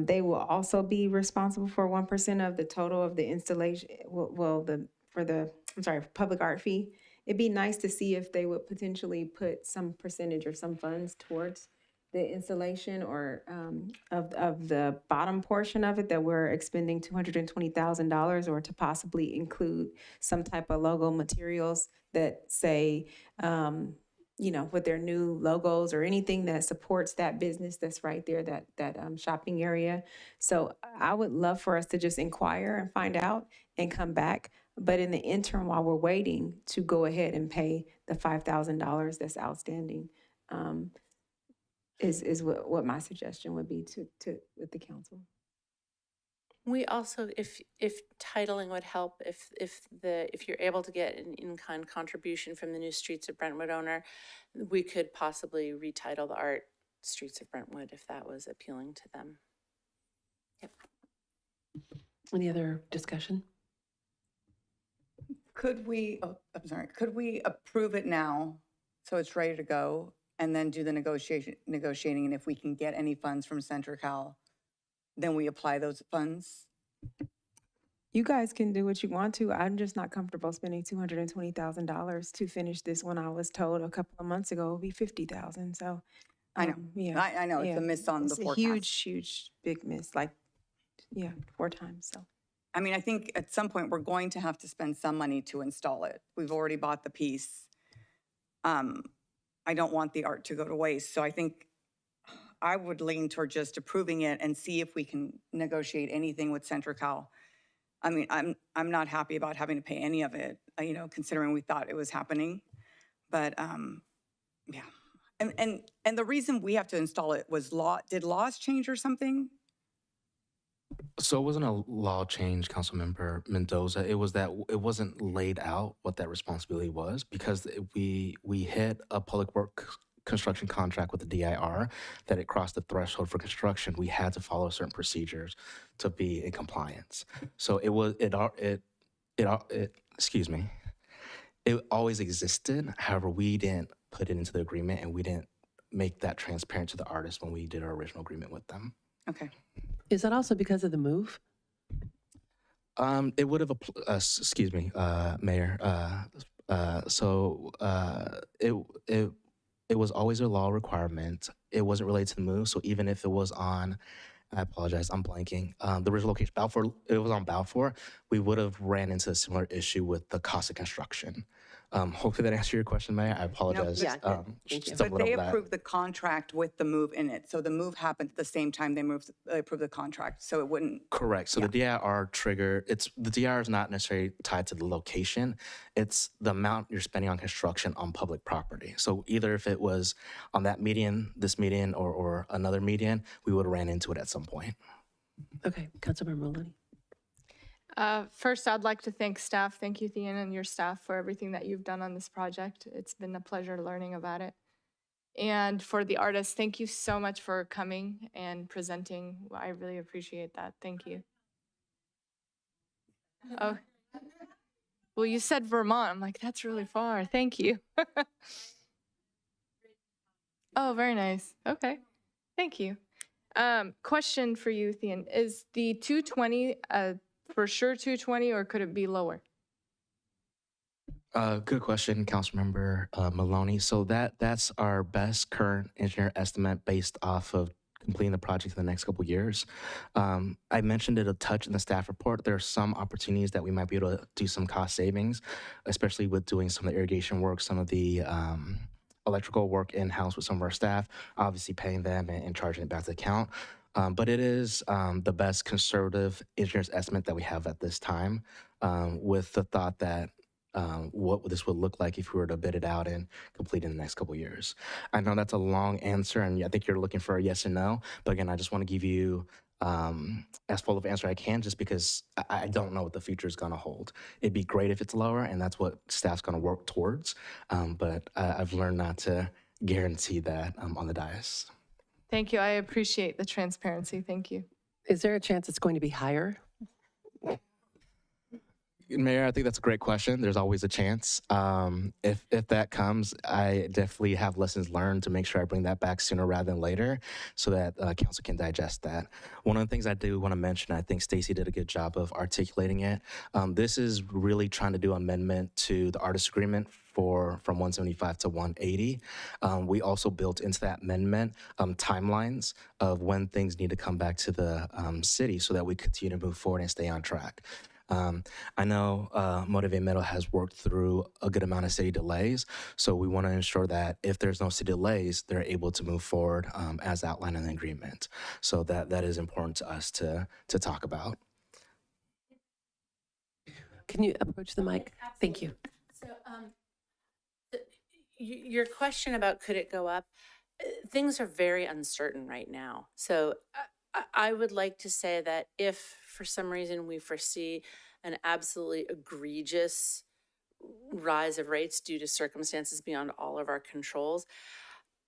they will also be responsible for 1% of the total of the installation, public art fee. It'd be nice to see if they would potentially put some percentage or some funds towards the installation or of the bottom portion of it that we're expending $220,000, or to possibly include some type of logo materials that say, with their new logos or anything that supports that business that's right there, that shopping area. So I would love for us to just inquire and find out and come back. But in the interim, while we're waiting, to go ahead and pay the $5,000 that's outstanding, is what my suggestion would be to with the council. We also, if titling would help, if you're able to get an in-kind contribution from the new Streets of Brentwood owner, we could possibly retitle the art Streets of Brentwood if that was appealing to them. Yep. Any other discussion? Could we approve it now so it's ready to go and then do the negotiating, and if we can get any funds from CentraCal, then we apply those funds? You guys can do what you want to. I'm just not comfortable spending $220,000 to finish this when I was told a couple of months ago it would be $50,000. So I know. I know it's a miss on the forecast. It's a huge, big miss. 4 times. So. I mean, I think at some point we're going to have to spend some money to install it. We've already bought the piece. I don't want the art to go to waste. So I think I would lean toward just approving it and see if we can negotiate anything with CentraCal. I mean, I'm not happy about having to pay any of it, considering we thought it was happening. But yeah. And the reason we have to install it was did laws change or something? So it wasn't a law change, Councilmember Mendoza. It was that it wasn't laid out what that responsibility was, because we hit a public work construction contract with the DIR that it crossed the threshold for construction. We had to follow certain procedures to be in compliance. So it always existed. However, we didn't put it into the agreement, and we didn't make that transparent to the artists when we did our original agreement with them. Okay. Is that also because of the move? It would have, Mayor. It was always a law requirement. It wasn't related to the move. So even if it was on I apologize, I'm blanking. The original location, Balfour, it was on Balfour. We would have ran into a similar issue with the cost of construction. Hopefully that answered your question, Mayor. I apologize. Yeah, good. Thank you. But Stumbled they over that. approved the contract with the move in it. So the move happened at the same time they approved the contract. So it wouldn't. Correct. So the DIR trigger, the DIR is not necessarily tied to the location. It's the amount you're spending on construction on public property. So either if it was on that median, this median, or another median, we would have ran into it at some point. Okay, Councilmember Maloney. First, I'd like to thank staff. Thank you, Thean, and your staff for everything that you've done on this project. It's been a pleasure learning about it. And for the artists, thank you so much for coming and presenting. I really appreciate that. Thank you. Oh, well, you said Vermont. I'm like, that's really far. Thank you. Oh, very nice. Okay. Thank you. Question for you, Thean. Is the 220 for sure 220, or could it be lower? Good question, Councilmember Maloney. So that's our best current engineer estimate based off of completing the project in the next couple of years. I mentioned it a touch in the staff report. There are some opportunities that we might be able to do some cost savings, especially with doing some of the irrigation work, some of the electrical work in-house with some of our staff, obviously paying them and charging it back to the account. But it is the best conservative engineer's estimate that we have at this time, with the thought that what this would look like if we were to bid it out and complete in the next couple of years. I know that's a long answer, and I think you're looking for a yes and no. But again, I just want to give you as full of answer I can, just because I don't know what the future is going to hold. It'd be great if it's lower, and that's what staff's going to work towards. But I've learned not to guarantee that on the dais. Thank you. I appreciate the transparency. Thank you. Is there a chance it's going to be higher? Mayor, I think that's a great question. There's always a chance. If that comes, I definitely have lessons learned to make sure I bring that back sooner rather than later, so that council can digest that. One of the things I do want to mention, I think Stacy did a good job of articulating it. This is really trying to do amendment to the artist agreement from 175 to 180. We also built into that amendment timelines of when things need to come back to the city so that we continue to move forward and stay on track. I know Motivate Middle has worked through a good amount of city delays, so we want to ensure that if there's no city delays, they're able to move forward as outlined in the agreement. So that is important to us to talk about. Can you approach the mic? Thank you. So, your question about could it go up? Things are very uncertain right now. So I would like to say that if for some reason we foresee an absolutely egregious rise of rates due to circumstances beyond all of our controls,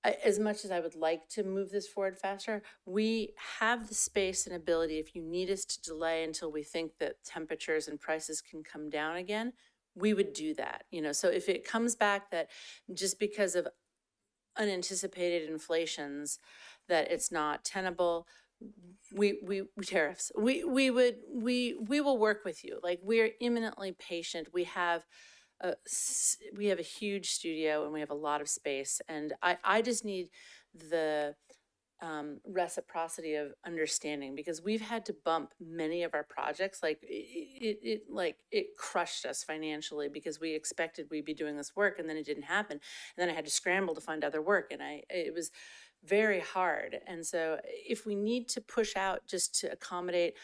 as much as I would like to move this forward faster, we have the space and ability, if you need us to delay until we think that temperatures and prices can come down again, we would do that. So if it comes back that just because of unanticipated inflations that it's not tenable, tariffs, we will work with you. Like, we're imminently patient. We have a huge studio and we have a lot of space, and I just need the reciprocity of understanding, because we've had to bump many of our projects. Like it crushed us financially because we expected we'd be doing this work and then it didn't happen, and then I had to scramble to find other work, and it was very hard. And so if we need to push out just to accommodate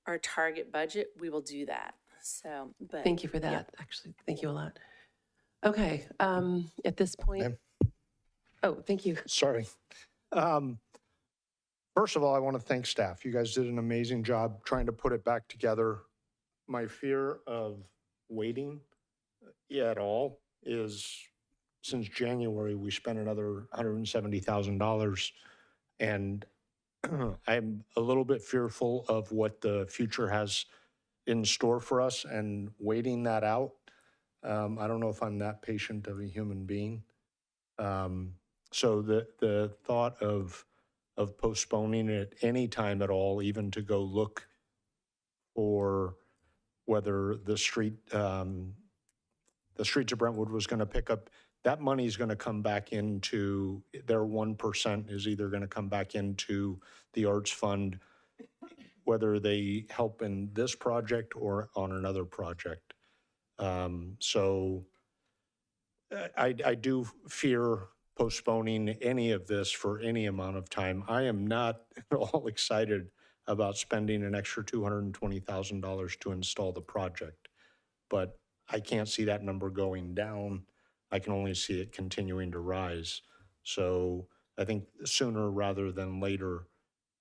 our target budget, we will do that. So, but Thank you for that. yeah. Actually, thank you a lot. Okay, at this point. Ma'am? Oh, thank you. Sorry. First of all, I want to thank staff. You guys did an amazing job trying to put it back together. My fear of waiting at all is, since January, we spent another $170,000, and I'm a little bit fearful of what the future has in store for us, and waiting that out. I don't know if I'm that patient of a human being. So the thought of postponing it any time at all, even to go look for whether the streets of Brentwood was going to pick up that money is going to come back into, their 1% is either going to come back into the arts fund, whether they help in this project or on another project. So I do fear postponing any of this for any amount of time. I am not at all excited about spending an extra $220,000 to install the project, but I can't see that number going down. I can only see it continuing to rise. So I think sooner rather than later,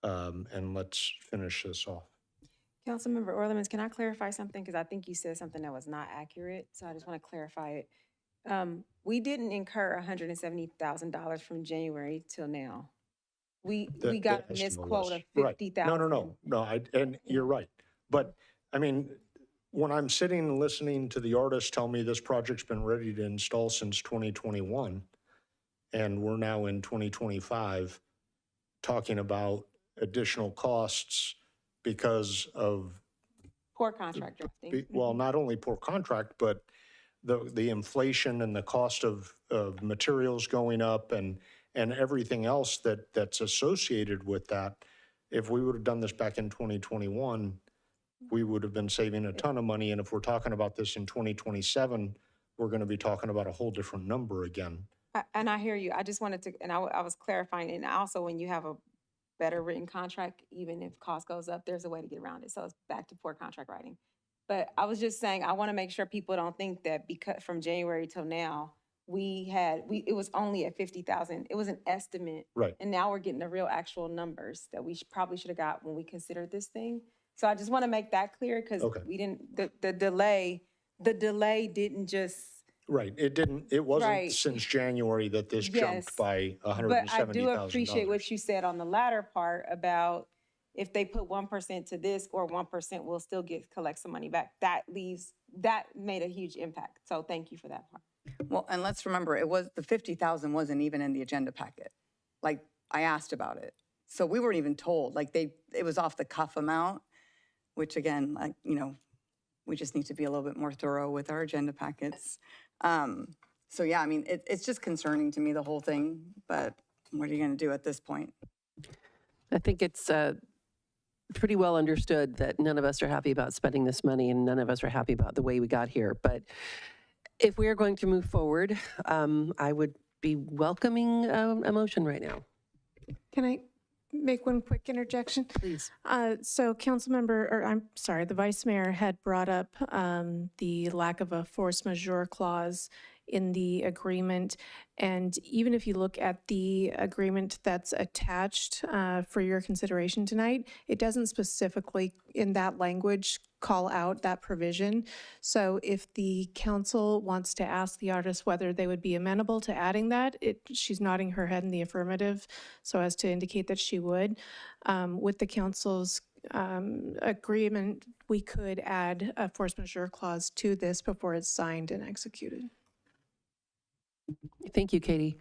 and let's finish this off. Councilmember Orlemans, can I clarify something? Because I think you said something that was not accurate, so I just want to clarify it. We didn't incur $170,000 from January till now. We got a estimate misquote of was. Right. 50,000. No, and you're right. But, I mean, when I'm sitting and listening to the artists tell me this project's been ready to install since 2021, and we're now in 2025, talking about additional costs because of, Poor contract drafting. well, not only poor contract, but the inflation and the cost of materials going up and everything else that's associated with that. If we would have done this back in 2021, we would have been saving a ton of money. And if we're talking about this in 2027, we're going to be talking about a whole different number again. And I hear you. I just wanted to, and I was clarifying, and also when you have a better written contract, even if cost goes up, there's a way to get around it. So it's back to poor contract writing. But I was just saying, I want to make sure people don't think that because from January till now, it was only at 50,000. It was an estimate. Right. And now we're getting the real actual numbers that we probably should have got when we considered this thing. So I just want to make that clear because we didn't, the delay didn't just. Right. It wasn't Right. since January that this jumped by $170,000. But I do appreciate what you said on the latter part about if they put 1% to this or 1% will still collect some money back. That made a huge impact. So thank you for that part. Well, and let's remember, the 50,000 wasn't even in the agenda packet. Like, I asked about it. So we weren't even told, like it was off the cuff amount, which again, like, we just need to be a little bit more thorough with our agenda packets. So yeah, I mean, it's just concerning to me, the whole thing, but what are you going to do at this point? I think it's pretty well understood that none of us are happy about spending this money and none of us are happy about the way we got here. But if we are going to move forward, I would be welcoming a motion right now. Can I make one quick interjection? Please. So the Vice Mayor had brought up the lack of a force majeure clause in the agreement. And even if you look at the agreement that's attached for your consideration tonight, it doesn't specifically in that language call out that provision. So if the council wants to ask the artist whether they would be amenable to adding that, she's nodding her head in the affirmative so as to indicate that she would. With the council's agreement, we could add a force majeure clause to this before it's signed and executed. Thank you, Katie.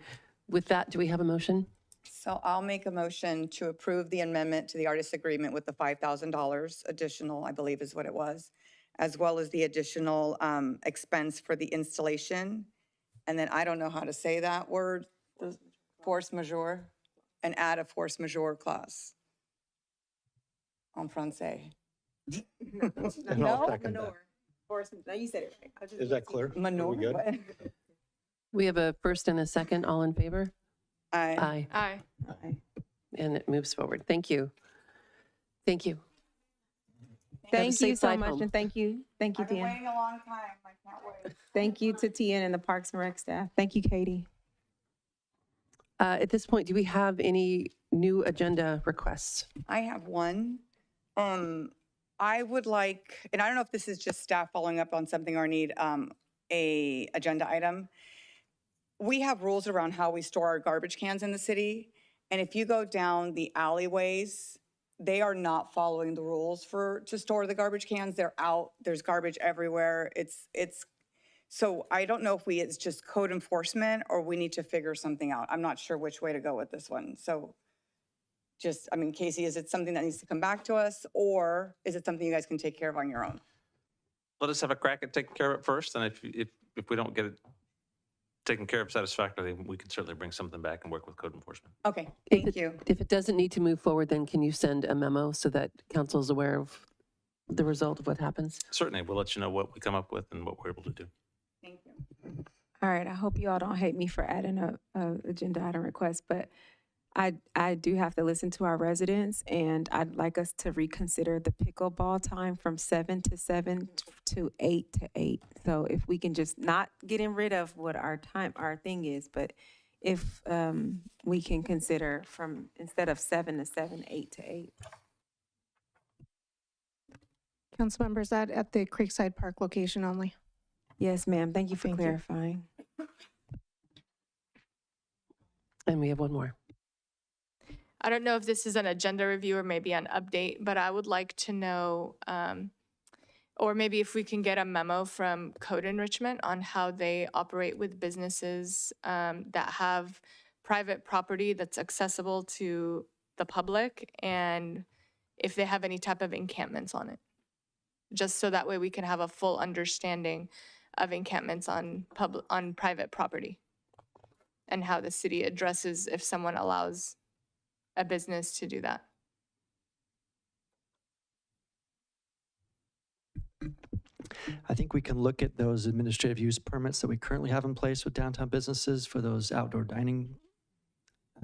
With that, do we have a motion? So I'll make a motion to approve the amendment to the artist agreement with the $5,000 additional, I believe is what it was, as well as the additional expense for the installation. And then I don't know how to say that word, force majeure, and add a force majeure clause. En français. No, No, you said it right. Is that clear? Manure. Are we good? We have a first and a second. All in favor? Aye. Aye. And it moves forward. Thank you. Thank you. Thank you so ride much, home. and thank you, I've been Tian. waiting a long time. I can't wait. Thank you to Tian and the Parks and Rec staff. Thank you, Katie. At this point, do we have any new agenda requests? I have one. I would like, and I don't know if this is just staff following up on something or need a agenda item. We have rules around how we store our garbage cans in the city. And if you go down the alleyways, they are not following the rules to store the garbage cans. They're out, there's garbage everywhere. So I don't know if it's just code enforcement or we need to figure something out. I'm not sure which way to go with this one. So Casey, is it something that needs to come back to us or is it something you guys can take care of on your own? Let us have a crack at taking care of it first, and if we don't get it taken care of satisfactorily, we can certainly bring something back and work with code enforcement. Okay, thank you. If it doesn't need to move forward, then can you send a memo so that council is aware of the result of what happens? Certainly, we'll let you know what we come up with and what we're able to do. Thank you. All right, I hope you all don't hate me for adding a agenda item request, but I do have to listen to our residents, and I'd like us to reconsider the pickleball time from 7 to 7 to 8 to 8. So if we can just not getting rid of what our thing is, but if we can consider from, instead of 7 to 7, 8 to 8. Council members, that at the Creekside Park location only. Yes, ma'am. Thank you for Thank you. clarifying. And we have one more. I don't know if this is an agenda review or maybe an update, but I would like to know, or maybe if we can get a memo from Code Enrichment on how they operate with businesses that have private property that's accessible to the public, and if they have any type of encampments on it. Just so that way we can have a full understanding of encampments on private property and how the city addresses if someone allows a business to do that. I think we can look at those administrative use permits that we currently have in place with downtown businesses for those outdoor dining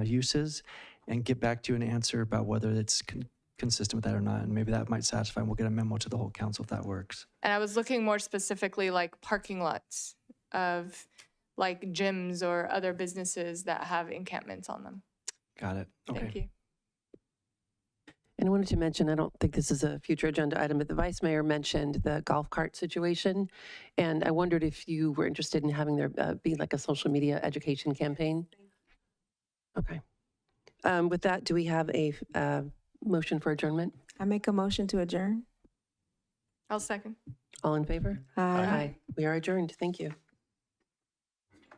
uses and get back to you an answer about whether it's consistent with that or not. And maybe that might satisfy, and we'll get a memo to the whole council if that works. And I was looking more specifically like parking lots of like gyms or other businesses that have encampments on them. Got it. Okay. Thank you. And I wanted to mention, I don't think this is a future agenda item, but the vice mayor mentioned the golf cart situation. And I wondered if you were interested in having there be like a social media education campaign. Okay. With that, do we have a motion for adjournment? I make a motion to adjourn. I'll second. All in favor? Aye. We are adjourned. Thank you.